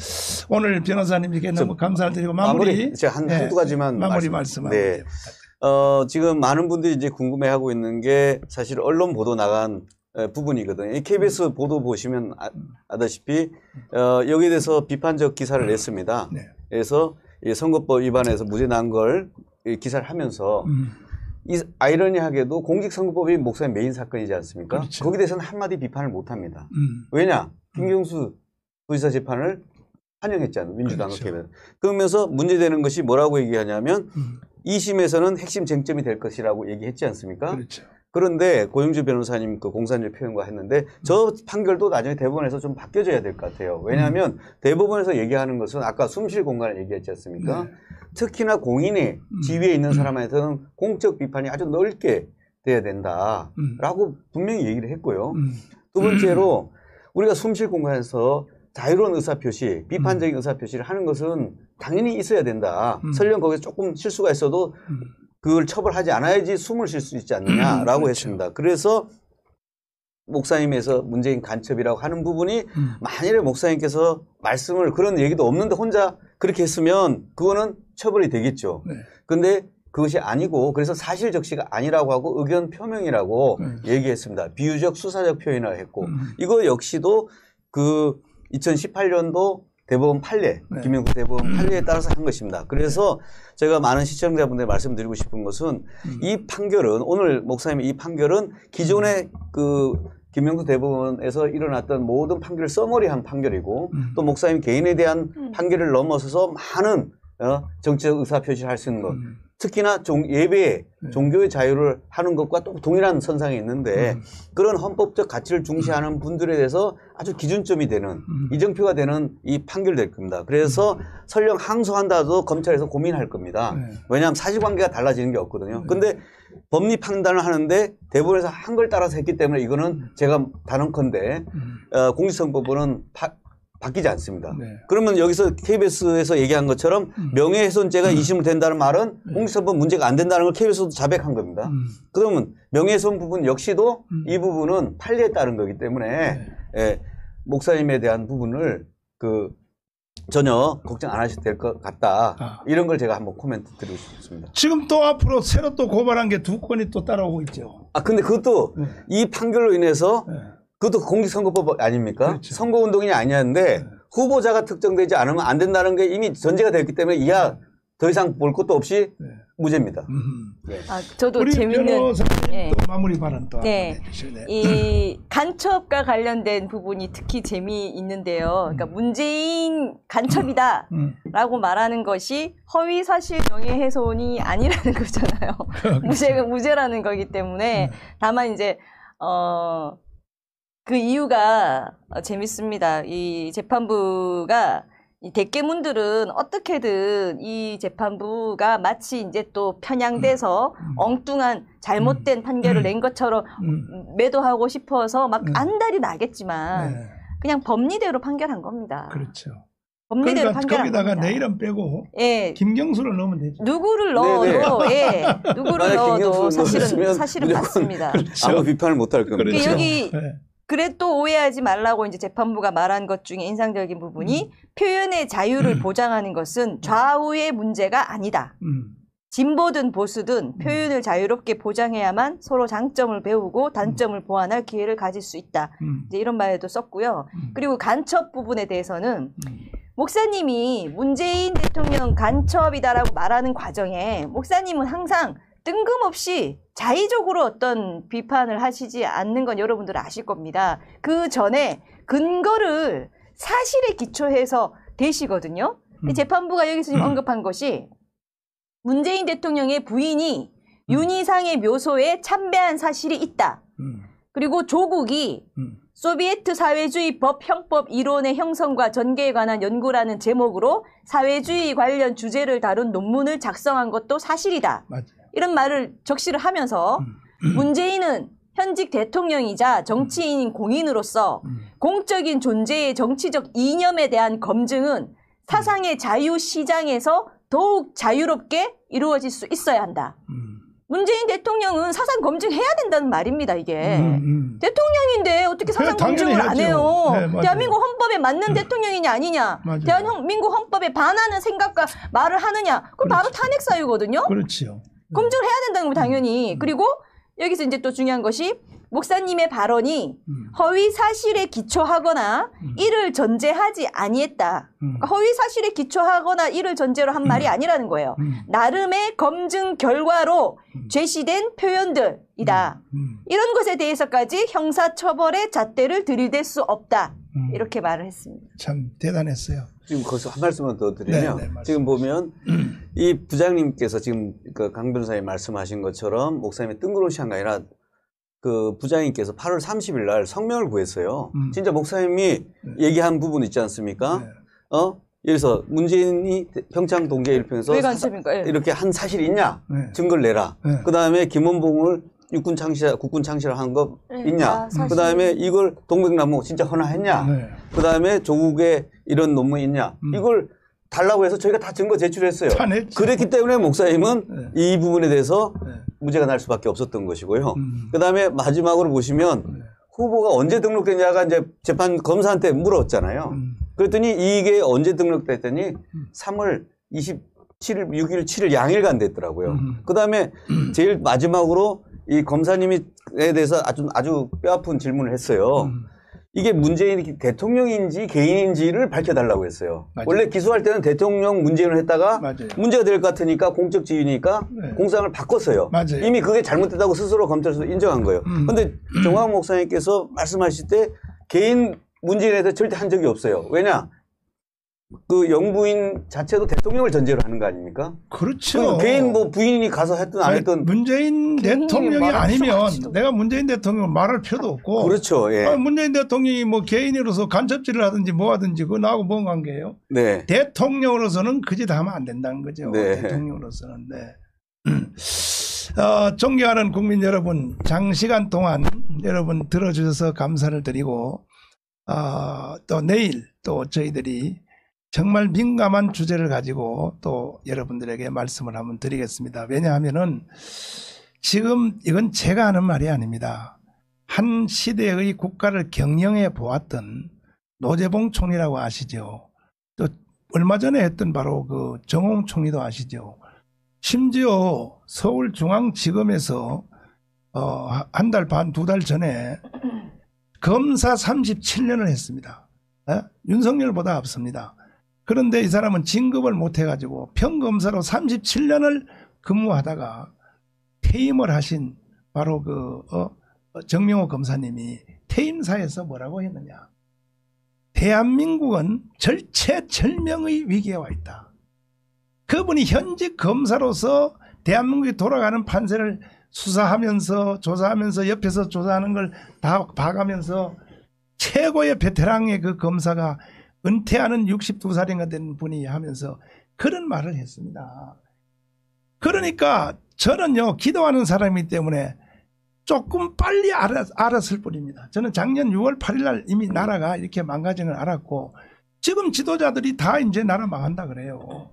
오늘 변호사님께 너무 감사를 드리고 마무리 한두 가지만 마무리 말씀. 지금 많은 분들이 이제 궁금해하고 있는 게 사실 언론 보도 나간 부분이거든요. 이 KBS 보도 보시면 아다시피 여기에 대해서 비판적 기사를 냈습니다. 네. 그래서 이 선거법 위반해서 무죄 난 걸 기사를 하면서 이 아이러니하게도 공직선거법이 목사님 메인 사건이지 않습니까? 그렇죠. 거기에 대해서는 한마디 비판을 못합니다. 왜냐? 김경수 도지사 재판을 환영했잖아요. 민주당과 KBS. 그렇죠. 그러면서 문제되는 것이 뭐라고 얘기하냐면 2심에서는 핵심 쟁점이 될 것이라고 얘기했지 않습니까? 그렇죠. 그런데 고영주 변호사님 그 공산주의 표현과 했는데 저 판결도 나중에 대법원에서 좀 바뀌어져야 될 것 같아요. 왜냐하면 대법원에서 얘기하는 것은 아까 숨쉴 공간을 얘기했지 않습니까? 네. 특히나 공인의 지위에 있는 사람한테는 공적 비판이 아주 넓게 돼야 된다라고 분명히 얘기를 했고요. 두 번째로 우리가 숨쉴 공간에서 자유로운 의사표시, 비판적인 의사표시를 하는 것은 당연히 있어야 된다. 설령 거기서 조금 실수가 있어도 그걸 처벌하지 않아야지 숨을 쉴 수 있지 않느냐라고 그렇죠. 했습니다. 그래서 목사님에서 문재인 간첩이라고 하는 부분이 만일에 목사님께서 말씀을 그런 얘기도 없는데 혼자 그렇게 했으면 그거는 처벌이 되겠죠. 그런데 그것이 아니고 그래서 사실 적시가 아니라고 하고 의견 표명이라고 얘기했습니다. 비유적 수사적 표현을 했고 이거 역시도 그 2018년도 대법원 판례, 김영수 대법원 판례에 따라서 한 것입니다. 그래서 제가 많은 시청자분들 말씀드리고 싶은 것은 이 판결은 오늘 목사님의 이 판결은 기존의 그 김영수 대법원에서 일어났던 모든 판결을 써머리한 판결이고 또 목사님 개인에 대한 판결을 넘어서서 많은 정치적 의사표시를 할 수 있는 것 특히나 예배에 종교의 자유를 하는 것과 또 동일한 선상에 있는데 그런 헌법적 가치를 중시하는 분들에 대해서 아주 기준점이 되는 이정표가 되는 이 판결이 될 겁니다. 그래서 설령 항소한다 해도 검찰에서 고민할 겁니다. 왜냐하면 사실관계가 달라지는 게 없거든요. 근데 법리 판단을 하는데 대법원에서 한 걸 따라서 했기 때문에 이거는 제가 단언컨대 공직선거법은 바뀌지 않습니다. 그러면 여기서 KBS에서 얘기한 것처럼 명예훼손죄가 2심을 된다는 말은 공직선거법 문제가 안 된다는 걸 KBS도 자백한 겁니다. 그러면 명예훼손 부분 역시도 이 부분은 판례에 따른 거기 때문에 목사님에 대한 부분을 전혀 걱정 안 하셔도 될 것 같다. 이런 걸 제가 한번 코멘트 드리고 싶습니다. 지금 또 앞으로 새로 또 고발한 게 2건이 또 따라오고 있죠. 근데 그것도 이 판결로 인해서 그것도 공직선거법 아닙니까? 그렇죠. 선거운동이 아니었는데 후보자가 특정되지 않으면 안 된다는 게 이미 전제가 됐기 때문에 이하 더 이상 볼 것도 없이 무죄입니다. 네. 저도 재밌는 또 마무리 발언 또 네. 이 간첩과 관련된 부분이 특히 재미있는데요. 그러니까 문재인 간첩이다라고 말하는 것이 허위 사실 명예훼손이 아니라는 거잖아요. 무죄라는 거기 때문에 다만 이제 그 이유가 재밌습니다. 이 재판부가 이 대깨문들은 어떻게든 이 재판부가 마치 이제 또 편향돼서 엉뚱한 잘못된 판결을 낸 것처럼 매도하고 싶어서 막 안달이 나겠지만 그냥 법리대로 판결한 겁니다. 그렇죠. 법리대로 그러니까 판결한 거기다가 겁니다. 내 이름 빼고 김경수를 넣으면 되죠. 누구를 넣어도 누구를 넣어도 사실은 맞습니다. 그렇죠. 아무 비판을 못할 겁니다. 그렇죠. 여기 그래 또 오해하지 말라고 이제 재판부가 말한 것 중에 인상적인 부분이 표현의 자유를 보장하는 것은 좌우의 문제가 아니다. 진보든 보수든 표현을 자유롭게 보장해야만 서로 장점을 배우고 단점을 보완할 기회를 가질 수 있다. 이제 이런 말도 썼고요. 그리고 간첩 부분에 대해서는 목사님이 문재인 대통령 간첩이다라고 말하는 과정에 목사님은 항상 뜬금없이 자의적으로 어떤 비판을 하시지 않는 건 여러분들 아실 겁니다. 그 전에 근거를 사실에 기초해서 대시거든요. 재판부가 여기서 지금 언급한 것이 문재인 대통령의 부인이 윤희상의 묘소에 참배한 사실이 있다. 그리고 조국이 소비에트 사회주의 법 형법 이론의 형성과 전개에 관한 연구라는 제목으로 사회주의 관련 주제를 다룬 논문을 작성한 것도 사실이다. 맞아요. 이런 말을 적시를 하면서 문재인은 현직 대통령이자 정치인인 공인으로서 공적인 존재의 정치적 이념에 대한 검증은 사상의 자유시장에서 더욱 자유롭게 이루어질 수 있어야 한다. 문재인 대통령은 사상 검증해야 된다는 말입니다. 이게 대통령인데 어떻게 사상 검증을 안 해요. 네, 대한민국 헌법에 맞는 대통령이냐 아니냐. 맞아요. 대한민국 헌법에 반하는 생각과 말을 하느냐. 그럼 바로 탄핵 사유거든요. 그렇죠. 검증을 해야 된다는 거 당연히. 그리고 여기서 이제 또 중요한 것이 목사님의 발언이 허위 사실에 기초하거나 이를 전제하지 아니했다. 그러니까 허위 사실에 기초하거나 이를 전제로 한 말이 아니라는 거예요. 나름의 검증 결과로 제시된 표현들이다. 이런 것에 대해서까지 형사처벌의 잣대를 들이댈 수 없다. 이렇게 말을 했습니다. 참 대단했어요. 지금 거기서 한 말씀만 더 드리면 지금 보면 이 부장님께서 지금 그 강 변호사님 말씀하신 것처럼 목사님의 뜬구름이 한 게 아니라 그 부장님께서 8월 30일 날 성명을 구했어요. 진짜 목사님이 얘기한 부분 있지 않습니까? 여기서 문재인이 평창 동계 일평에서 이렇게 한 사실이 있냐? 증거를 내라. 그 다음에 김원봉을 국군 창시를 한 거 있냐? 그 다음에 이걸 동백나무 진짜 헌화했냐? 그 다음에 조국의 이런 논문이 있냐? 이걸 달라고 해서 저희가 다 증거 제출했어요. 그랬기 때문에 목사님은 이 부분에 대해서 무죄가 날 수밖에 없었던 것이고요. 그 다음에 마지막으로 보시면 후보가 언제 등록됐냐가 이제 재판 검사한테 물었잖아요. 그랬더니 이게 언제 등록됐더니 3월 27일, 6일, 7일 양일간 됐더라고요. 그 다음에 제일 마지막으로 이 검사님에 대해서 아주 뼈아픈 질문을 했어요. 이게 문재인이 대통령인지 개인인지를 밝혀달라고 했어요. 맞아요. 원래 기소할 때는 대통령 문재인을 했다가 맞아요. 문제가 될 것 같으니까 공적 지위니까 공상을 바꿨어요. 맞아요. 이미 그게 잘못됐다고 스스로 검찰에서 인정한 거예요. 그런데 정황 목사님께서 말씀하실 때 개인 문재인에 대해서 절대 한 적이 없어요. 왜냐? 그 영부인 자체도 대통령을 전제로 하는 거 아닙니까? 그렇죠. 개인 뭐 부인이 가서 했든 안 했든 문재인 대통령이 아니면 내가 문재인 대통령 말할 필요도 없고. 그렇죠. 예. 문재인 대통령이 뭐 개인으로서 간첩질을 하든지 뭐 하든지 그거 나하고 뭔 관계예요? 네. 대통령으로서는 그 짓 하면 안 된다는 거죠. 네. 대통령으로서는. 네. 존경하는 국민 여러분, 장시간 동안 여러분 들어주셔서 감사를 드리고 또 내일 또 저희들이 정말 민감한 주제를 가지고 또 여러분들에게 말씀을 한번 드리겠습니다. 왜냐하면은 지금 이건 제가 하는 말이 아닙니다. 한 시대의 국가를 경영해 보았던 노재봉 총리라고 아시죠? 또 얼마 전에 했던 바로 그 정홍 총리도 아시죠? 심지어 서울중앙지검에서 한 달 반, 두 달 전에 검사 37년을 했습니다. 윤석열보다 앞섭니다. 그런데 이 사람은 진급을 못해가지고 평검사로 37년을 근무하다가 퇴임을 하신 바로 그 정명호 검사님이 퇴임사에서 뭐라고 했느냐. 대한민국은 절체절명의 위기에 와 있다. 그분이 현직 검사로서 대한민국이 돌아가는 판세를 수사하면서 조사하면서 옆에서 조사하는 걸 다 봐가면서 최고의 베테랑의 그 검사가 은퇴하는 62살인가 된 분이 하면서 그런 말을 했습니다. 그러니까 저는요 기도하는 사람이기 때문에 조금 빨리 알았을 뿐입니다. 저는 작년 6월 8일 날 이미 나라가 이렇게 망가진 걸 알았고 지금 지도자들이 다 이제 나라 망한다 그래요.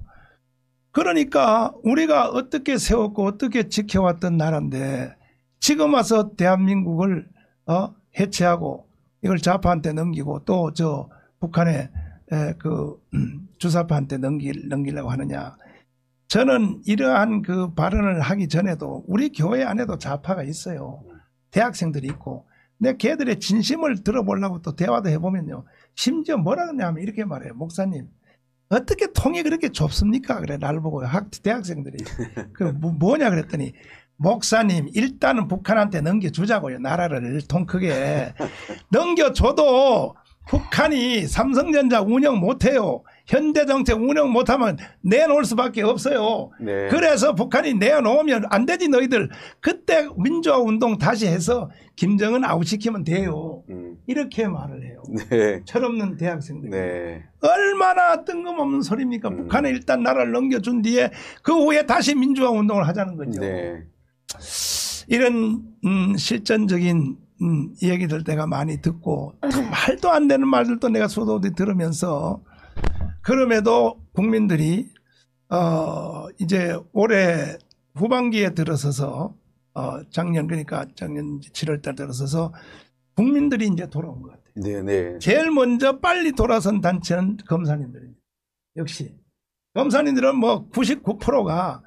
그러니까 우리가 어떻게 세웠고 어떻게 지켜왔던 나라인데 지금 와서 대한민국을 해체하고 이걸 좌파한테 넘기고 또 저 북한의 그 주사파한테 넘기려고 하느냐. 저는 이러한 그 발언을 하기 전에도 우리 교회 안에도 좌파가 있어요. 대학생들이 있고. 내 걔들의 진심을 들어보려고 또 대화도 해보면요. 심지어 뭐라 그러냐면 이렇게 말해요. 목사님 어떻게 통이 그렇게 좁습니까? 그래 나를 보고 대학생들이 그 뭐냐 그랬더니 목사님 일단은 북한한테 넘겨주자고요. 나라를 통 크게 넘겨줘도 북한이 삼성전자 운영 못해요. 현대정책 운영 못하면 내놓을 수밖에 없어요. 네. 그래서 북한이 내놓으면 안 되지 너희들. 그때 민주화운동 다시 해서 김정은 아웃시키면 돼요. 이렇게 말을 해요. 네. 철없는 대학생들이. 네. 얼마나 뜬금없는 소리입니까. 북한에 일단 나라를 넘겨준 뒤에 그 후에 다시 민주화운동을 하자는 거죠. 네. 이런 실전적인 이야기들 내가 많이 듣고 말도 안 되는 말들도 내가 수도디 들으면서 그럼에도 국민들이 이제 올해 후반기에 들어서서 작년 그러니까 작년 7월달 들어서서 국민들이 이제 돌아온 것 같아요. 네네. 제일 먼저 빨리 돌아선 단체는 검사님들입니다. 역시 검사님들은 뭐 99%가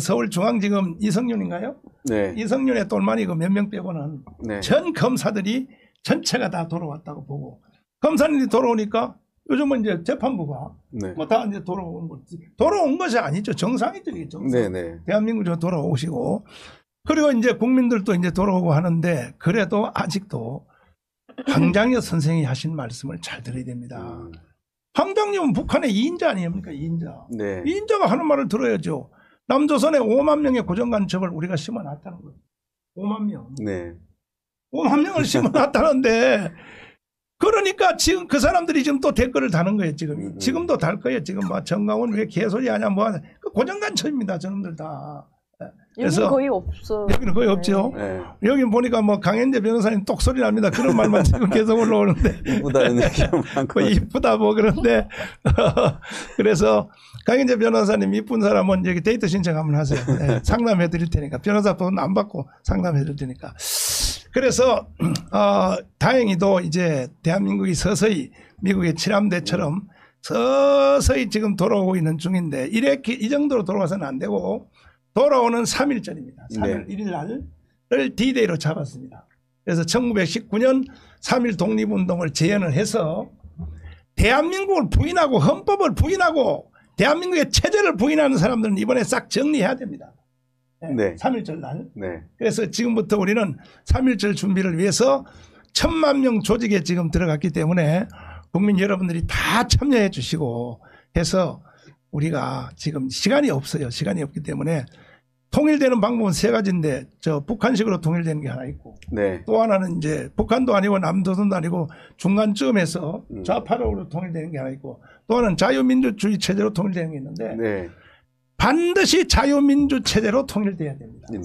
서울중앙지검 이성윤인가요? 네. 이성윤의 똘마니 그 몇 명 빼고는 네. 전 검사들이 전체가 다 돌아왔다고 보고 검사님이 돌아오니까 요즘은 이제 재판부가 네. 뭐 다 이제 돌아온 것이 아니죠. 정상이죠. 정상. 네네. 대한민국으로 돌아오시고 그리고 이제 국민들도 이제 돌아오고 하는데 그래도 아직도 황장엽 선생이 하신 말씀을 잘 들어야 됩니다. 황장엽은 북한의 2인자 아닙니까? 2인자. 네. 2인자가 하는 말을 들어야죠. 남조선에 5만 명의 고정간첩을 우리가 심어놨다는 거예요. 5만 명. 네. 5만 명을 심어놨다는데 그러니까 지금 그 사람들이 지금 또 댓글을 다는 거예요. 지금도 달 거예요. 지금 뭐 정강훈 왜 개소리 하냐 뭐 하냐. 그 고정간첩입니다. 저놈들 다. 여기는 거의 없어. 여기는 거의 없죠. 네. 여기 보니까 뭐 강현재 변호사님 똑소리 납니다. 그런 말만 지금 계속 올라오는데. 이쁘다는 얘기가 많고. 이쁘다 뭐 그런데. 그래서 강현재 변호사님 이쁜 사람은 여기 데이트 신청 한번 하세요. 네, 상담해 드릴 테니까. 변호사 돈 안 받고 상담해 드릴 테니까. 그래서 다행히도 이제 대한민국이 서서히 미국의 칠함대처럼 서서히 지금 돌아오고 있는 중인데 이렇게 이 정도로 돌아와서는 안 되고 돌아오는 3.1절입니다. 3월 1일 날을 D-Day로 잡았습니다. 그래서 1919년 3.1 독립운동을 재현을 해서 대한민국을 부인하고 헌법을 부인하고 대한민국의 체제를 부인하는 사람들은 이번에 싹 정리해야 됩니다. 네. 3.1절 날. 네. 그래서 지금부터 우리는 3.1절 준비를 위해서 1,000만 명 조직에 지금 들어갔기 때문에 국민 여러분들이 다 참여해 주시고 해서 우리가 지금 시간이 없어요. 시간이 없기 때문에 통일되는 방법은 세 가지인데 저 북한식으로 통일되는 게 하나 있고 네. 또 하나는 이제 북한도 아니고 남조선도 아니고 중간쯤에서 좌파로 통일되는 게 하나 있고 또 하나는 자유민주주의 체제로 통일되는 게 있는데 네. 반드시 자유민주 체제로 통일돼야 됩니다. 네.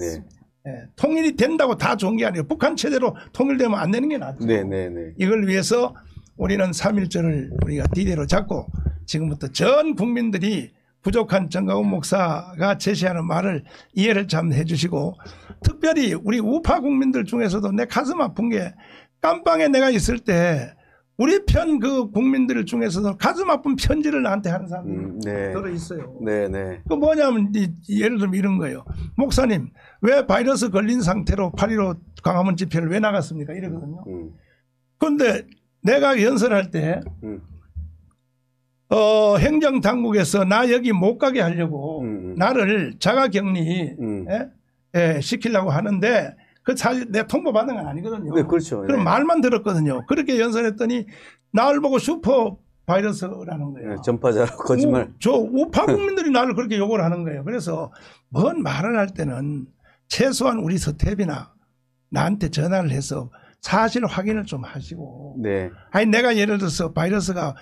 네. 통일이 된다고 다 좋은 게 아니에요. 북한 체제로 통일되면 안 되는 게 낫죠. 네. 네. 네. 이걸 위해서 우리는 3.1절을 우리가 D-Day로 잡고 지금부터 전 국민들이 부족한 정강훈 목사가 제시하는 말을 이해를 참 해주시고 특별히 우리 우파 국민들 중에서도 내 가슴 아픈 게 깜빵에 내가 있을 때 우리 편 그 국민들 중에서도 가슴 아픈 편지를 나한테 하는 사람들이 네. 들어있어요. 네. 그 뭐냐면 예를 들면 이런 거예요. 목사님 왜 바이러스 걸린 상태로 8.15 광화문 집회를 왜 나갔습니까? 이러거든요. 그런데 내가 연설할 때 행정당국에서 나 여기 못 가게 하려고 나를 자가격리 시키려고 하는데 그 사실 내가 통보받은 건 아니거든요. 네, 그렇죠. 그럼 네. 말만 들었거든요. 그렇게 연설했더니 나를 보고 슈퍼 바이러스라는 거예요. 네, 전파자라고 거짓말. 저 우파 국민들이 나를 그렇게 욕을 하는 거예요. 그래서 뭔 말을 할 때는 최소한 우리 서태비나 나한테 전화를 해서 사실 확인을 좀 하시고. 네. 아니 내가 예를 들어서 바이러스가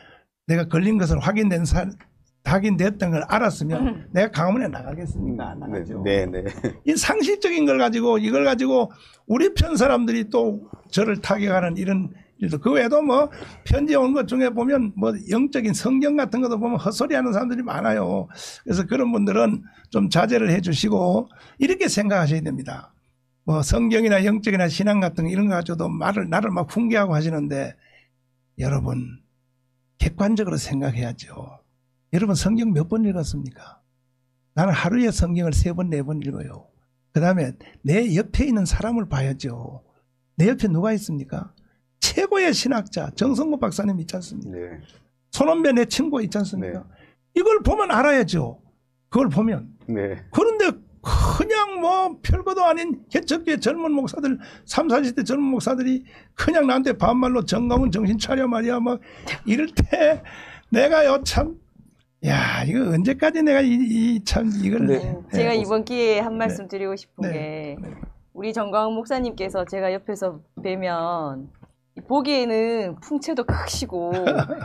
내가 걸린 것을 확인됐던 걸 알았으면 내가 강원에 나가겠습니까? 안 나가죠. 네. 이 상식적인 걸 가지고 이걸 가지고 우리 편 사람들이 또 저를 타격하는 이런 일도 그 외에도 뭐 편지 온 것 중에 보면 뭐 영적인 성경 같은 것도 보면 헛소리하는 사람들이 많아요. 그래서 그런 분들은 좀 자제를 해주시고 이렇게 생각하셔야 됩니다. 뭐 성경이나 영적이나 신앙 같은 거 이런 거 가지고도 나를 막 훈계하고 하시는데 여러분 객관적으로 생각해야죠. 여러분 성경 몇 번 읽었습니까? 나는 하루에 성경을 3번, 4번 읽어요. 그 다음에 내 옆에 있는 사람을 봐야죠. 내 옆에 누가 있습니까? 최고의 신학자 정성구 박사님 있지 않습니까? 네. 손원배 내 친구 있지 않습니까? 네. 이걸 보면 알아야죠. 그걸 보면. 네. 그런데 그냥 뭐 별것도 아닌 개척교회 젊은 목사들 30, 40대 젊은 목사들이 그냥 나한테 반말로 정강훈 정신 차려 말이야 막 이럴 때 내가요 참 야 이거 언제까지 내가 참 이걸 제가 이번 기회에 한 말씀 드리고 싶은 게 우리 정강훈 목사님께서 제가 옆에서 뵈면 보기에는 풍채도 크시고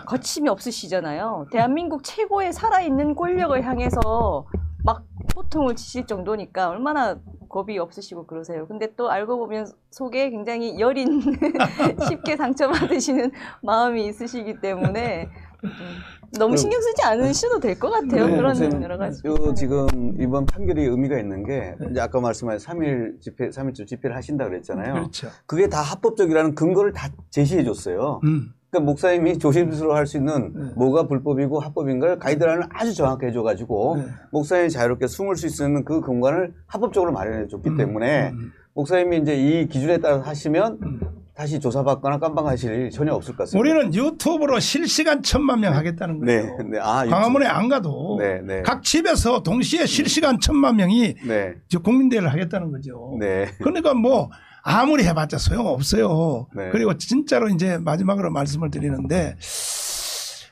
거침이 없으시잖아요. 대한민국 최고의 살아있는 권력을 향해서 막 호통을 치실 정도니까 얼마나 겁이 없으시고 그러세요. 근데 또 알고 보면 속에 굉장히 여린 쉽게 상처받으시는 마음이 있으시기 때문에 너무 신경 쓰지 않으셔도 될 것 같아요. 네, 그런 여러 가지. 지금 이번 판결이 의미가 있는 게 이제 아까 말씀하신 3.1주 집회를 하신다고 그랬잖아요. 그렇죠. 그게 다 합법적이라는 근거를 다 제시해 줬어요. 그러니까 목사님이 조심스러워 할 수 있는 뭐가 불법이고 합법인가를 가이드라인을 아주 정확히 해줘가지고 목사님이 자유롭게 숨을 수 있는 그 공간을 합법적으로 마련해줬기 때문에 목사님이 이제 이 기준에 따라서 하시면 다시 조사받거나 깜방하실 일이 전혀 없을 것 같습니다. 우리는 유튜브로 실시간 1000만 명 하겠다는 거예요. 네. 광화문에 안 가도 각 집에서 동시에 실시간 1000만 명이 국민대회를 하겠다는 거죠. 그러니까 뭐 아무리 해봤자 소용없어요. 그리고 진짜로 이제 마지막으로 말씀을 드리는데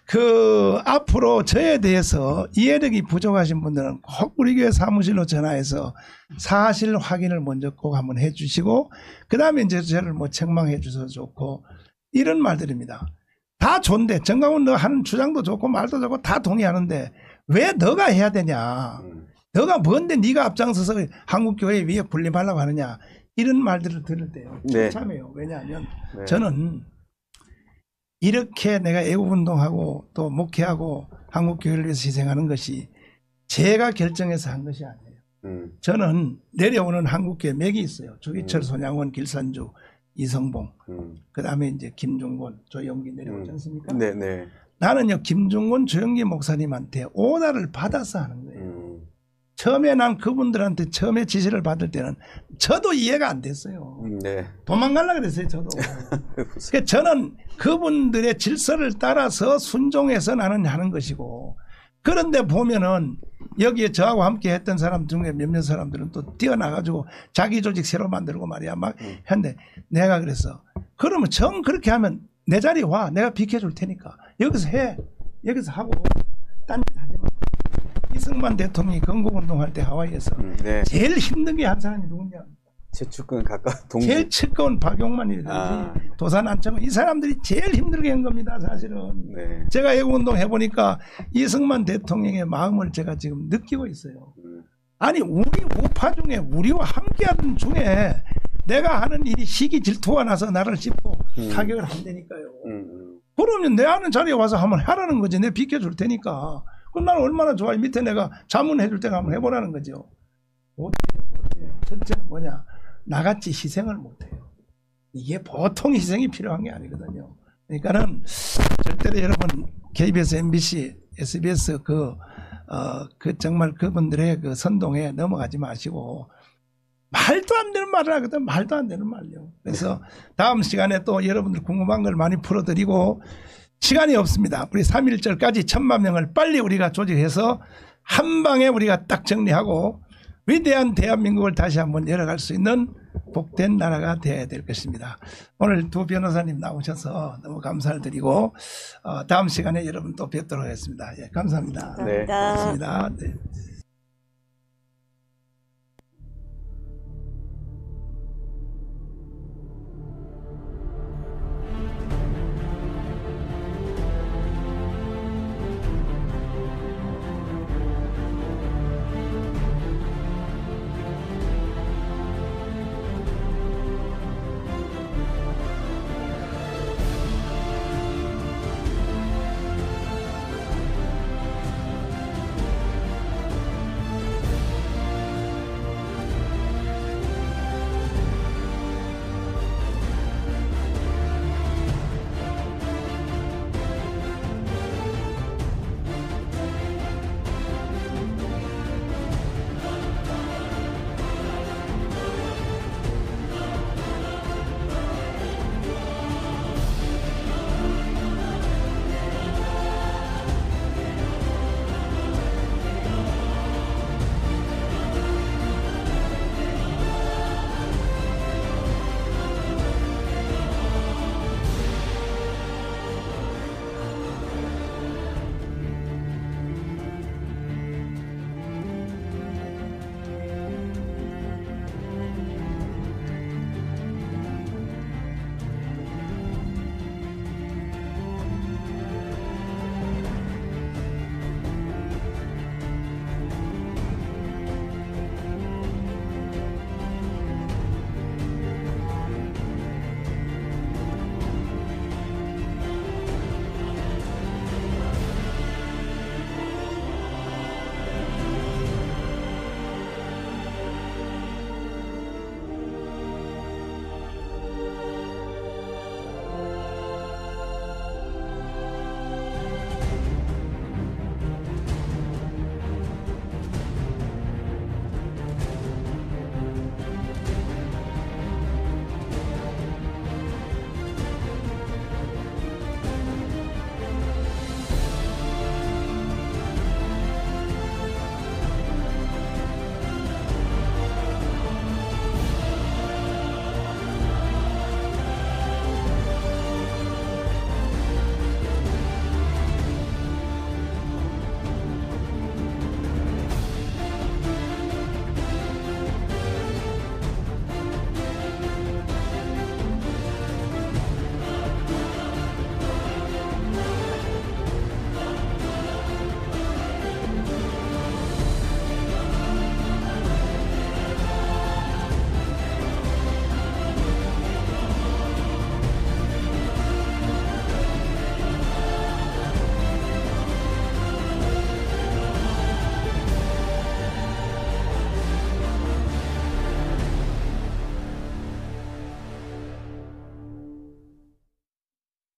그 앞으로 저에 대해서 이해력이 부족하신 분들은 꼭 우리 교회 사무실로 전화해서 사실 확인을 먼저 꼭 한번 해 주시고 그 다음에 이제 저를 뭐 책망해 주셔도 좋고 이런 말들입니다. 다 좋은데 정강훈 너 하는 주장도 좋고 말도 좋고 다 동의하는데 왜 너가 해야 되냐. 너가 뭔데 네가 앞장서서 한국교회 위에 군림하려고 하느냐. 이런 말들을 들을 때요. 참해요. 왜냐하면 저는 이렇게 내가 애국운동하고 또 목회하고 한국교회를 위해서 희생하는 것이 제가 결정해서 한 것이 아니에요. 저는 내려오는 한국교회 맥이 있어요. 주기철, 손양원, 길산주, 이성봉, 그 다음에 이제 김중곤, 조영기 내려오지 않습니까? 나는요 김중곤, 조영기 목사님한테 오다를 받아서 하는 거예요. 처음에 난 그분들한테 처음에 지시를 받을 때는 저도 이해가 안 됐어요. 도망가려고 그랬어요, 저도. 그러니까 저는 그분들의 질서를 따라서 순종해서 나는 하는 것이고 그런데 보면은 여기에 저하고 함께 했던 사람 중에 몇몇 사람들은 또 뛰어나가지고 자기 조직 새로 만들고 말이야 막 했는데 내가 그래서 그러면 정 그렇게 하면 내 자리에 와. 내가 비켜줄 테니까. 여기서 해. 여기서 하고 딴 일 하지 마. 이승만 대통령이 건국운동할 때 하와이에서 제일 힘든 게 한 사람이 누구냐. 최측근 가까운 동지. 제일 측근 박용만이라든지 도산 안창호 이 사람들이 제일 힘들게 한 겁니다. 사실은. 제가 애국운동 해보니까 이승만 대통령의 마음을 제가 지금 느끼고 있어요. 아니 우리 우파 중에 우리와 함께하던 중에 내가 하는 일이 시기 질투가 나서 나를 짚고 타격을 한다니까요. 그러면 내 하는 자리에 와서 한번 하라는 거지. 내가 비켜줄 테니까. 그럼 나는 얼마나 좋아요. 밑에 내가 자문해 줄 때가 한번 해보라는 거죠. 못해요. 첫째는 뭐냐. 나같이 희생을 못해요. 이게 보통 희생이 필요한 게 아니거든요. 그러니까는 절대로 여러분 KBS, MBC, SBS 그 정말 그분들의 그 선동에 넘어가지 마시고 말도 안 되는 말을 하거든. 말도 안 되는 말이요. 그래서 다음 시간에 또 여러분들 궁금한 걸 많이 풀어드리고 시간이 없습니다. 우리 3.1절까지 1000만 명을 빨리 우리가 조직해서 한 방에 우리가 딱 정리하고 위대한 대한민국을 다시 한번 열어갈 수 있는 복된 나라가 되어야 될 것입니다. 오늘 두 변호사님 나오셔서 너무 감사를 드리고 다음 시간에 여러분 또 뵙도록 하겠습니다. 예, 감사합니다. 감사합니다. 고맙습니다. 네.